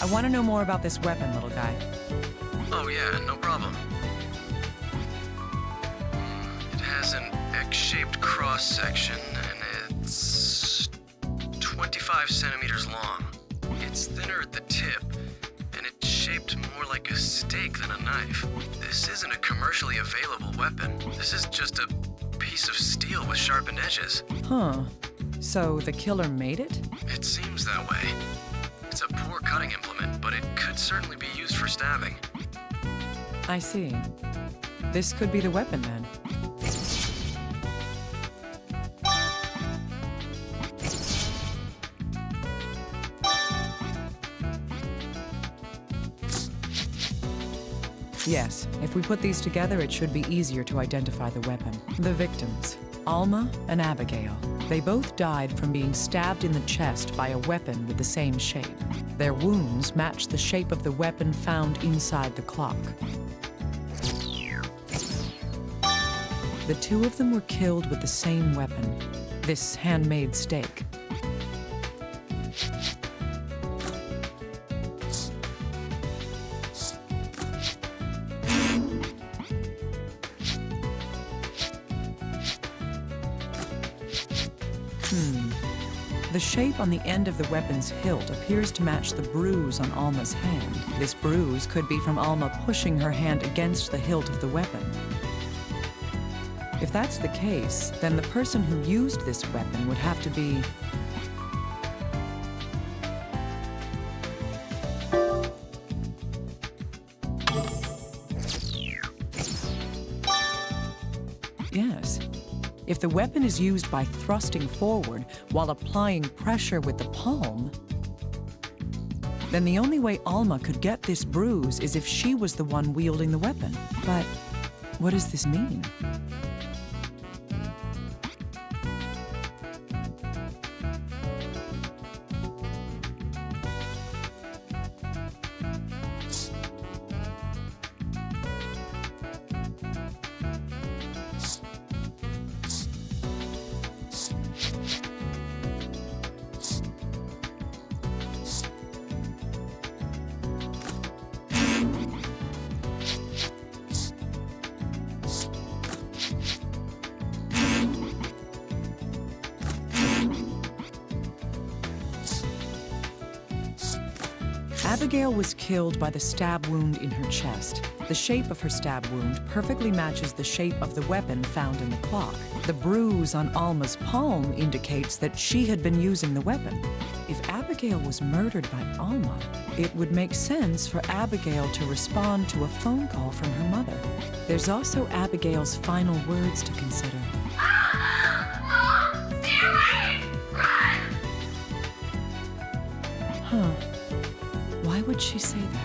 I want to know more about this weapon, little guy. Oh yeah, no problem. It has an X-shaped cross-section, and it's 25 centimeters long. It's thinner at the tip, and it's shaped more like a steak than a knife. This isn't a commercially available weapon. This is just a piece of steel with sharpened edges. Huh. So the killer made it? It seems that way. It's a poor cutting implement, but it could certainly be used for stabbing. I see. This could be the weapon then. Yes, if we put these together, it should be easier to identify the weapon. The victims, Alma and Abigail. They both died from being stabbed in the chest by a weapon with the same shape. Their wounds match the shape of the weapon found inside the clock. The two of them were killed with the same weapon, this handmade stake. The shape on the end of the weapon's hilt appears to match the bruise on Alma's hand. This bruise could be from Alma pushing her hand against the hilt of the weapon. If that's the case, then the person who used this weapon would have to be... Yes. If the weapon is used by thrusting forward while applying pressure with the palm, then the only way Alma could get this bruise is if she was the one wielding the weapon. But what does this mean? Abigail was killed by the stab wound in her chest. The shape of her stab wound perfectly matches the shape of the weapon found in the clock. The bruise on Alma's palm indicates that she had been using the weapon. If Abigail was murdered by Alma, it would make sense for Abigail to respond to a phone call from her mother. There's also Abigail's final words to consider. Huh. Why would she say that?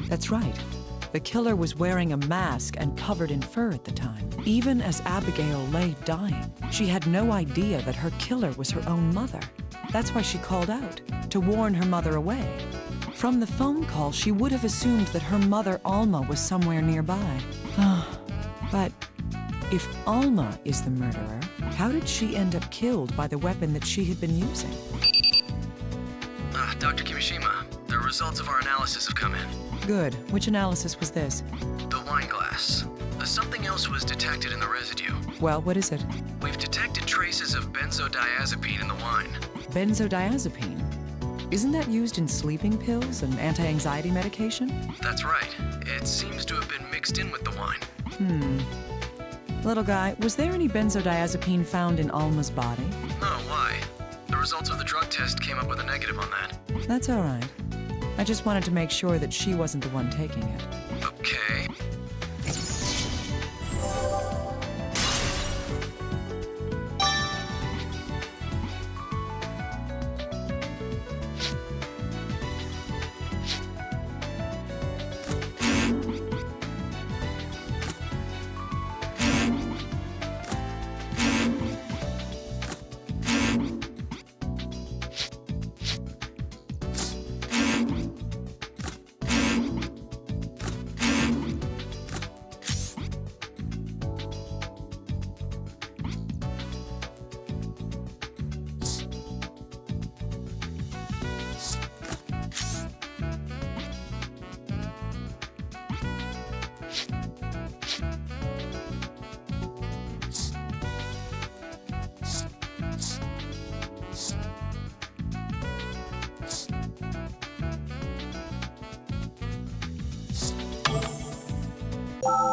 That's right. The killer was wearing a mask and covered in fur at the time. Even as Abigail lay dying, she had no idea that her killer was her own mother. That's why she called out, to warn her mother away. From the phone call, she would have assumed that her mother, Alma, was somewhere nearby. But if Alma is the murderer, how did she end up killed by the weapon that she had been using? Dr. Kimishima, the results of our analysis have come in. Good. Which analysis was this? The wine glass. Something else was detected in the residue. Well, what is it? We've detected traces of benzodiazepine in the wine. Benzodiazepine? Isn't that used in sleeping pills and anti-anxiety medication? That's right. It seems to have been mixed in with the wine. Little guy, was there any benzodiazepine found in Alma's body? No, why? The results of the drug test came up with a negative on that. That's all right. I just wanted to make sure that she wasn't the one taking it. Okay.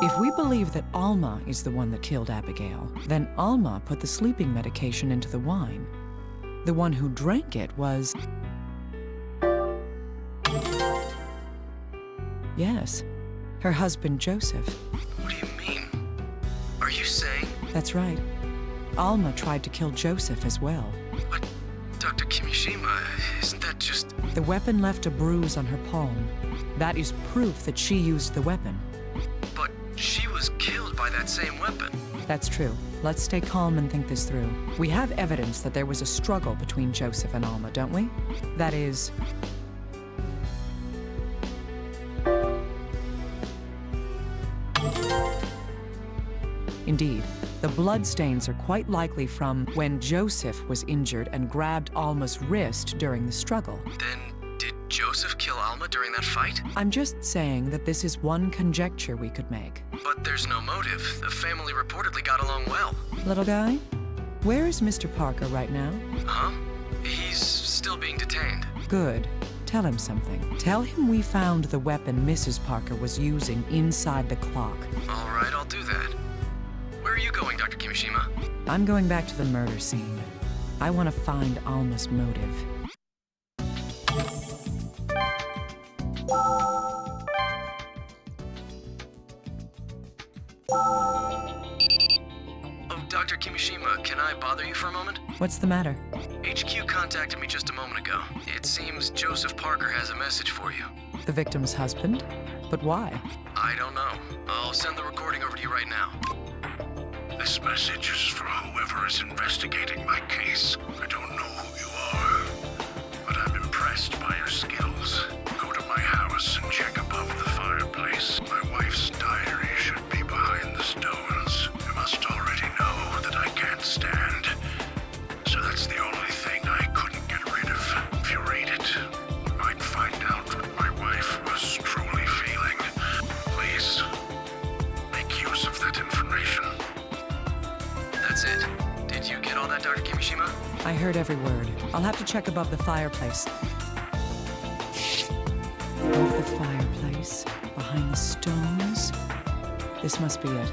If we believe that Alma is the one that killed Abigail, then Alma put the sleeping medication into the wine. The one who drank it was... Yes, her husband Joseph. What do you mean? Are you saying... That's right. Alma tried to kill Joseph as well. But, Dr. Kimishima, isn't that just... The weapon left a bruise on her palm. That is proof that she used the weapon. But she was killed by that same weapon. That's true. Let's stay calm and think this through. We have evidence that there was a struggle between Joseph and Alma, don't we? That is... Indeed, the bloodstains are quite likely from when Joseph was injured and grabbed Alma's wrist during the struggle. Then, did Joseph kill Alma during that fight? I'm just saying that this is one conjecture we could make. But there's no motive. The family reportedly got along well. Little guy, where is Mr. Parker right now? Huh? He's still being detained. Good. Tell him something. Tell him we found the weapon Mrs. Parker was using inside the clock. All right, I'll do that. Where are you going, Dr. Kimishima? I'm going back to the murder scene. I want to find Alma's motive. Oh, Dr. Kimishima, can I bother you for a moment? What's the matter? HQ contacted me just a moment ago. It seems Joseph Parker has a message for you. The victim's husband? But why? I don't know. I'll send the recording over to you right now. This message is for whoever is investigating my case. I don't know who you are, but I'm impressed by your skills. Go to my house and check above the fireplace. My wife's diary should be behind the stones. You must already know that I can't stand. So that's the only thing I couldn't get rid of. If you read it, you might find out what my wife was truly feeling. Please, make use of that information. That's it. Did you get all that, Dr. Kimishima? I heard every word. I'll have to check above the fireplace. Above the fireplace, behind the stones. This must be it.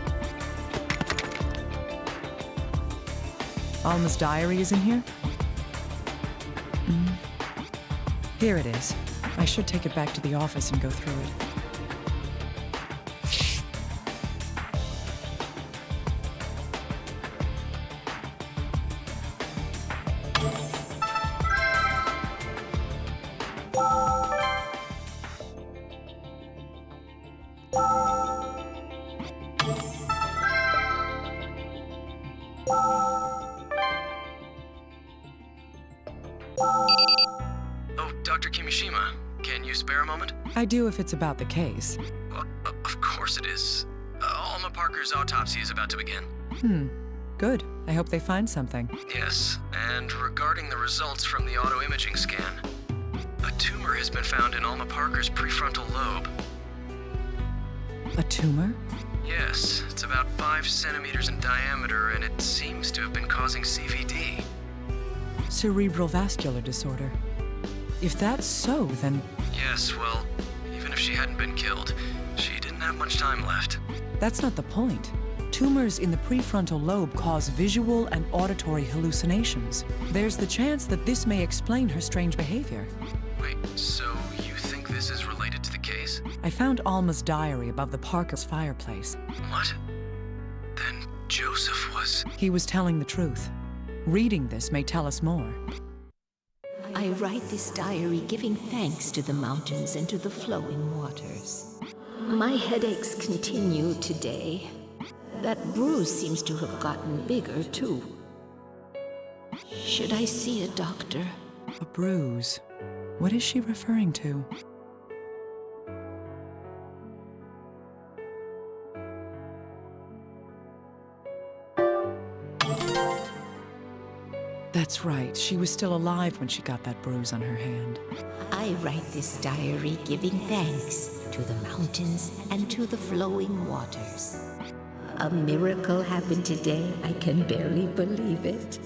Alma's diary is in here? Here it is. I should take it back to the office and go through it. Oh, Dr. Kimishima, can you spare a moment? I do if it's about the case. Of course it is. Alma Parker's autopsy is about to begin. Good. I hope they find something. Yes, and regarding the results from the auto-imaging scan, a tumor has been found in Alma Parker's prefrontal lobe. A tumor? Yes, it's about 5 centimeters in diameter, and it seems to have been causing CVD. Cerebral vascular disorder. If that's so, then Yes, well, even if she hadn't been killed, she didn't have much time left. that's not the point. Tumors in the prefrontal lobe cause visual and auditory hallucinations. There's the chance that this may explain her strange behavior. Wait, so you think this is related to the case? I found Alma's diary above the Parker's fireplace. What? Then Joseph was... He was telling the truth. Reading this may tell us more. I write this diary giving thanks to the mountains and to the flowing waters. My headaches continue today. That bruise seems to have gotten bigger, too. Should I see a doctor? A bruise. What is she referring to? That's right. She was still alive when she got that bruise on her hand. I write this diary giving thanks to the mountains and to the flowing waters. A miracle happened today. I can barely believe it.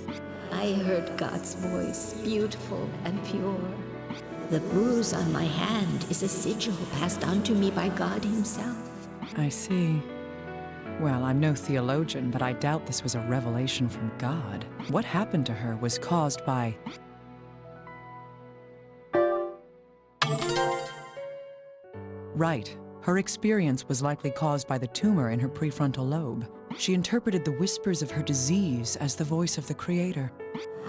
I heard God's voice, beautiful and pure. The bruise on my hand is a sigil passed on to me by God Himself. I see. Well, I'm no theologian, but I doubt this was a revelation from God. What happened to her was caused by... Right. Her experience was likely caused by the tumor in her prefrontal lobe. She interpreted the whispers of her disease as the voice of the Creator.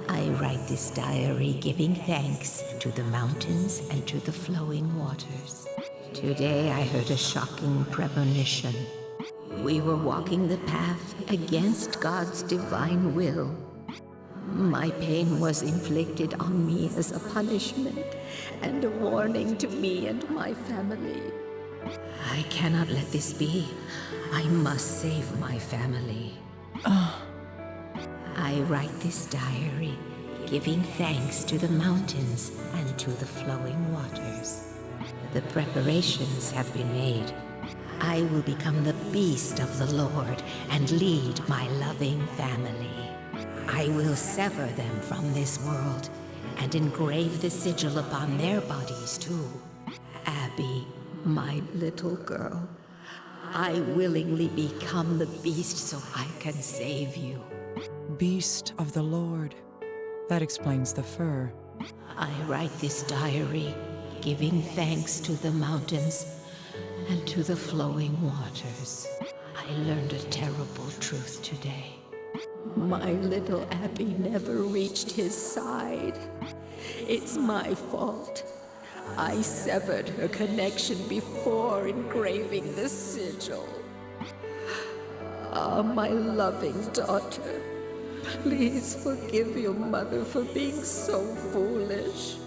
I write this diary giving thanks to the mountains and to the flowing waters. Today I heard a shocking premonition. We were walking the path against God's divine will. My pain was inflicted on me as a punishment and a warning to me and my family. I cannot let this be. I must save my family. I write this diary, giving thanks to the mountains and to the flowing waters. The preparations have been made. I will become the beast of the Lord and lead my loving family. I will sever them from this world and engrave the sigil upon their bodies too. Abby, my little girl, I willingly become the beast so I can save you. Beast of the Lord. That explains the fur. I write this diary, giving thanks to the mountains and to the flowing waters. I learned a terrible truth today. My little Abby never reached his side. It's my fault. I severed her connection before engraving the sigil. Ah, my loving daughter, please forgive your mother for being so foolish.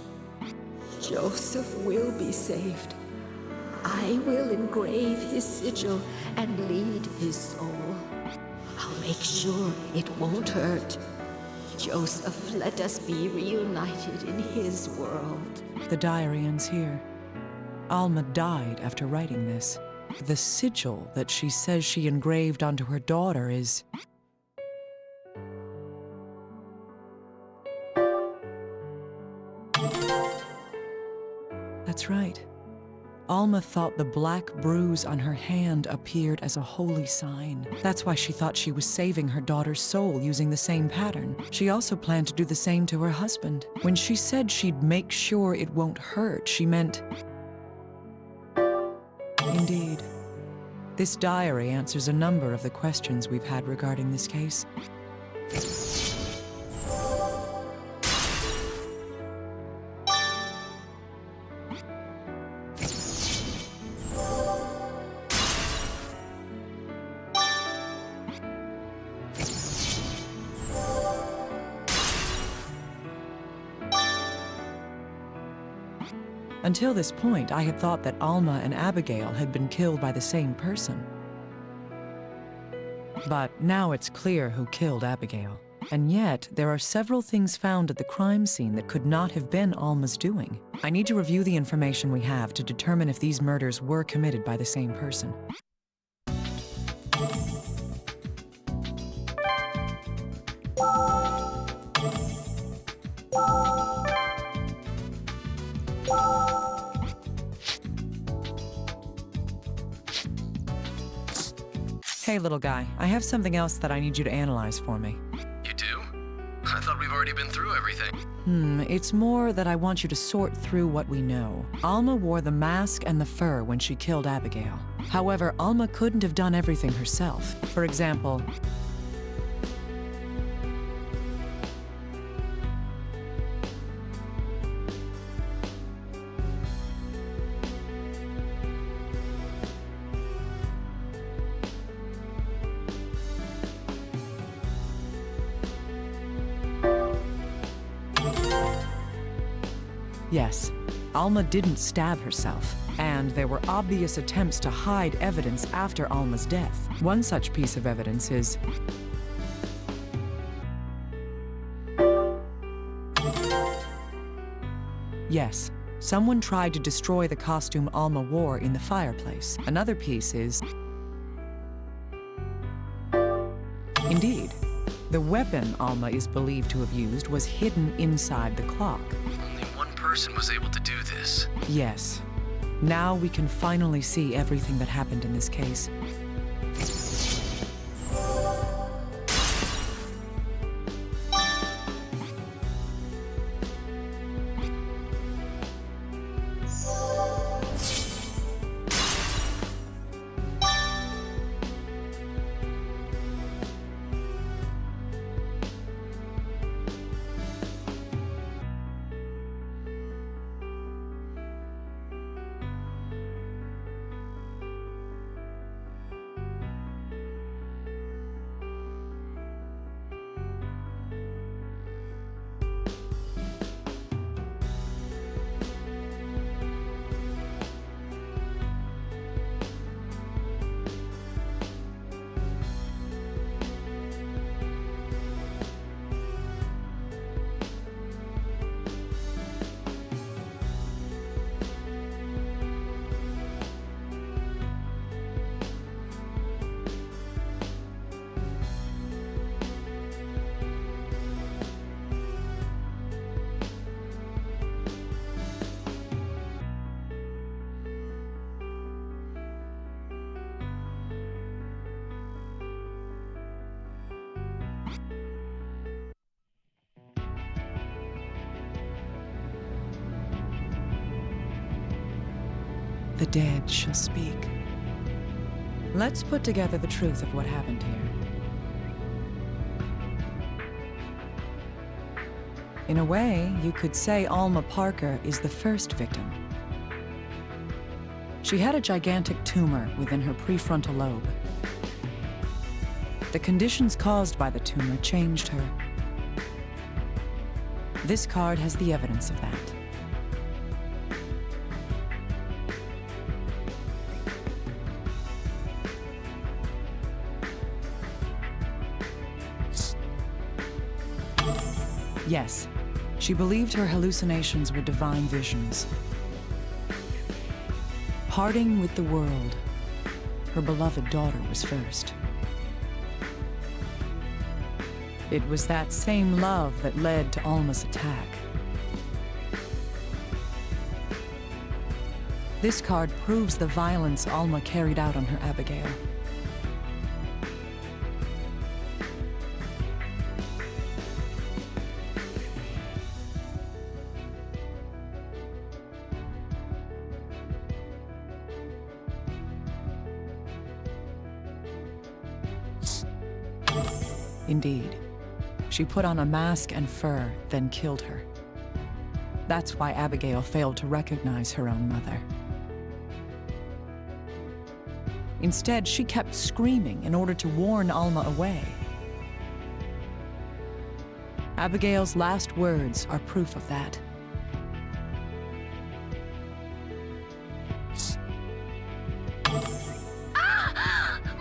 Joseph will be saved. I will engrave his sigil and lead his soul. I'll make sure it won't hurt. Joseph, let us be reunited in his world. The diary ends here. Alma died after writing this. The sigil that she says she engraved onto her daughter is... That's right. Alma thought the black bruise on her hand appeared as a holy sign. That's why she thought she was saving her daughter's soul using the same pattern. She also planned to do the same to her husband. When she said she'd make sure it won't hurt, she meant... Indeed. This diary answers a number of the questions we've had regarding this case. Until this point, I had thought that Alma and Abigail had been killed by the same person. But now it's clear who killed Abigail. And yet, there are several things found at the crime scene that could not have been Alma's doing. I need to review the information we have to determine if these murders were committed by the same person. Hey, little guy, I have something else that I need you to analyze for me. You do? I thought we've already been through everything. It's more that I want you to sort through what we know. Alma wore the mask and the fur when she killed Abigail. However, Alma couldn't have done everything herself. For example, yes, Alma didn't stab herself, and there were obvious attempts to hide evidence after Alma's death. One such piece of evidence is... Yes, someone tried to destroy the costume Alma wore in the fireplace. Another piece is... Indeed, the weapon Alma is believed to have used was hidden inside the clock. Only one person was able to do this. Yes. Now we can finally see everything that happened in this case. the dead shall speak. Let's put together the truth of what happened here. In a way, you could say Alma Parker is the first victim. She had a gigantic tumor within her prefrontal lobe. The conditions caused by the tumor changed her. This card has the evidence of that. Yes, she believed her hallucinations were divine visions. Parting with the world, her beloved daughter was first. It was that same love that led to Alma's attack. This card proves the violence Alma carried out on her Abigail. Indeed. She put on a mask and fur, then killed her. That's why Abigail failed to recognize her own mother. Instead, she kept screaming in order to warn Alma away. Abigail's last words are proof of that.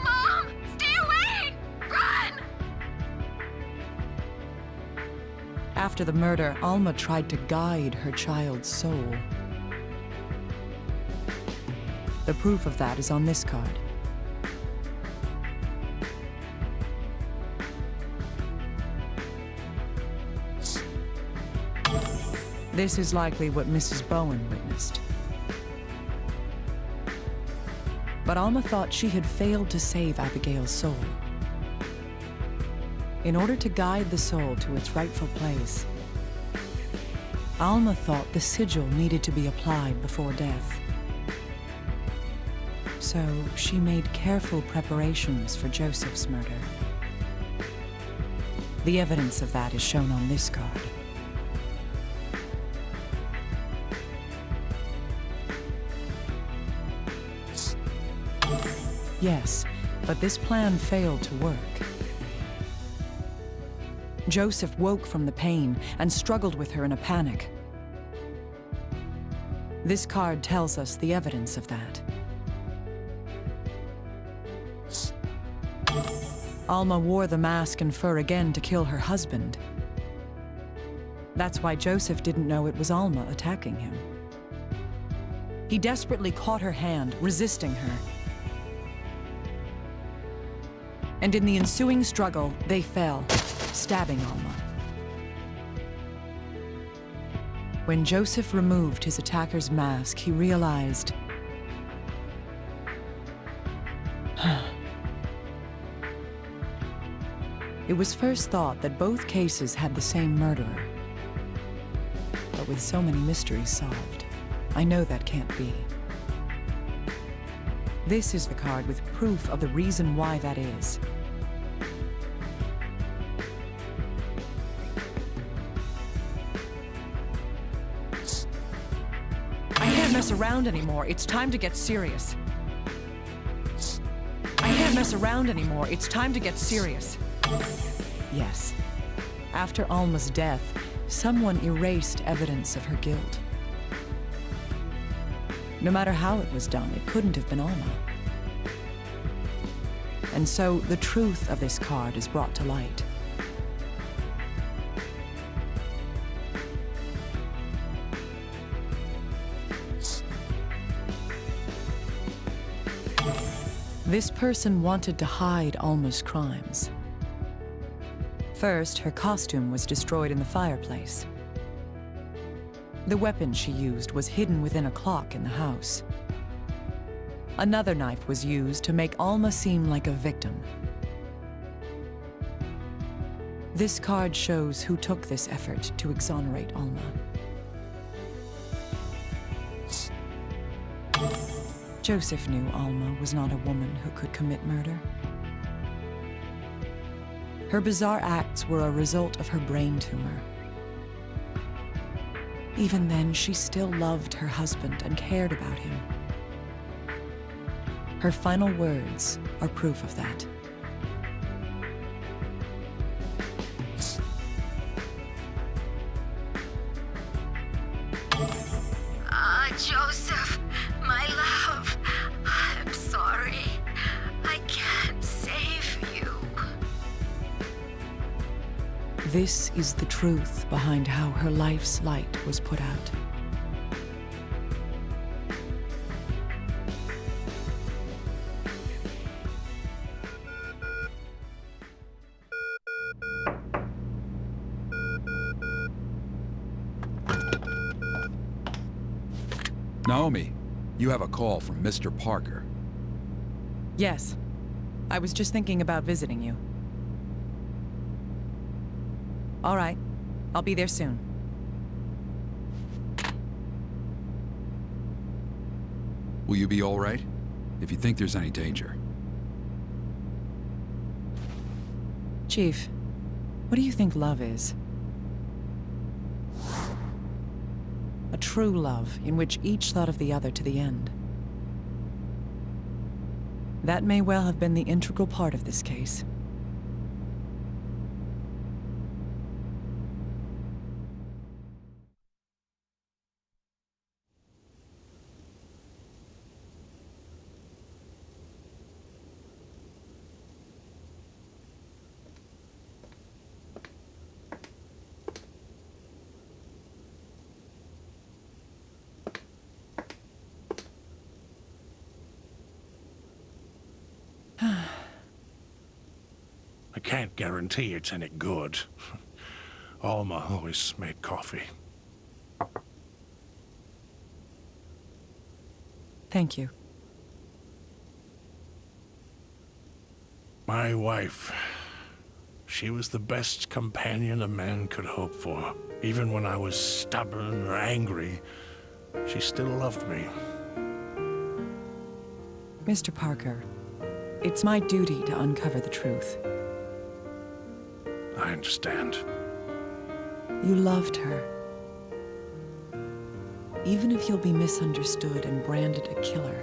Mom! Stay away! Run! After the murder, Alma tried to guide her child's soul. The proof of that is on this card. This is likely what Mrs. Bowen witnessed. But Alma thought she had failed to save Abigail's soul. In order to guide the soul to its rightful place, Alma thought the sigil needed to be applied before death. So she made careful preparations for Joseph's murder. The evidence of that is shown on this card. Yes, but this plan failed to work. Joseph woke from the pain and struggled with her in a panic. This card tells us the evidence of that. Alma wore the mask and fur again to kill her husband. That's why Joseph didn't know it was Alma attacking him. He desperately caught her hand, resisting her. And in the ensuing struggle, they fell, stabbing Alma. When Joseph removed his attacker's mask, he realized... It was first thought that both cases had the same murderer. But with so many mysteries solved, I know that can't be. This is the card with proof of the reason why that is. I can't mess around anymore. It's time to get serious. I can't mess around anymore. It's time to get serious. Yes. After Alma's death, someone erased evidence of her guilt. No matter how it was done, it couldn't have been Alma. And so the truth of this card is brought to light. This person wanted to hide Alma's crimes. First, her costume was destroyed in the fireplace. The weapon she used was hidden within a clock in the house. Another knife was used to make Alma seem like a victim. This card shows who took this effort to exonerate Alma. Joseph knew Alma was not a woman who could commit murder. Her bizarre acts were a result of her brain tumor. Even then, she still loved her husband and cared about him. Her final words are proof of that. Joseph, my love, I'm sorry. I can't save you. This is the truth behind how her life's light was put out. Naomi, you have a call from Mr. Parker. Yes. I was just thinking about visiting you. All right. I'll be there soon. Will you be all right? If you think there's any danger. Chief, what do you think love is? A true love in which each thought of the other to the end. That may well have been the integral part of this case. I can't guarantee it's any good. Alma always made coffee. Thank you. My wife, she was the best companion a man could hope for. Even when I was stubborn or angry, she still loved me. Mr. Parker, it's my duty to uncover the truth. I understand. You loved her. Even if you'll be misunderstood and branded a killer,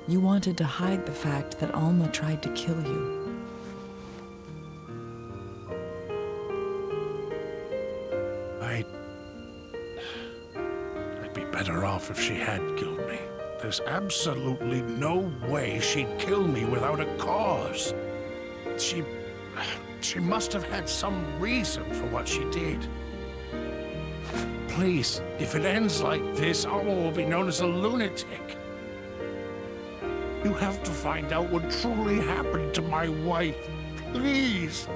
you wanted to hide the fact that Alma tried to kill you. I'd be better off if she had killed me. There's absolutely no way she'd kill me without a cause. She must have had some reason for what she did. Please, if it ends like this, Alma will be known as a lunatic. You have to find out what truly happened to my wife. Please.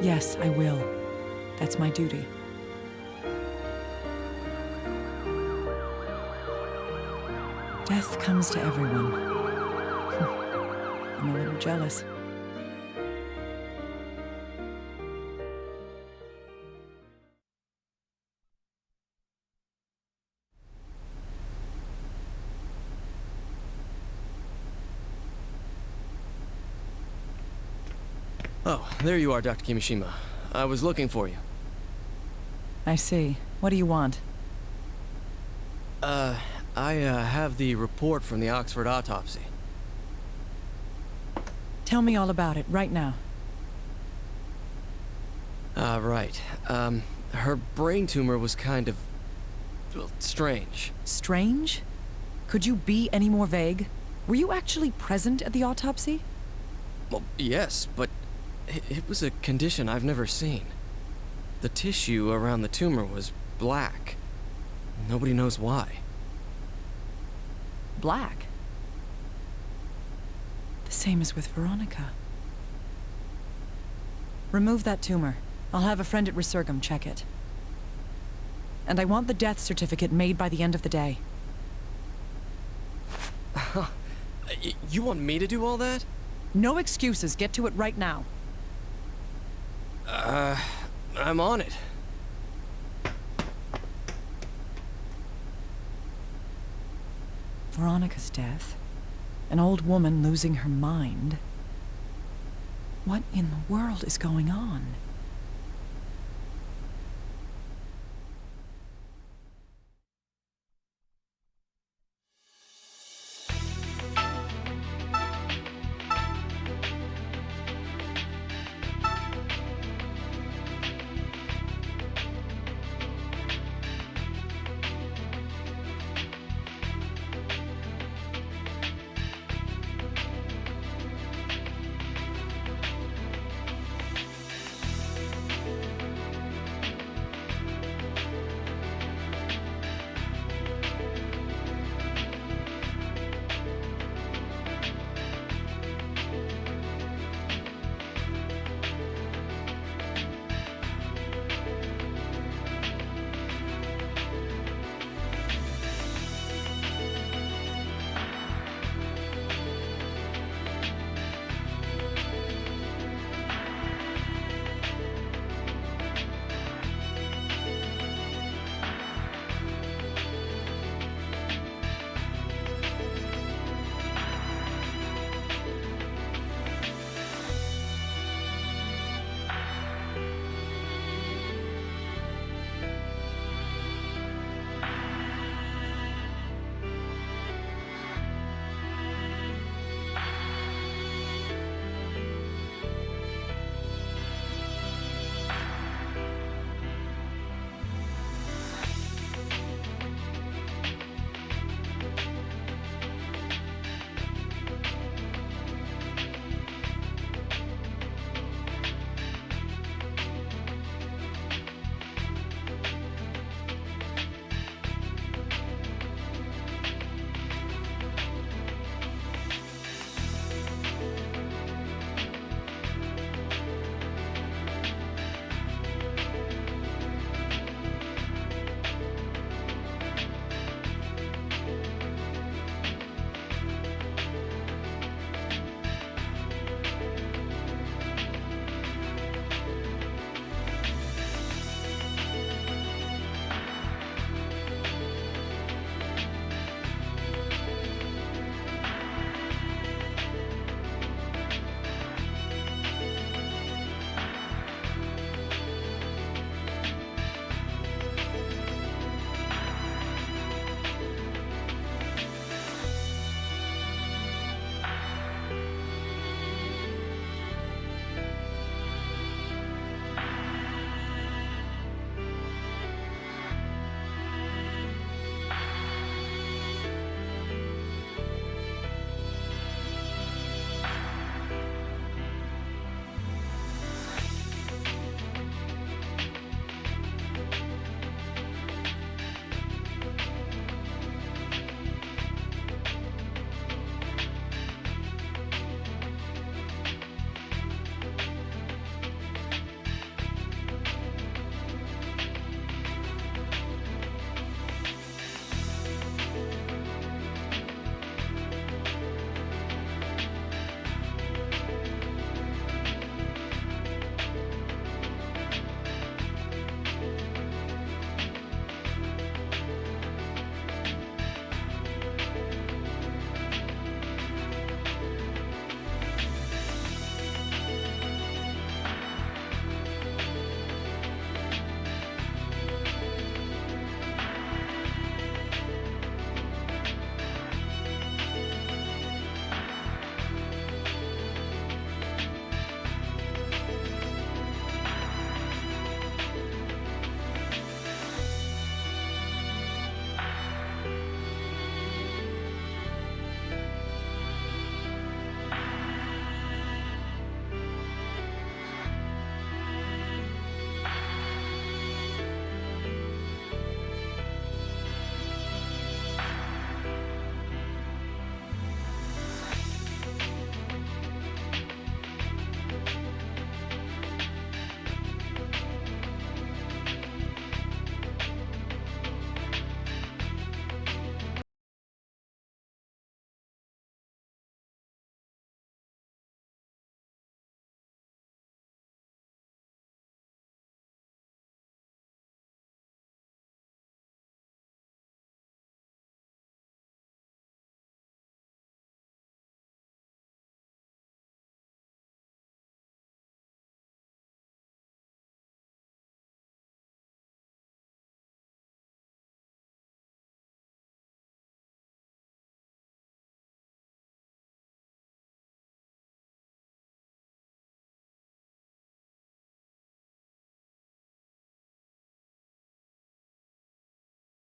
Yes, I will. That's my duty. Death comes to everyone. I'm a little jealous. Oh, there you are, Dr. Kimishima. I was looking for you. I see. What do you want? I have the report from the Oxford autopsy. Tell me all about it, right now. Right. Her brain tumor was kind of, well, strange. Strange? Could you be any more vague? Were you actually present at the autopsy? Well, yes, but it was a condition I've never seen. The tissue around the tumor was black. Nobody knows why. Black? The same as with Veronica. Remove that tumor. I'll have a friend at Resurgam check it. And I want the death certificate made by the end of the day. You want me to do all that? No excuses. Get to it right now. I'm on it. Veronica's death, an old woman losing her mind. What in the world is going on?